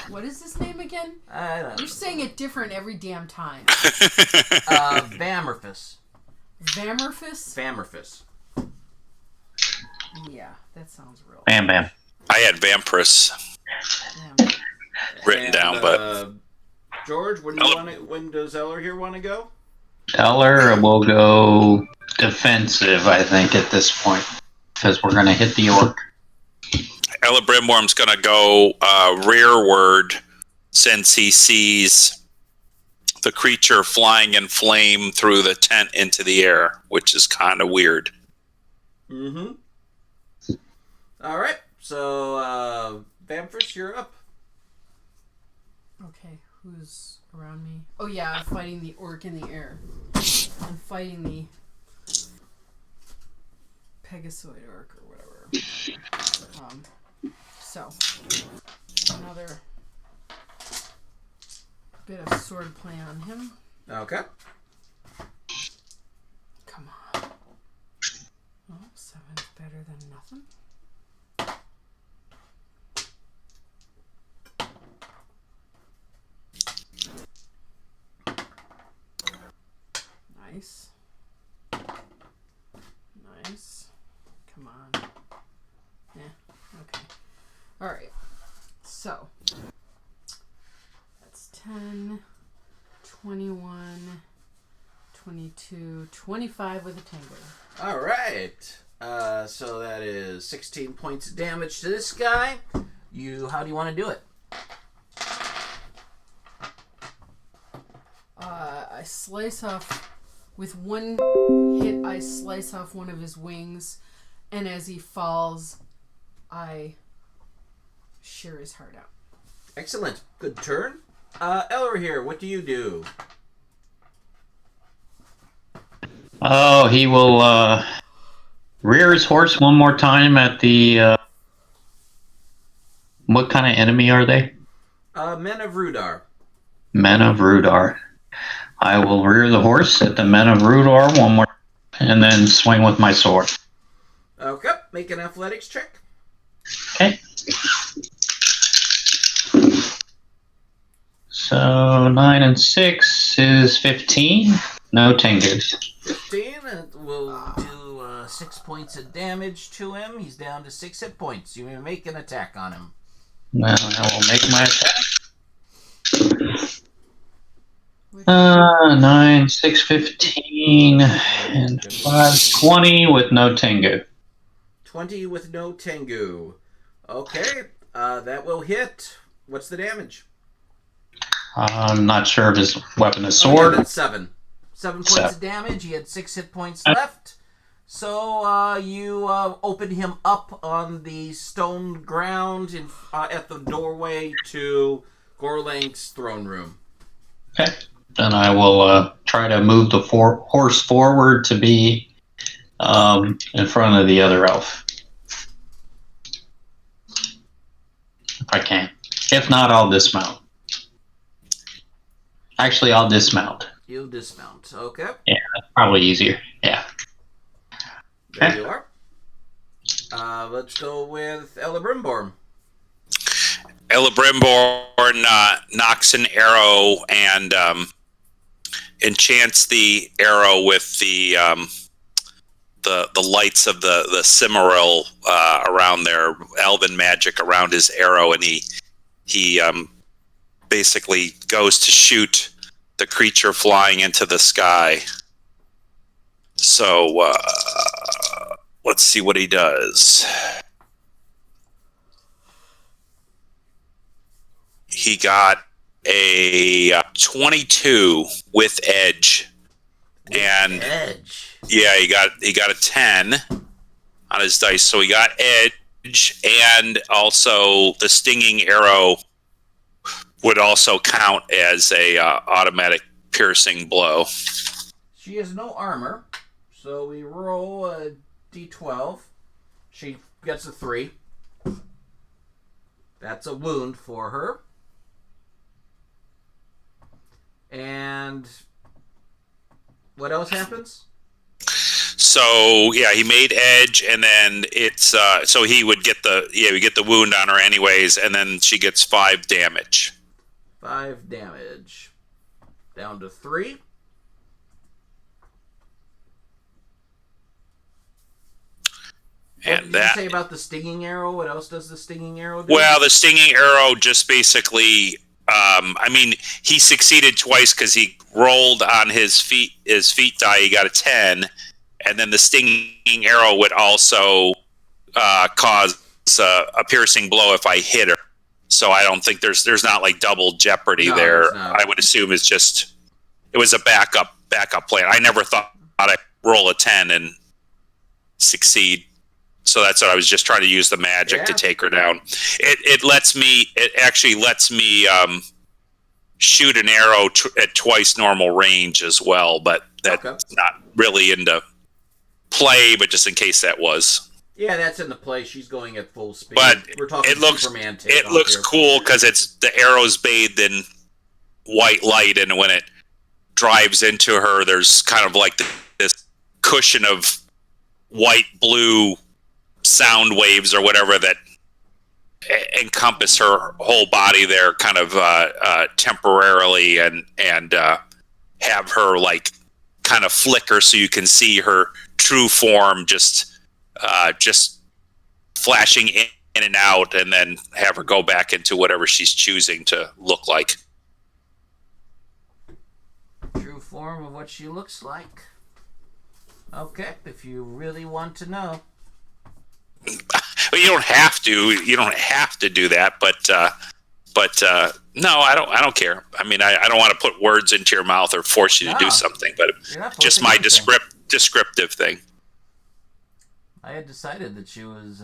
What is his name again? I don't know. You're saying it different every damn time. Vamerfus. Vamerfus? Vamerfus. Yeah, that sounds real. Bam, bam. I had Vampirus written down, but George, when does Eller here want to go? Eller will go defensive, I think, at this point, because we're going to hit the orc. Elebrimworm's going to go rearward since he sees the creature flying in flame through the tent into the air, which is kind of weird. Mm-hmm. All right. So, Vampirus, you're up. Okay, who's around me? Oh yeah, I'm fighting the orc in the air. I'm fighting the Pegasoid orc or whatever. So another bit of sword play on him. Okay. Come on. Oh, 7's better than nothing. Nice. Nice. Come on. Yeah, okay. Alright. So, that's 10, 21, 22, 25 with a tango. All right. So that is 16 points of damage to this guy. How do you want to do it? I slice off, with one hit, I slice off one of his wings, and as he falls, I shear his heart out. Excellent. Good turn. Eller here, what do you do? Oh, he will rear his horse one more time at the. What kind of enemy are they? Men of Rudar. Men of Rudar. I will rear the horse at the Men of Rudar one more, and then swing with my sword. Okay, make an athletics check. Okay. So 9 and 6 is 15. No Tengus. 15, and we'll do 6 points of damage to him. He's down to 6 hit points. You may make an attack on him. Now I will make my attack. 9, 6, 15, and 5, 20 with no Tengu. 20 with no Tengu. Okay, that will hit. What's the damage? I'm not sure if his weapon is Oh, sword. yeah, that's 7. 7 points of damage. He had 6 hit points left. So you open him up on the stone ground at the doorway to Gorlanc's throne room. Okay. Then I will try to move the horse forward to be in front of the other elf. If I can. If not, I'll dismount. Actually, I'll dismount. You'll dismount. Okay. Yeah, that's probably easier. Yeah. There you are. Let's go with Elebrimborn. Elebrimborn knocks an arrow and enchants the arrow with the lights of the Cimmeril around their elven magic around his arrow, and he basically goes to shoot the creature flying into the sky. So let's see what he does. He got a 22 with edge, and Edge. yeah, he got a 10 on his dice, so he got edge, and also the stinging arrow would also count as a automatic piercing blow. She has no armor, so we roll a d12. She gets a 3. That's a wound for her. And what else happens? So yeah, he made edge, and then it's so he would get we get the wound on her anyways, and then she gets 5 damage. 5 damage. Down to 3. What And did that. you say about the stinging arrow? What else does the stinging arrow do? Well, the stinging arrow just basically. I mean, he succeeded twice because he rolled on his feet die. He got a 10, and then the stinging arrow would also cause a piercing blow if I hit her. So I don't think there's not like double jeopardy there. There's not. I would assume it was a backup plan. I never thought I'd roll a 10 and succeed. So that's what I was just trying to use the magic to take her down. It actually lets me shoot an arrow at twice normal range as well, but that's not really into play, but just in case that was. Yeah, that's in the play. She's going at full speed. But we're talking it looks Superman cool because it's the arrow's bathed in white light, and when it drives into her, there's kind of like this cushion of white blue sound waves or whatever that encompass her whole body there, kind of temporarily, and have her like kind of flicker so you can see her true form just flashing in and out, and then have her go back into whatever she's choosing to look like. True form of what she looks like. Okay, if you really want to know. Well, you don't have to. You don't have to do that, but no, I don't care. I mean, I don't want to put words into your mouth or force you to do something, but just my descriptive thing. I had decided that she was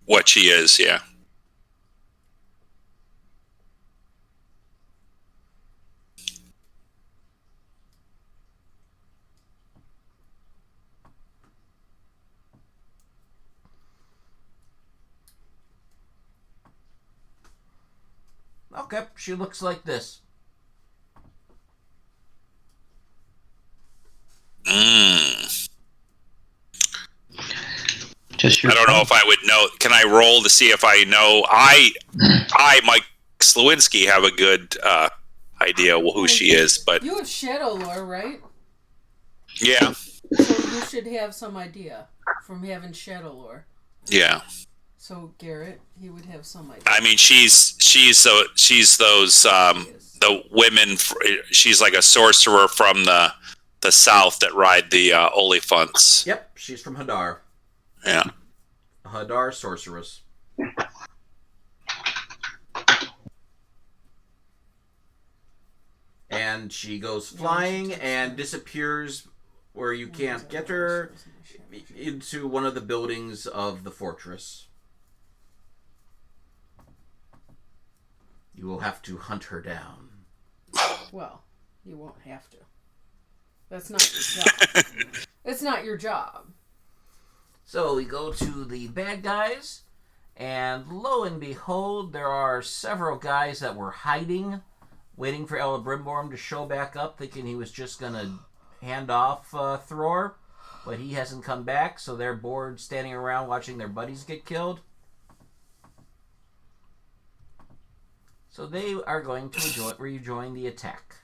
what she is, yeah. Okay, she looks like this. Just your I don't know if I would know. Can I roll to see if I know? I, Mike Slewinski, have a good idea who she is, but you have shadow lore, right? yeah, So you should have some idea from having shadow lore. yeah. So Garrett, he would have some idea. I mean, she's those the women. She's like a sorcerer from the south that ride the Oliphants. Yep, she's from Hadar. Yeah. Hadar sorceress. And she goes flying and disappears where you can't get her into one of the buildings of the fortress. You will have to hunt her down. Well, you won't have to. That's not your job. It's not your job. So we go to the bad guys, and lo and behold, there are several guys that were hiding, waiting for Celebrimbor to show back up, thinking he was just going to hand off Thror, but he hasn't come back, so they're bored standing around watching their buddies get killed. So they are going to rejoin the attack.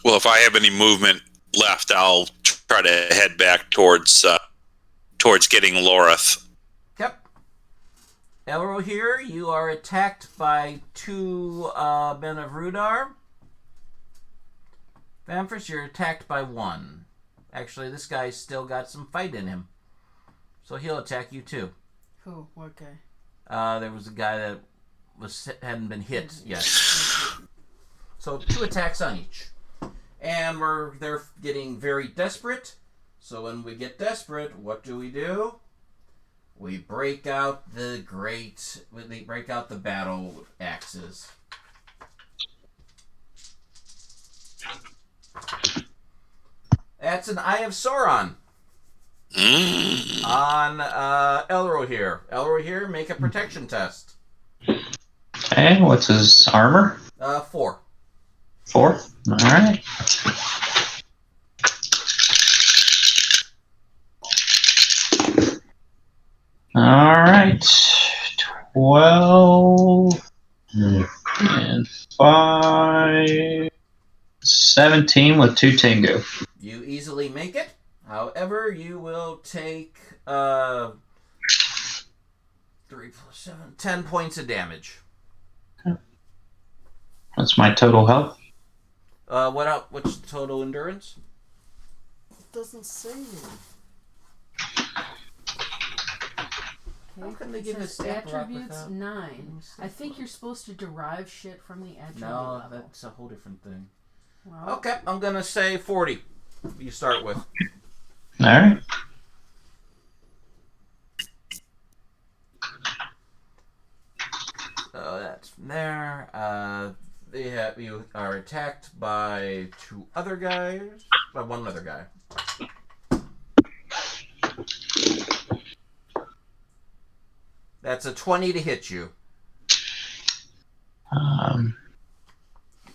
Well, if I have any movement left, I'll try to head back towards getting Lorith. Yep. Elro here, you are attacked by two men of Rudar. Vamphris, you're attacked by one. Actually, this guy's still got some fight in him. So he'll attack you too. Who? What guy? There was a guy that hadn't been hit yet. So 2 attacks on each. And they're getting very desperate. So when we get desperate, what do? We break out the battle axes. That's an Eye of Sauron. On Elro here. Elro here, make a protection test. Okay, what's his armor? 4. 4? Alright. Alright. 12 and 5. 17 with 2 Tengu. You easily make it. However, you will take 3 plus 7, 10 points of damage. That's my total health. What's the total endurance? It doesn't say. How can they give It us says attributes without... 9. I think you're supposed to derive shit from the attribute No, level. that's a whole different thing. Well, Okay, I'm gonna say 40. You start with. Alright. So that's from there. You are attacked by 2 other guys. By 1 other guy. That's a 20 to hit you.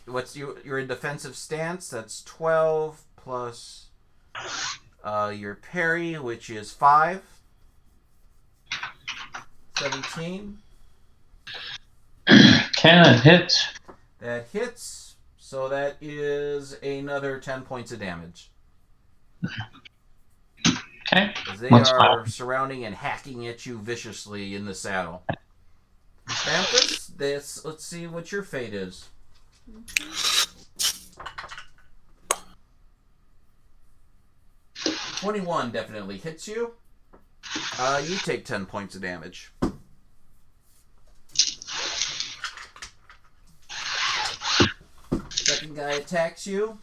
What's you're in defensive stance? That's 12 plus Your parry, which is 5. 17. Can it hit? That hits. So that is another 10 points of damage. Okay. As they What's are surrounding and hacking at you viciously in the saddle. Vampus, let's see what your fate is. 21 definitely hits you. You take 10 points of damage. Second guy attacks you.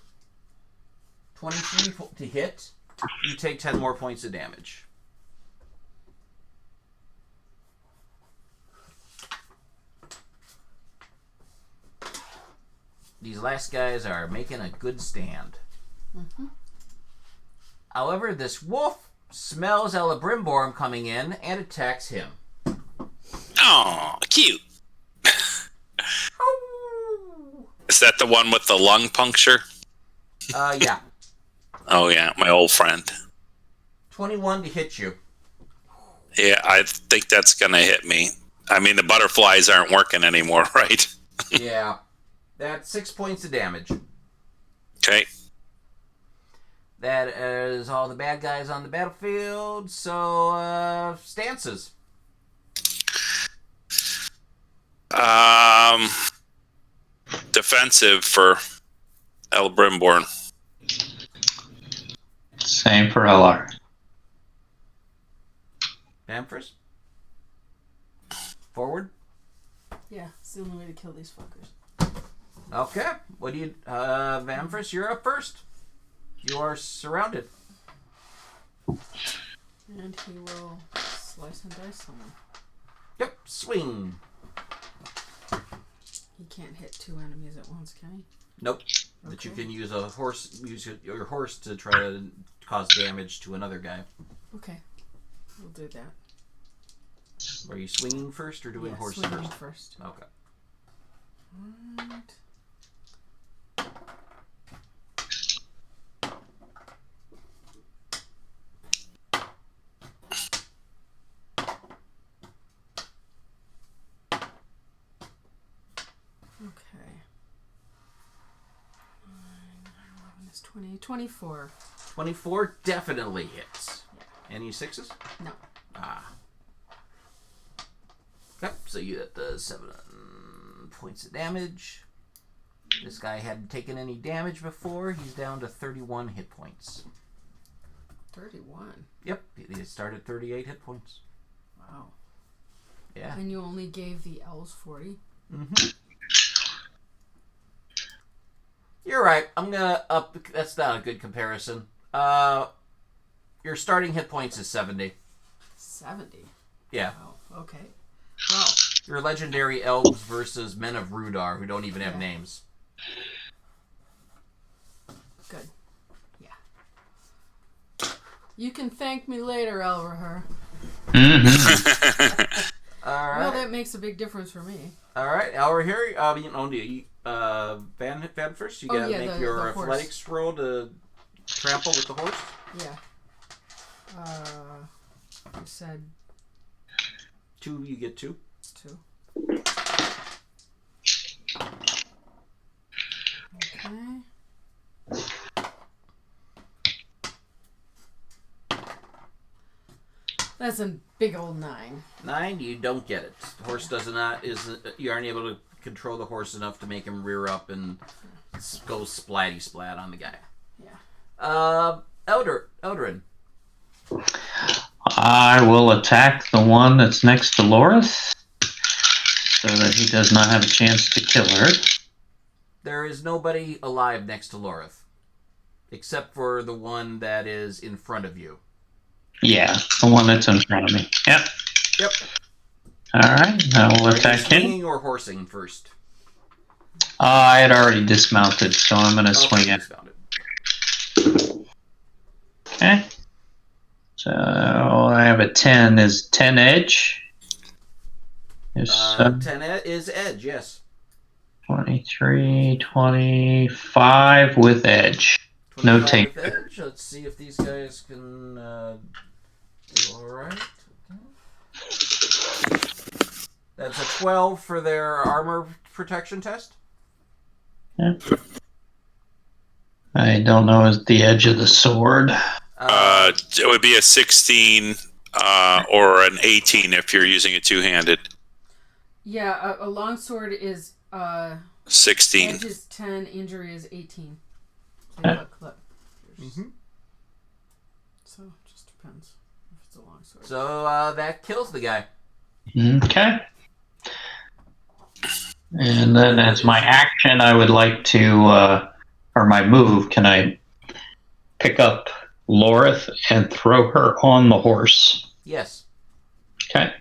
23 to hit. You take 10 more points of damage. These last guys are making a good stand. Mm-hmm. However, this wolf smells Celebrimbor coming in and attacks him. Oh, cute. Is that the one with the lung puncture? Yeah. Oh, yeah, my old friend. 21 to hit you. Yeah, I think that's going to hit me. I mean, the butterflies aren't working anymore, right? Yeah. That's 6 points of damage. Okay. That is all the bad guys on the battlefield. So, stances. Defensive for Celebrimbor. Same for LR. Bamfors? Forward? Yeah, it's the only way to kill these fuckers. Okay. What do you... Bamfors, you're up first. You are surrounded. And he will slice and dice someone. Yep. Swing. He can't hit 2 enemies at once, can he? Nope. Okay. But you can use a horse. Use your horse to try to cause damage to another guy. Okay. We'll do that. Are you swinging first or doing horse swinging first? Okay. Right. Okay. 20, 24. 24 definitely hits. Yeah. Any 6s? No. Yep, so you get the 7 points of damage. This guy hadn't taken any damage before. He's down to 31 hit points. 31? Yep, he started 38 hit points. Wow. Yeah. And you only gave the elves 40? Mm-hmm. You're right. I'm gonna up. That's not a good comparison. Your starting hit points is 70. 70? Yeah. Wow. Okay. Well. Your legendary elves versus men of Rudar who don't even have names. Good. Yeah. You can thank me later, Elraher. Mm-hmm. All right. Well, that makes a big difference for me. All right, Elraher, Van first. You gotta make your athletics roll to trample with the horse. Yeah. You said 2. You get 2. 2. Okay. That's a big old 9. 9. You don't get it. The horse you aren't able to control the horse enough to make him rear up and go splatty splat on the guy. Yeah. Eldrin. I will attack the one that's next to Lorith so that he does not have a chance to kill her. There is nobody alive next to Lorith, except for the one that is in front of you. Yeah, the one that's in front of me. Yep. Yep. Alright, I will attack him. Swinging or horsing first? I had already dismounted, so I'm going to swing it. Okay. So I have a 10. Is 10 edge? 10 is edge, yes. 23, 25 with edge. No 25 take. edge. Let's see if these guys can do all right. Okay. That's a 12 for their armor protection test. Yeah. I don't know is the edge of the sword. It would be a 16 or an 18 if you're using it two-handed. Yeah, a longsword is 16. edge is 10, injury is 18. So, Yeah. look. Mm-hmm. So it just depends if it's a longsword. So that kills the guy. Okay. And then as my action, I would like to, or my move, can I pick up Lorith and throw her on the horse? Yes. Okay.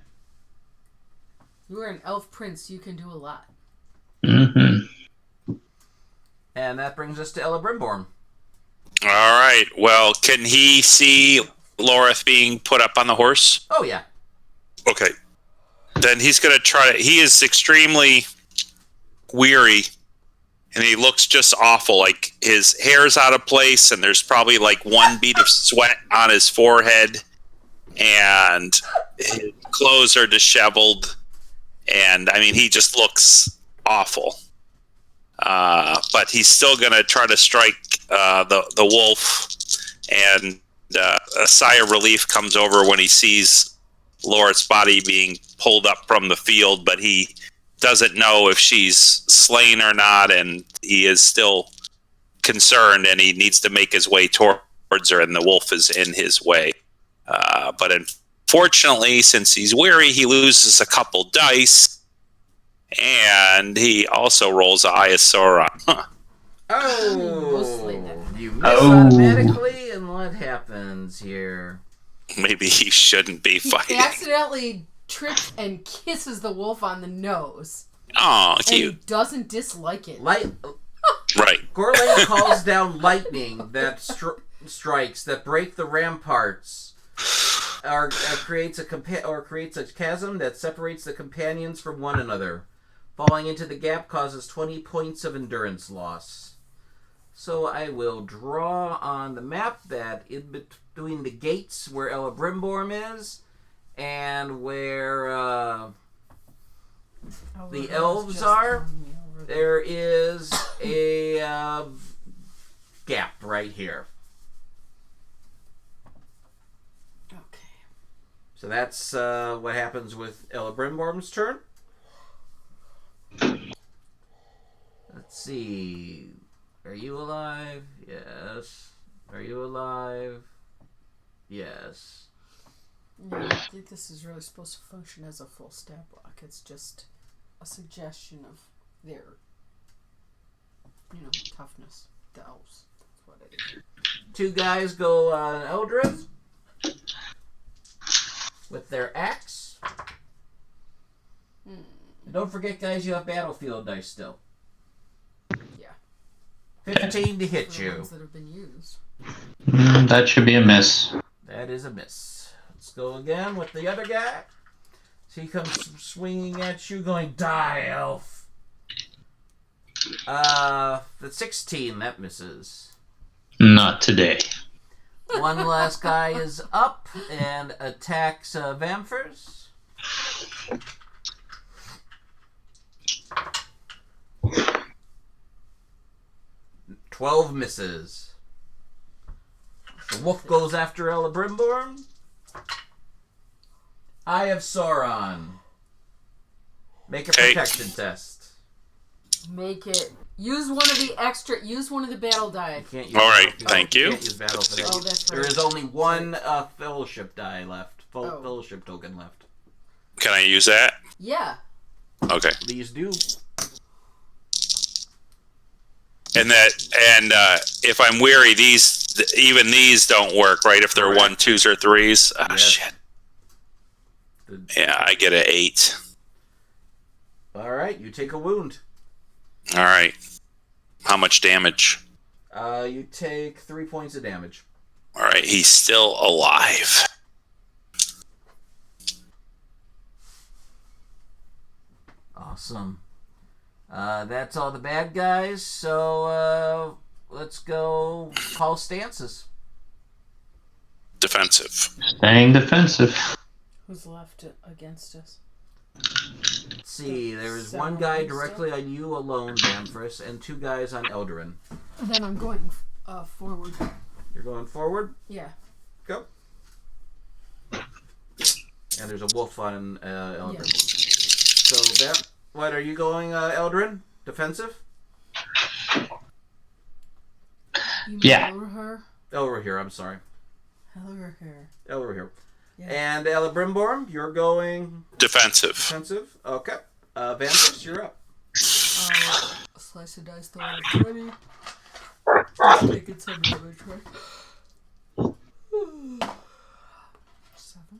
You are an elf prince. You can do a lot. Mm-hmm. And that brings us to Elebrimborn. All right. Well, can he see Lorith being put up on the horse? Oh, yeah. Okay. Then he's going to try to... He is extremely weary, and he looks just awful. Like, his hair's out of place, and there's probably, like, one bead of sweat on his forehead, and his clothes are disheveled, and, I mean, he just looks awful. But he's still going to try to strike the wolf, and a sigh of relief comes over when he sees Lorith's body being pulled up from the field, but he doesn't know if she's slain or not, and he is still concerned, and he needs to make his way towards her, and the wolf is in his way. But unfortunately, since he's weary, he loses a couple dice, and he also rolls a high as Sauron. Huh. Mostly Oh, then. you miss automatically, and what happens here? Maybe he shouldn't be He fighting. accidentally trips and kisses the wolf on the nose. Oh, And he cute. doesn't dislike it. Right. Gorlanc calls down lightning that strikes that break the ramparts, or creates a chasm that separates the companions from one another. Falling into the gap causes 20 points of endurance loss. So I will draw on the map that in between the gates where Elebrimborn is and where the elves are, there is a gap right here. Okay. So that's what happens with Elebrimborn's turn. Let's see. Are you alive? Yes. Are you alive? Yes. Yeah, I think this is really supposed to function as a full stat block. It's just a suggestion of their, toughness. The elves. That's what it is. Two guys go on Eldred with their axe. And don't forget, guys, you have battlefield dice still. Yeah. 15 to hit For the you. ones that have been used. That should be a miss. That is a miss. Let's go again with the other guy. So he comes swinging at you, going, die, elf. The 16, that misses. Not today. One last guy is up and attacks Vamphers. 12 misses. The wolf goes after Elebrimborn. Eye of Sauron. Make a protection test. Make it. Use one of the battle die. You can't use All right, battle- thank you. Can't use battle for that. Oh, that's There right. is only one fellowship die left. Oh. Fellowship token left. Can I use that? Yeah. Okay. These do. And if I'm weary, even these don't work, right? If they're Correct. 1s, 2s, or 3s. Oh, Yes. shit. Yeah, I get an 8. All right, you take a wound. All right. How much damage? You take 3 points of damage. All right, he's still alive. Awesome. That's all the bad guys. So let's go call stances. Defensive. Staying defensive. Who's left against us? Let's see, there's one guy directly on you alone, Danfris, and 2 guys on Eldarin. Then I'm going forward. You're going forward? Yeah. Go. And there's a wolf on Eldarin. Yeah. So, what are you going, Eldarin? Defensive? Yeah. Elrohir, I'm sorry. Elrohir. Yeah. And Elebrimborn, you're going... Defensive. Defensive? Okay. Vantis, you're up. Slice of dice, throw it 20. Taking some damage, right? 7.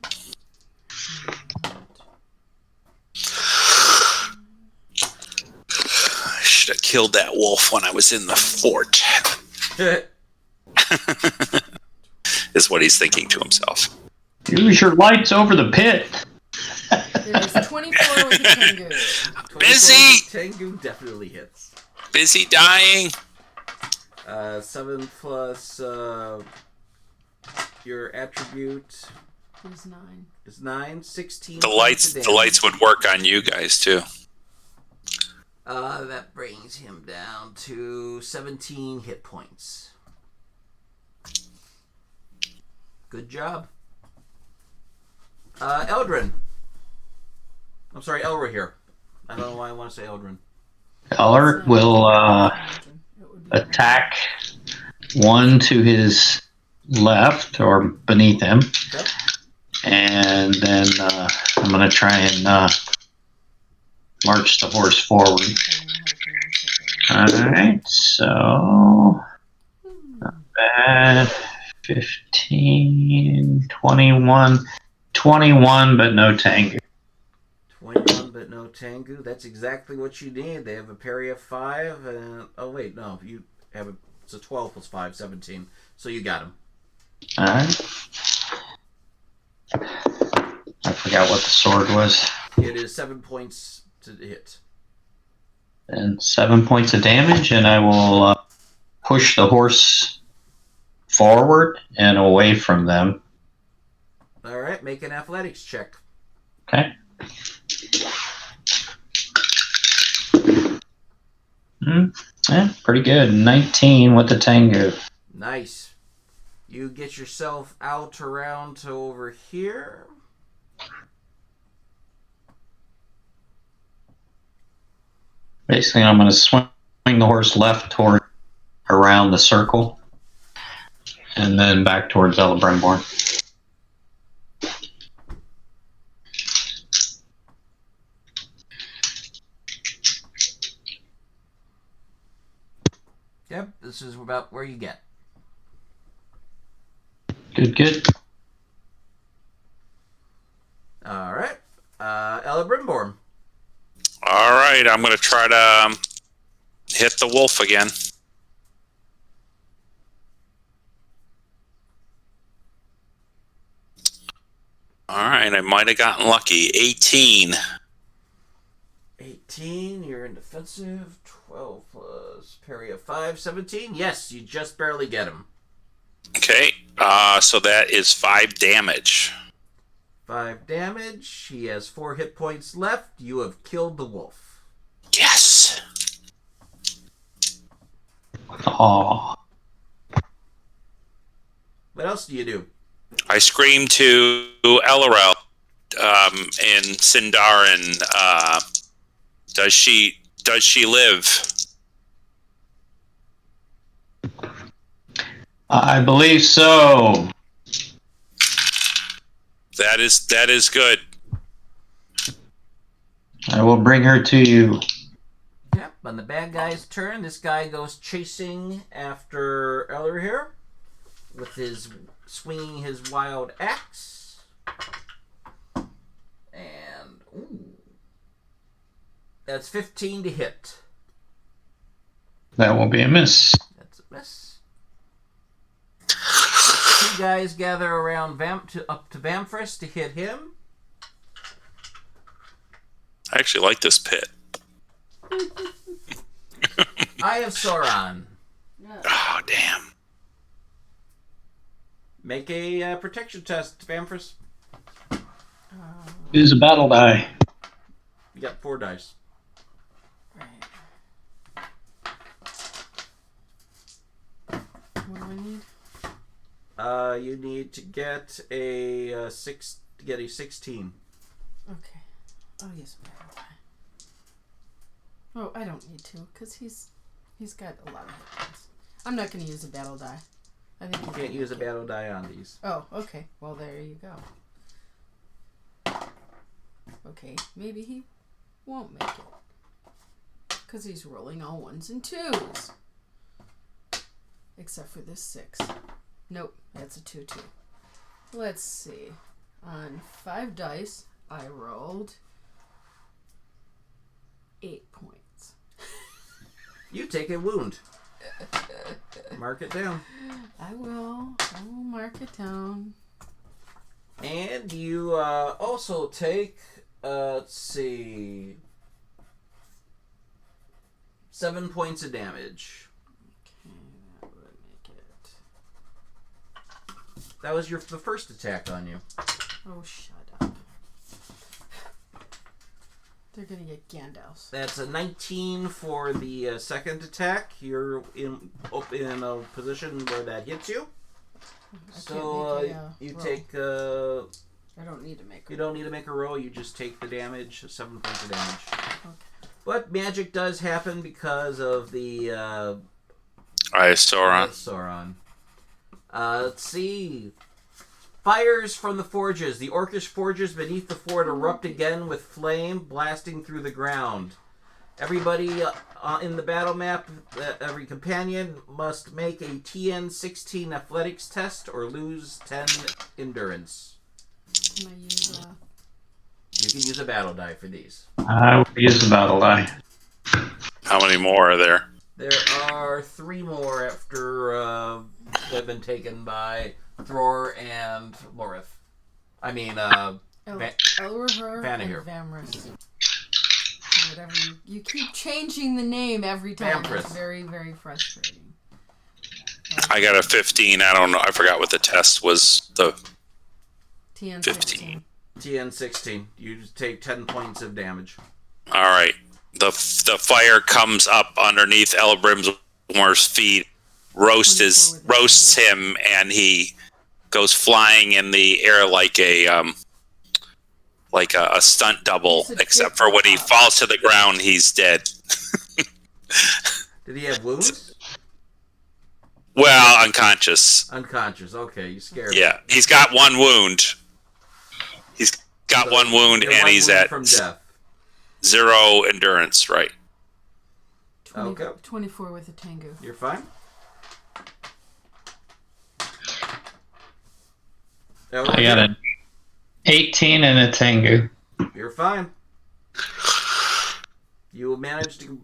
I should have killed that wolf when I was in the fort. Is what he's thinking to himself. Use your lights over the pit. There's 24 with the Tengu. Busy! Tengu definitely hits. Busy dying. 7 plus your attribute There's 9. is 9. 16. The lights would work on you guys too. That brings him down to 17 hit points. Good job. Eldrin. I'm sorry, Elrohir. I don't know why I want to say Eldrin. Eller will attack one to his left or beneath him. Okay. And then I'm going to try and march the horse forward. Alright, so not bad. 15, 21, 21, but no Tengu. 21, but no Tengu. That's exactly what you need. They have a parry of 5, and oh wait, no, you have it's a 12 plus 5, 17. So you got him. Alright. I forgot what the sword was. It is 7 points to hit. And 7 points of damage, and I will push the horse forward and away from them. All right, make an athletics check. Okay. Yeah, pretty good. 19 with the Tengu. Nice. You get yourself out around to over here. Basically, I'm going to swing the horse left toward around the circle, and then back towards Elebrimborn. Yep, this is about where you get. Good. All right. Elebrimborn. All right, I'm going to try to hit the wolf again. All right, I might have gotten lucky. 18. 18, you're in defensive. 12 plus parry of 5, 17. Yes, you just barely get him. Okay, so that is 5 damage. 5 damage. He has 4 hit points left. You have killed the wolf. Yes. Aw. What else do you do? I scream to Elorel in Sindarin. Does she live? I believe so. That is good. I will bring her to you. Yep, on the bad guy's turn, this guy goes chasing after Elrohir with his swinging his wild axe. And that's 15 to hit. That will be a miss. That's a miss. 2 guys gather around up to Vamfris to hit him. I actually like this pit. I have Sauron. Yeah. Damn. Make a protection test, Vamphris. Use a battle die. You got 4 dice. Right. What do I need? You need to get a 16. Okay. Oh, yes, battle die. Oh, I don't need to, because he's got a lot of hit points. I'm not going to use a battle die. I think You can't use a battle die on these. Oh, okay. Well, there you go. Okay, maybe he won't make it. Because he's rolling all 1s and 2s. Except for this 6. Nope, that's a 2-2. Let's see. On 5 dice, I rolled 8 points. You take a wound. Mark it down. I will mark it down. And you also take, let's see, 7 points of damage. Okay, that would make it. That was the first attack on you. Oh, shut up. They're gonna get Gandalfs. That's a 19 for the second attack. You're in a position where that hits you. So you roll. take. I don't need to make. You don't need to make a roll. You just take the damage. 7 points of damage. Okay. But magic does happen because of the Sauron. Sauron. Let's see. Fires from the forges. The orcish forges beneath the fort erupt again with flame blasting through the ground. Everybody in the battle map, every companion must make a TN16 athletics test or lose 10 endurance. Can I use You can use a battle die for these. I would use a battle die. How many more are there? There are 3 more after they've been taken by Thror and Lorith. I mean, Elriher Vanahir. and Vamris. Whatever you keep changing the name every time. Vamphris. It's very, very frustrating. I got a 15. I don't know. I forgot what the test was. The TN 15. TN16. You just take 10 points of damage. All right. The fire comes up underneath Elebrim's feet, roasts him, and he goes flying in the air like a stunt double. Except for when he falls to the ground, he's dead. Did he have wounds? Well, unconscious. Unconscious. Okay, you scared me. Yeah, he's got 1 wound. He's got So 1 wound, you're and 1 he's wound at from death. 0 endurance. Right. 24 with a Tengu. You're fine. I got an 18 and a Tengu. You're fine. You will manage to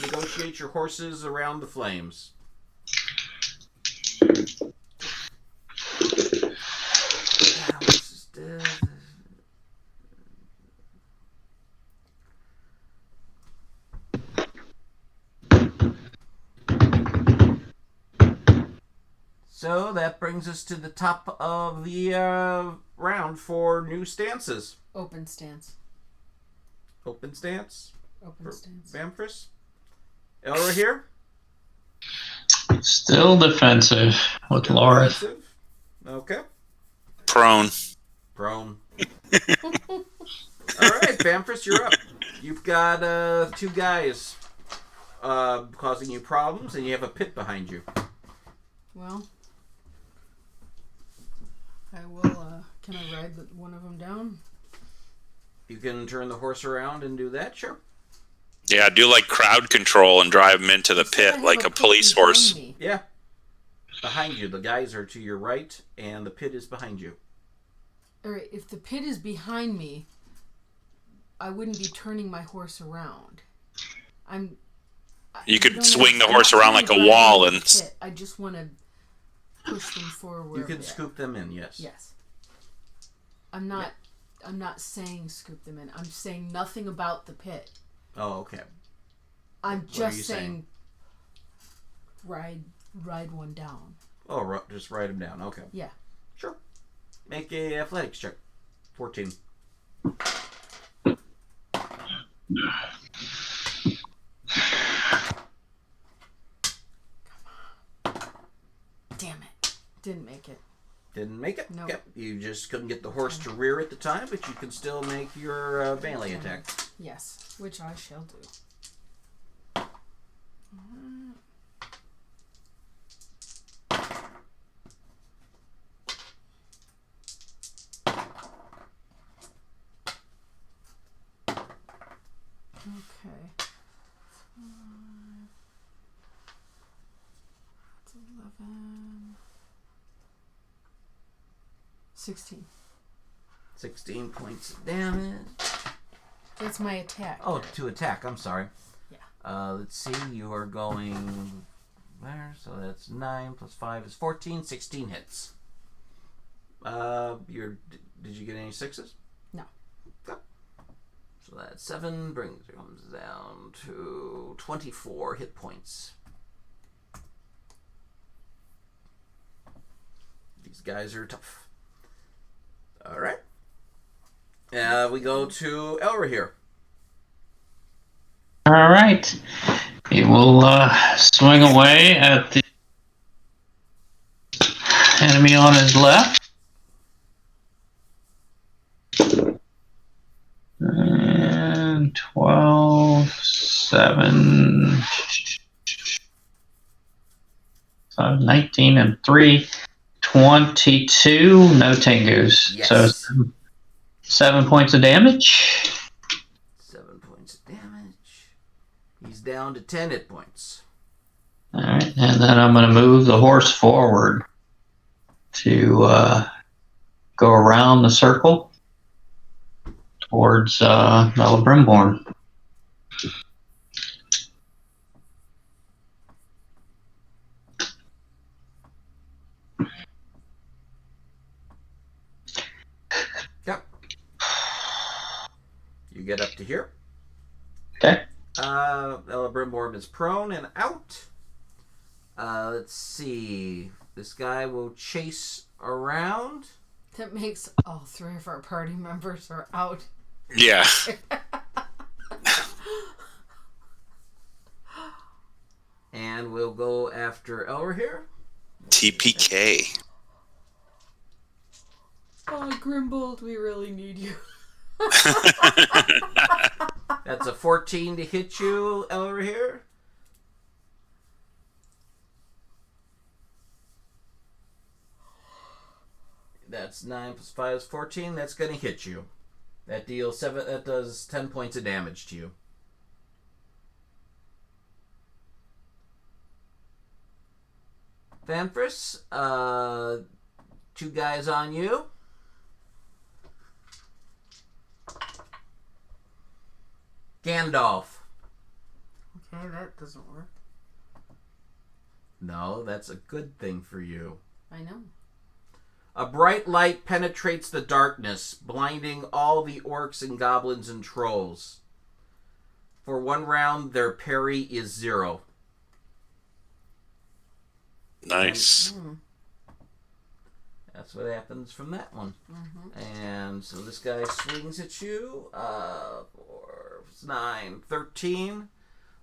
negotiate your horses around the flames. So that brings us to the top of the round for new stances. Open stance. Open stance. Open stance. Vamphris. Elra here. Still defensive with Loris. Defensive. Okay. Prone. Prone. All right, Vamphris, you're up. You've got 2 guys causing you problems, and you have a pit behind you. Well, I will. Can I ride one of them down? You can turn the horse around and do that, sure. Yeah, do like crowd control and drive him into the pit like a police horse. Me. Yeah. Behind you. The guys are to your right, and the pit is behind you. All right. If the pit is behind me, I wouldn't be turning my horse around. You could swing the horse around like a wall and. I just want to push them forward. You can scoop them in, yes. Yes. I'm not saying scoop them in. I'm saying nothing about the pit. Oh, okay. I'm What are just you saying ride ride one down. Oh, just write them down. Okay. Yeah. Sure. Make a athletics check. 14. Damn it. Didn't make it. Didn't make it? Nope. Yep. You just couldn't get the horse to rear at the time, but you can still make your melee attack. Yes, which I shall do. Okay. 11. 16. 16 points of damage. That's my attack. Oh, to attack. I'm sorry. Yeah. Let's see. You are going there. So that's 9 plus 5 is 14. 16 hits. Did you get any 6s? No. Okay. So that 7 comes down to 24 hit points. These guys are tough. All right. We go to Elra here. All right. He will swing away at the enemy on his left. And 12, 7, 19, and 3. 22. No Tengus. Yes. So 7 points of damage. 7 points of damage. He's down to 10 hit points. All right, and then I'm going to move the horse forward to go around the circle towards Brimborn. Yep. You get up to here. Okay. Ella Brimborn is prone and out. Let's see. This guy will chase around. That makes all 3 of our party members are out. Yeah. And we'll go after Elra here. TPK. Oh, Grimbold, we really need you. That's a 14 to hit you, Elra here. That's 9 plus 5 is 14. That's going to hit you. That deals 7. That does 10 points of damage to you. Vanfris, 2 guys on you. Gandalf. Okay, that doesn't work. No, that's a good thing for you. I know. A bright light penetrates the darkness, blinding all the orcs and goblins and trolls. For 1 round, their parry is 0. Nice. That's what happens from that one. Mm-hmm. And so this guy swings at you. 4, 9, 13.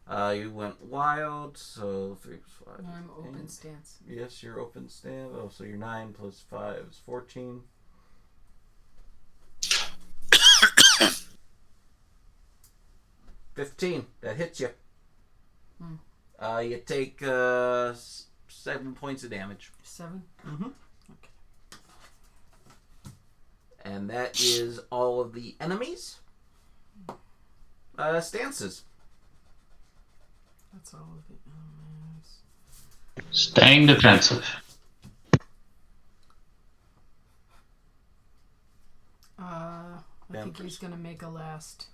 You went wild, so 3 plus 5. I'm 15. open stance. Yes, you're open stand. Oh, so you're 9 plus 5 is 14. $15. That hits you. You take 7 points of damage. 7? Mm-hmm. Okay. And that is all of the enemies. Stances. That's all of it. Staying defensive. I think he's going to make a last.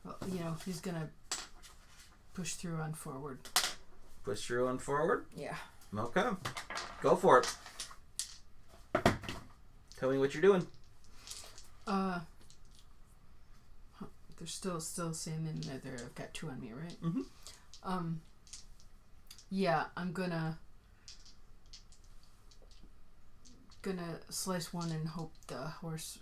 Well, he's going to push through on forward. Push through and forward. Yeah. Okay. Go for it. Tell me what you're doing. They're still saying in there. I've got 2 on me, right? Mm-hmm. Yeah, I'm gonna gonna slice one and hope the horse,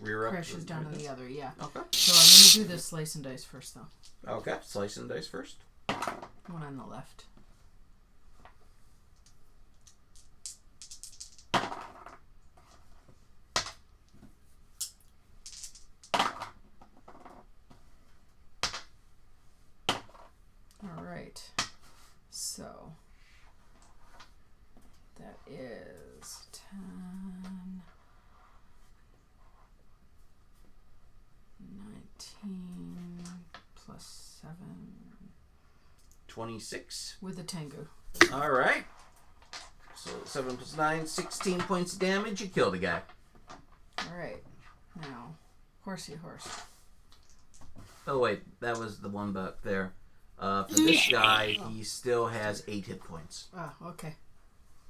Rear up. crashes down on the other. Yeah. Okay. So I'm gonna do this slice and dice first, though. Okay. Slice and dice first. One on the left. All right. So that is 10, 19 plus 7 26. with a Tengu. All right. So 7 plus 9, 16 points of damage. You kill the guy. All right. Now, horsey horse. Oh wait, that was the one back there. For this guy, he still has 8 hit points. Oh, okay.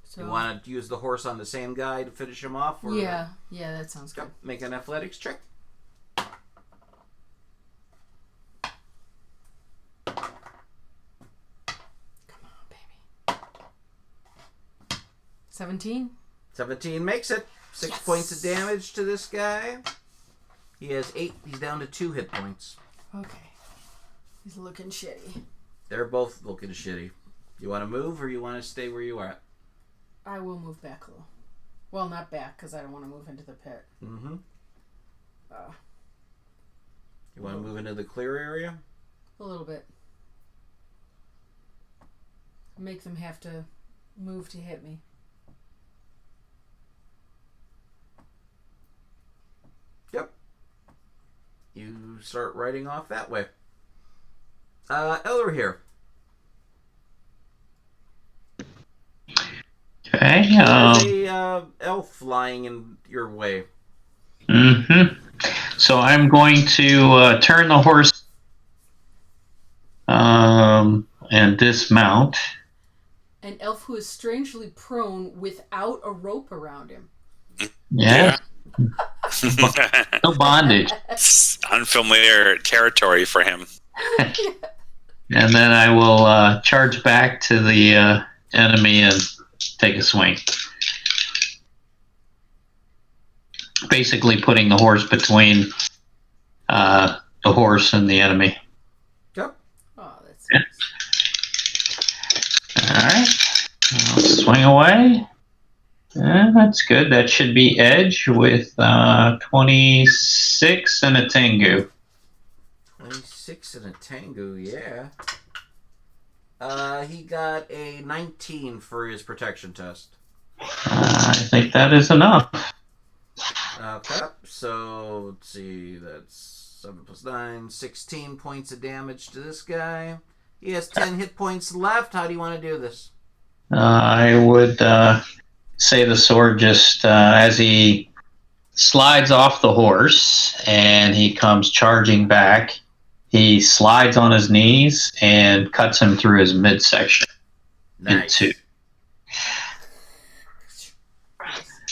So You want to use the horse on the same guy to finish him off? Or... yeah, that sounds good. Yep. Make an athletics check. Come on, baby. 17. 17 makes it. 6 points of damage to this guy. He has 8. He's down to 2 hit points. Okay. He's looking shitty. They're both looking shitty. You want to move or you want to stay where you are? I will move back a little. Well, not back, because I don't want to move into the pit. Mm-hmm. Uh, You want to move into the clear area? a little bit. Make them have to move to hit me. Yep. You start riding off that way. Elder here. Okay. There's a elf lying in your way. So I'm going to turn the horse and dismount. An elf who is strangely prone without a rope around him. Yeah. No bondage. It's unfamiliar territory for him. And then I will charge back to the enemy and take a swing. Basically putting the horse between the horse and the enemy. Yep. Oh, that's Yeah. Alright. I'll swing away. Yeah, that's good. That should be edge with 26 and a Tengu. 26 and a Tengu, yeah. He got a 19 for his protection test. I think that is enough. Okay, so let's see, that's 7 plus 9, 16 points of damage to this guy. He has 10 hit points left. How do you want to do this? I would say the sword just as he slides off the horse and he comes charging back, he slides on his knees and cuts him through his midsection in Nice. two.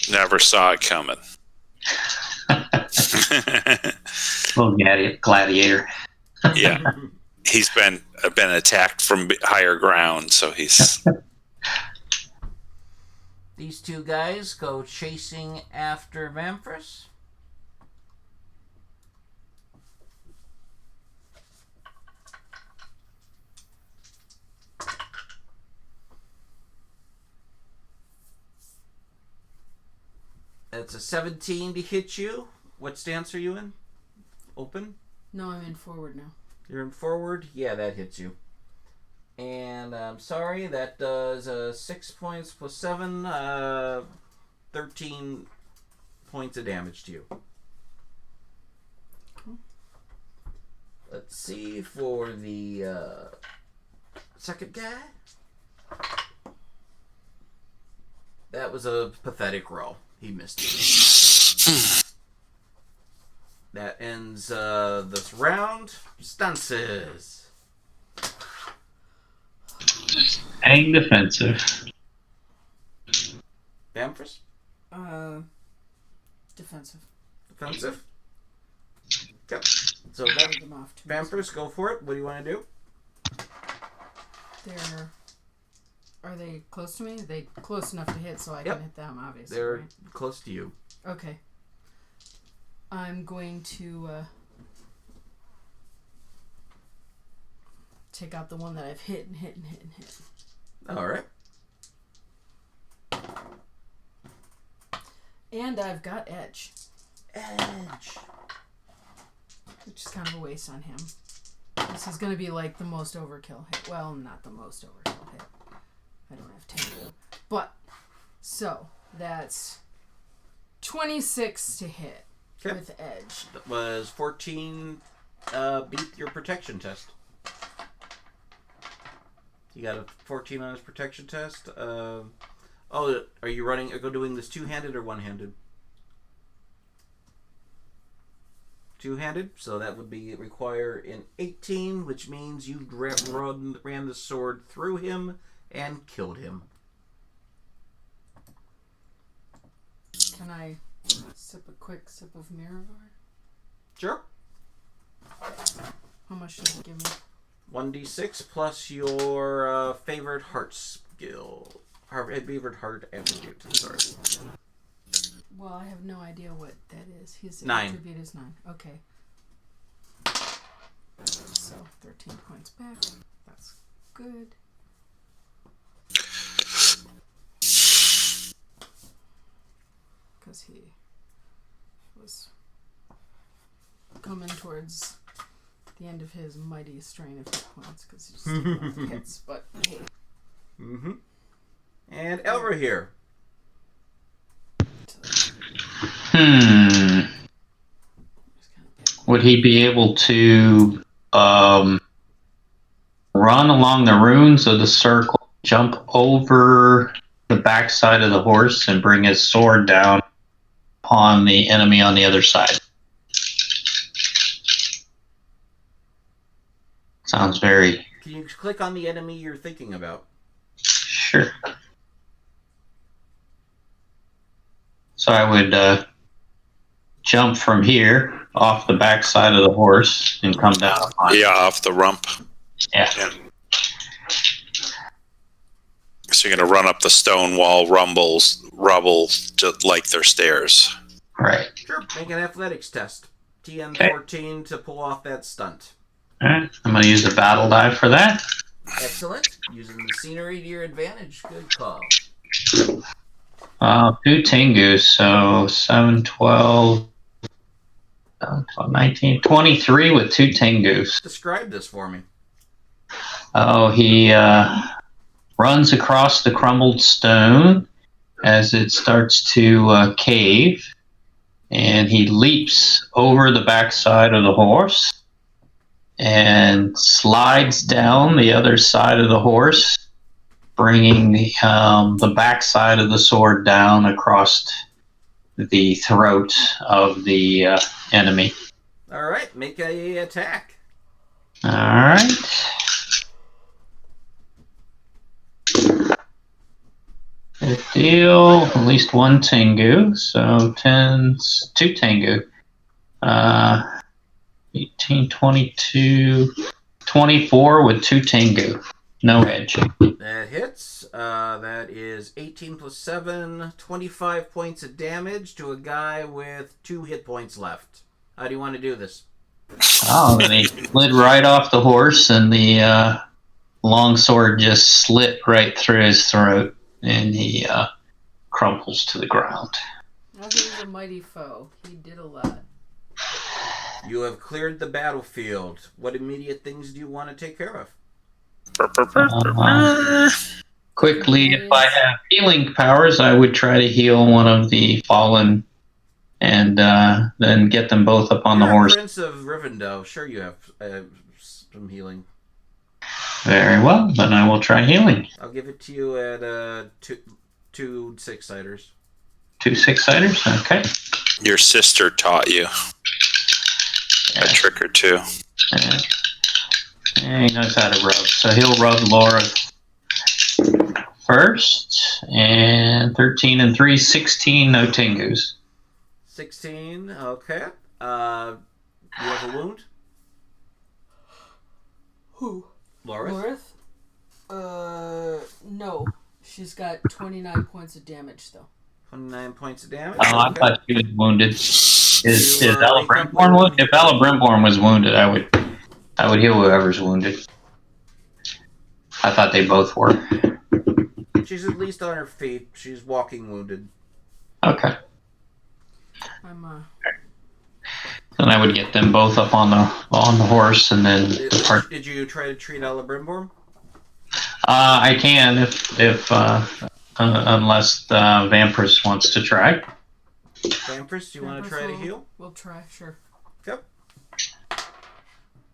Never saw it coming. Little gladiator. Yeah, he's been attacked from higher ground, so he's. These two guys go chasing after Vamphris. That's a 17 to hit you. What stance are you in? Open? No, I'm in forward now. You're in forward? Yeah, that hits you. And I'm sorry, that does 6 points plus 7, 13 points of damage to you. Let's see for the second guy. That was a pathetic roll. He missed it. That ends this round. Stances. Hang defensive. Vamphris? Defensive. Defensive? Yep. So Move them off to me. Vamphris, go for it. What do you want to do? They're Are they close to me? Are they close enough to hit so I can hit them, obviously? They're right? close to you. Okay. I'm going to take out the one that I've hit and hit and hit and hit. All right. And I've got edge. Edge. Which is kind of a waste on him. This is going to be like the most overkill hit. Well, not the most overkill hit. I don't have tango. But, so, that's 26 to hit with edge. That was 14 beat your protection test. You got a 14 on his protection test. Are you doing this two-handed or one-handed? Two-handed, so that would require an 18, which means you ran the sword through him and killed him. Can I sip a quick sip of Mirkwood? Sure. How much does it give me? 1d6 plus your favorite heart skill. Favorite heart attribute. Sorry. Well, I have no idea what that is. His 9. attribute is 9. Okay. So, 13 points back. That's good. Because he was coming towards the end of his mighty strain of hit points because he just took a lot of hits, but hey. Mm-hmm. And Elver here. Would he be able to run along the runes of the circle, jump over the backside of the horse, and bring his sword down upon the enemy on the other side? Sounds very... Can you click on the enemy you're thinking about? Sure. So I would jump from here off the backside of the horse and come down upon Yeah, off the rump. Yeah. So you're going to run up the stone wall, rubble, just like their stairs. Right. Sure. Make an athletics test. TN Okay. 14 to pull off that stunt. All right. I'm going to use the battle die for that. Excellent. Using the scenery to your advantage. Good call. 2 Tengus, so 7, 12, 19, 23 with 2 Tengus. Describe this for me. Oh, he runs across the crumbled stone as it starts to cave, and he leaps over the backside of the horse and slides down the other side of the horse, bringing the backside of the sword down across the throat of the enemy. All right. Make a attack. All right. Good deal. At least 1 Tengu, so 2 Tengu. 18, 22, 24 with 2 Tengu. No edge. That hits. That is 18 plus 7, 25 points of damage to a guy with 2 hit points left. How do you want to do this? Oh, and he slid right off the horse, and the long sword just slit right through his throat, and he crumples to the ground. Well, he was a mighty foe. He did a lot. You have cleared the battlefield. What immediate things do you want to take care of? Quickly, if I have healing powers, I would try to heal one of the fallen and then get them both up on the horse. Prince of Rivendell. Sure, you have some healing. Very well, then I will try healing. I'll give it to you at two 6-siders. 2 6-siders? Okay. Your sister taught you a trick or two. Yeah, he knows how to rub. So he'll rub Laura first. And 13 and 3, 16, no Tengus. 16, okay. You have a wound? Who? Laura? Lorith? No. She's got 29 points of damage, though. 29 points of damage. Oh, I Okay. thought she was wounded. Is You, Ella wake up Brimborn with- wounded? If Ella Brimborn was wounded, I would heal whoever's wounded. I thought they both were. She's at least on her feet. She's walking wounded. Okay. I'm Then I would get them both up on the horse and then depart. Did you try to treat Ella Brimborn? I can if unless Vampirus wants to try. Vampirus, do you want to try to heal? We'll try, sure. Yep.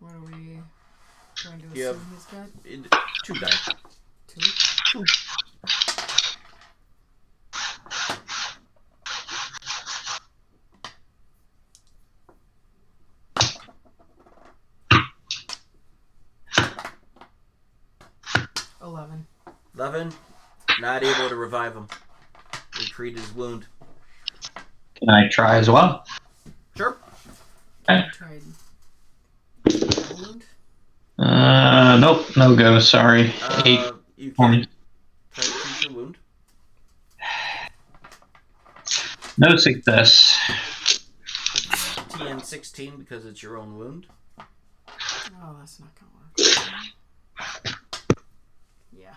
What are we trying to You have assume he's got? 2 dice. 2? $11. 11. Not able to revive him. Treat his wound. Can I try as well? Sure. Okay. Tried. Wound? Nope, no go. Sorry. 8 You for can me. try to treat your wound. No success. TN 16 because it's your own wound. Oh, that's not gonna work. Yeah,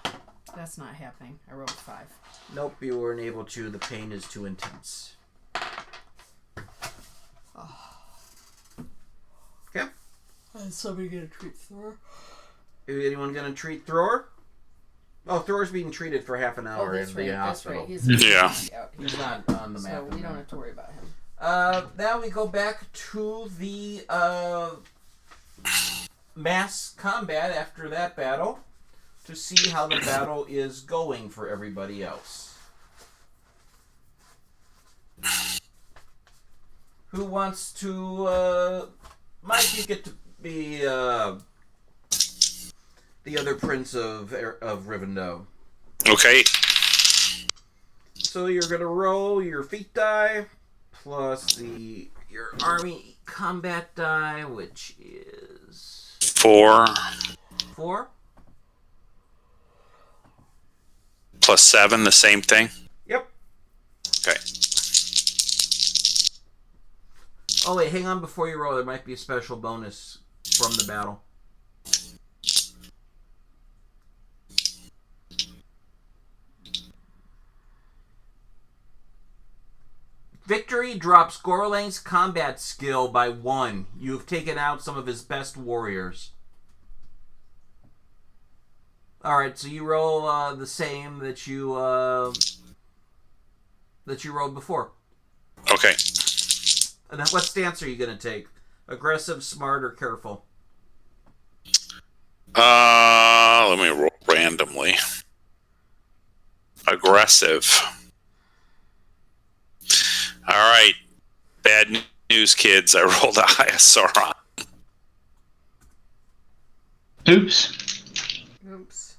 that's not happening. I rolled 5. Nope, you weren't able to. The pain is too intense. Okay. Is somebody gonna treat Thor? Anyone gonna treat Thor? Oh, Thor's being treated for half an hour in the hospital. That's right. Yeah. He's not on the map. So we don't have to worry about him. Now we go back to the mass combat after that battle to see how the battle is going for everybody else. Who wants to, Mike, you get to be, the other prince of Rivendell. Okay. So you're gonna roll your feat die plus your army combat die, which is 4 4. plus 7, the same thing. Yep. Okay. Oh wait, hang on before you roll. There might be a special bonus from the battle. Victory drops Gorlanc's combat skill by 1. You've taken out some of his best warriors. Alright, so you roll the same that you rolled before. Okay. And then what stance are you going to take? Aggressive, smart, or careful? Let me roll randomly. Aggressive. All right. Bad news, kids. I rolled a highest Sauron. Oops. Oops.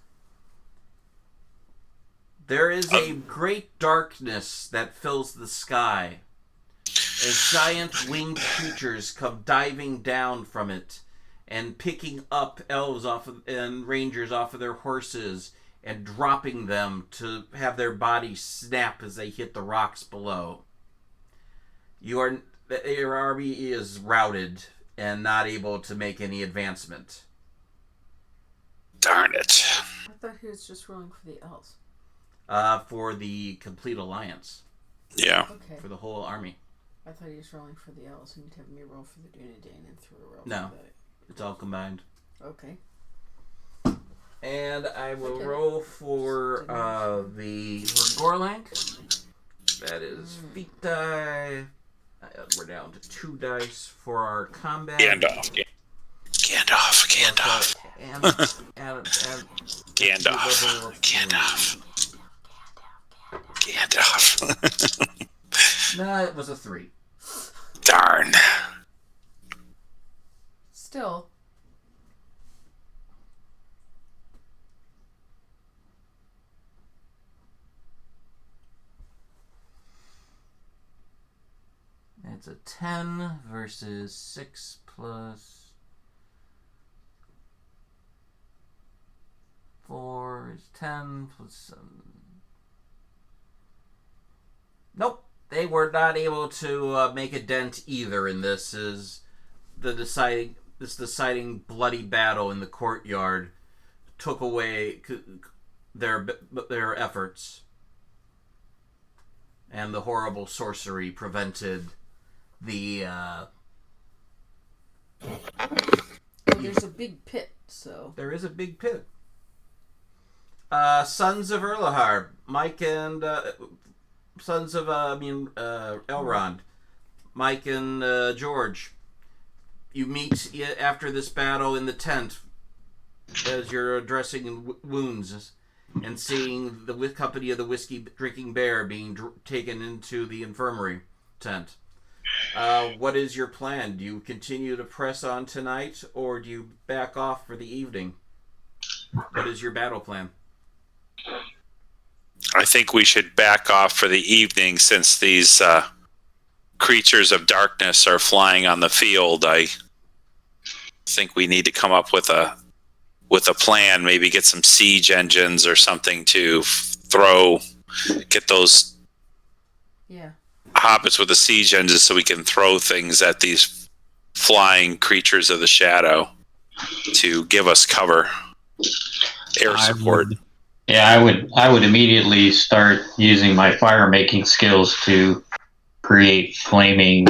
There is a great darkness that fills the sky as giant winged creatures come diving down from it and picking up elves and rangers off of their horses and dropping them to have their bodies snap as they hit the rocks below. Your army is routed and not able to make any advancement. Darn it. I thought he was just rolling for the elves. For the complete alliance, Yeah. Okay. for the whole army. I thought he was rolling for the elves, and you'd have me roll for the Dunedain and through a roll No. for It's all combined. the... Okay. And I will Okay. roll for for Gorlanc. That is feat die. We're down to 2 dice for our combat. Gandalf. Gandalf. And Gandalf. No, it was a 3. Darn. Still. It's a 10 versus 6 plus 4 10 plus... Nope. They were not able to make a dent either, and this is the deciding bloody battle in the courtyard took away their efforts, and the horrible sorcery prevented the Well, there's a big pit, so... There is a big pit. Sons of Erlahar, Mike and sons of Elrond, Mike and George. You meet after this battle in the tent as you're addressing wounds and seeing the company of the whiskey drinking bear being taken into the infirmary tent. What is your plan? Do you continue to press on tonight, or do you back off for the evening? What is your battle plan? I think we should back off for the evening since these creatures of darkness are flying on the field. I think we need to come up with a plan, maybe get some siege engines or something to get those hobbits with the siege engines so we can throw things at these flying creatures of the shadow to give us cover, air support. I would immediately start using my fire making skills to create flaming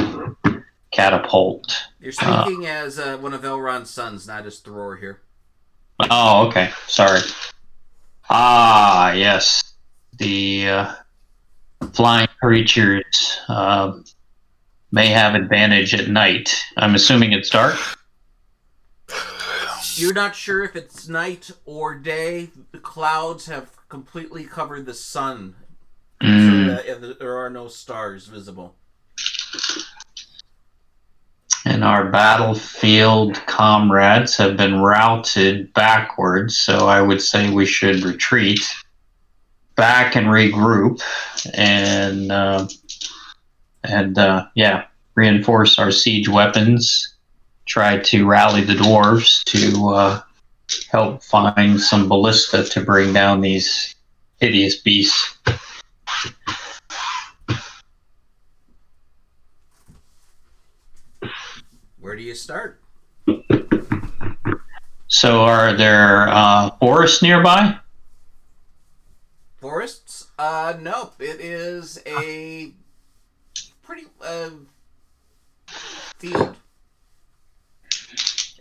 catapult. You're speaking as one of Elrond's sons, not as Thror here. Oh, okay. Sorry. Ah, yes. The flying creatures may have advantage at night. I'm assuming it's dark. You're not sure if it's night or day. The clouds have completely covered the sun, so that there are no stars visible. And our battlefield comrades have been routed backwards, so I would say we should retreat back and regroup and reinforce our siege weapons. Try to rally the dwarves to help find some ballista to bring down these hideous beasts. Where do you start? So are there forests nearby? Forests? No. It is a pretty field.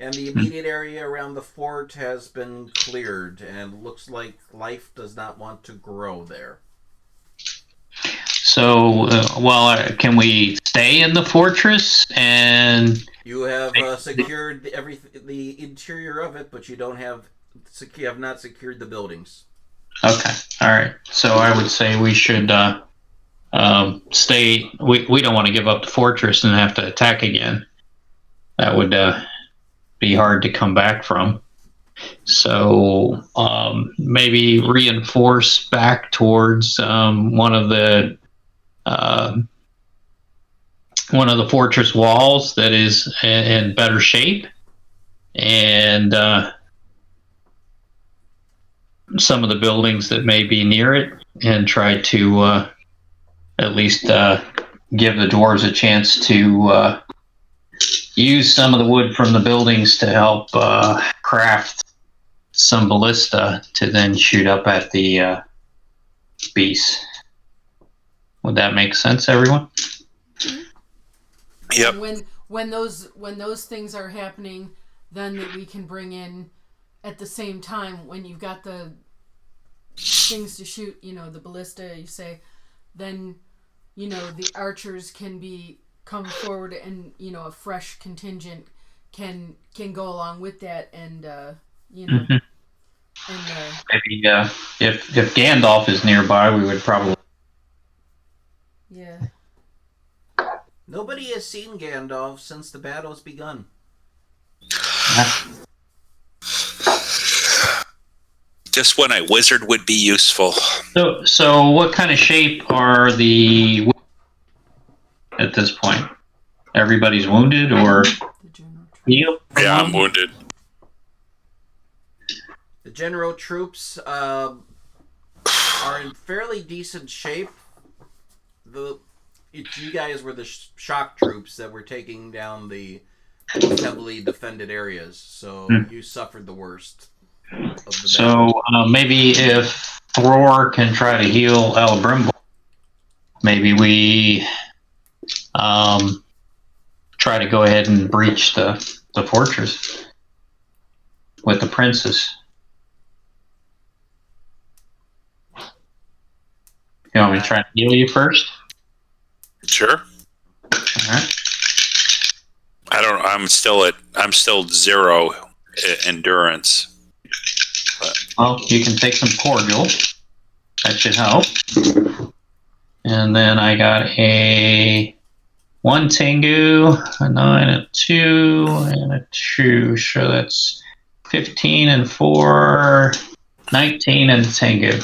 And the immediate area around the fort has been cleared, and looks like life does not want to grow there. So, can we stay in the fortress and... You have secured the interior of it, but you have not secured the buildings. Okay, all right. So I would say we should stay. We don't want to give up the fortress and have to attack again. That would be hard to come back from. So maybe reinforce back towards one of the fortress walls that is in better shape, and some of the buildings that may be near it, and try to at least give the dwarves a chance to use some of the wood from the buildings to help craft some ballista to then shoot up at the beast. Would that make sense, everyone? Yep. When those things are happening, then that we can bring in at the same time when you've got the things to shoot, the ballista, you say, then the archers can come forward, and a fresh contingent can go along with that, and Mm-hmm. Maybe if Gandalf is nearby, we would probably. Yeah. Nobody has seen Gandalf since the battle's begun. Just when a wizard would be useful. So what kind of shape are the at this point? Everybody's wounded, or healed? Yeah, I'm wounded. The general troops are in fairly decent shape. You guys were the shock troops that were taking down the most heavily defended areas, so you suffered the worst of the battle. So maybe if Thror can try to heal Celebrimbor, maybe we try to go ahead and breach the fortress with the princes. You want me to try to heal you first? Sure. All right. I'm still 0 endurance. Well, you can take some cordial. That should help. And then I got a 1 Tengu, a 9, a 2, and a 2. So that's 15 and 4, 19 and Tengu.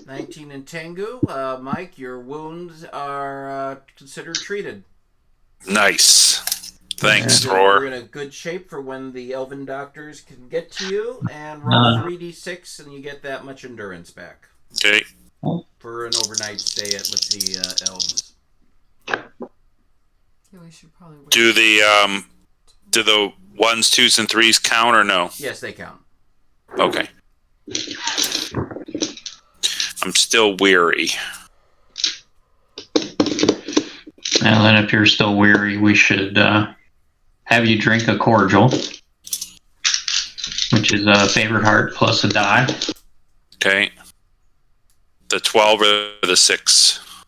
19 in Tengu. Mike, your wounds are considered treated. Nice. Thanks, You're Roar. in a good shape for when the elven doctors can get to you, and roll 3d6 and you get that much endurance back. Okay. For an overnight stay at with the elves. Yeah, we should probably wait. Do the 1s, 2s, and 3s count or no? Yes, they count. Okay. I'm still weary. Now then, if you're still weary, we should have you drink a cordial, which is a favorite heart plus a die. Okay. The 12 or the 6?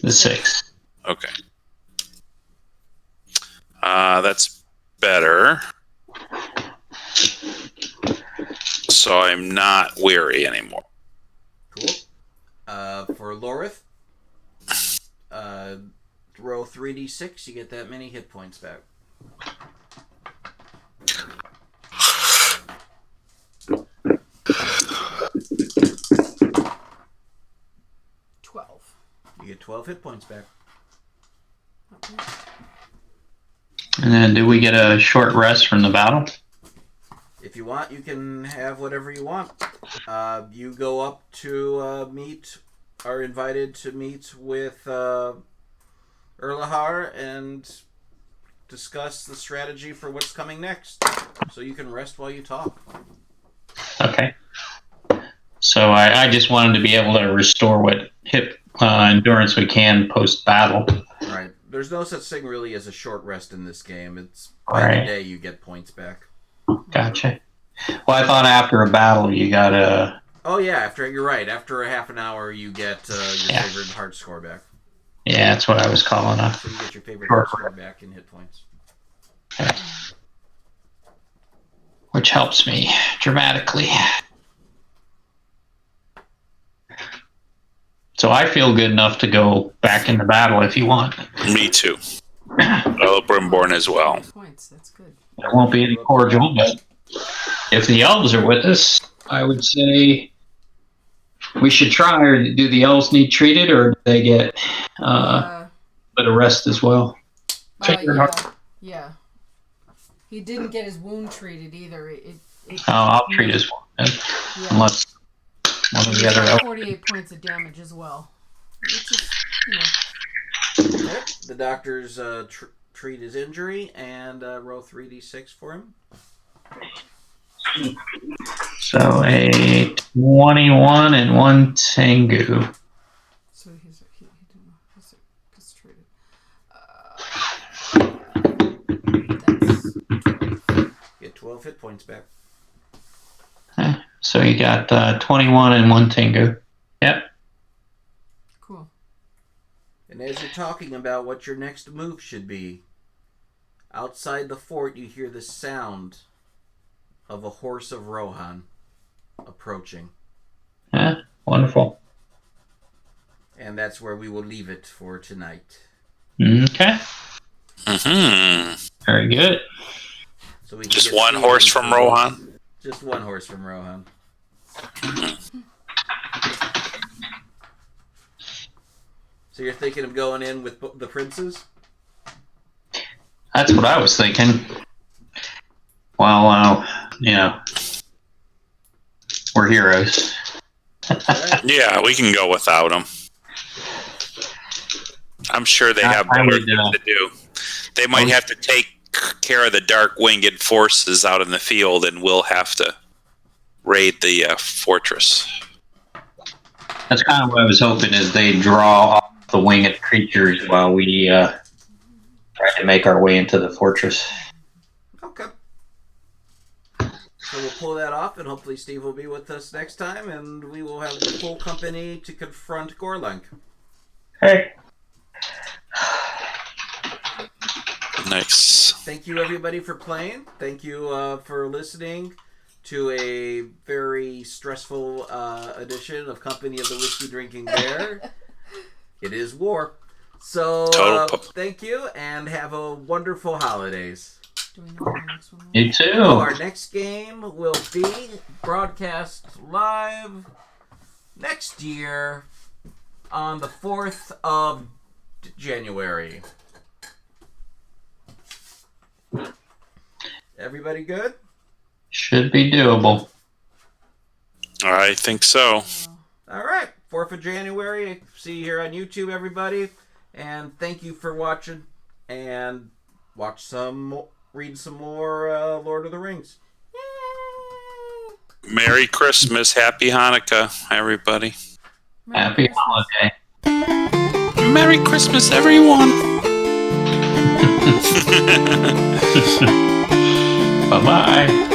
The 6. Okay. That's better. So I'm not weary anymore. Cool. For Lorith, roll 3d6, you get that many hit points back. You get 12 hit points back. Okay. And then, do we get a short rest from the battle? If you want, you can have whatever you want. You go up to are invited to meet with Erlahar and discuss the strategy for what's coming next. So you can rest while you talk. Okay. So I just wanted to be able to restore what hit endurance we can post-battle. Right. There's no such thing really as a short rest in this game. It's by the day you get points back. Gotcha. Well, I thought after a battle you got a... Oh yeah, you're right. After a half an hour you get your favorite heart score back. Yeah, that's what I was calling up. So you get your favorite heart score back in hit points. Okay. Which helps me dramatically. So I feel good enough to go back into battle if you want. Me too. Celebrimbor as well. Points. That's good. There won't be any cordial, but if the elves are with us, I would say we should try. Or do the elves need treated, or do they get a bit of rest as well? Yeah. He didn't get his wound treated either. I'll treat his wound, Yeah. unless one of the other elves. 48 points of damage as well. It's just, Yep. The doctors treat his injury and roll 3d6 for him. So a 21 and 1 Tengu. So he didn't know. He's castrated. Get 12 hit points back. Okay. So you got 21 and 1 Tengu. Yep. Cool. And as you're talking about what your next move should be, outside the fort you hear the sound of a horse of Rohan approaching. Yeah, wonderful. And that's where we will leave it for tonight. Okay. Mm-hmm. Very good. So we Just one horse from Rohan? Just one horse from Rohan. So you're thinking of going in with the princes? That's what I was thinking. Well, we're heroes. Alright. Yeah, we can go without them. I'm sure they have better things to do. They might have to take care of the dark winged forces out in the field, and we'll have to raid the fortress. That's kind of what I was hoping, is they draw off the winged creatures while we try to make our way into the fortress. Okay. So we'll pull that off, and hopefully Steve will be with us next time, and we will have the full company to confront Gorlanc. Hey. Nice. Thank you, everybody, for playing. Thank you for listening to a very stressful edition of Company of the Whiskey Drinking Bear. It is war. So, thank you, and have a wonderful holidays. Do we know what our next one was? You too. So our next game will be broadcast live next year on the 4th of January. Everybody good? Should be doable. I think so. All right. 4th of January. See you here on YouTube, everybody. And thank you for watching. And read some more Lord of the Rings. Merry Christmas. Happy Hanukkah, everybody. Happy holiday. Merry Christmas, everyone. Bye-bye.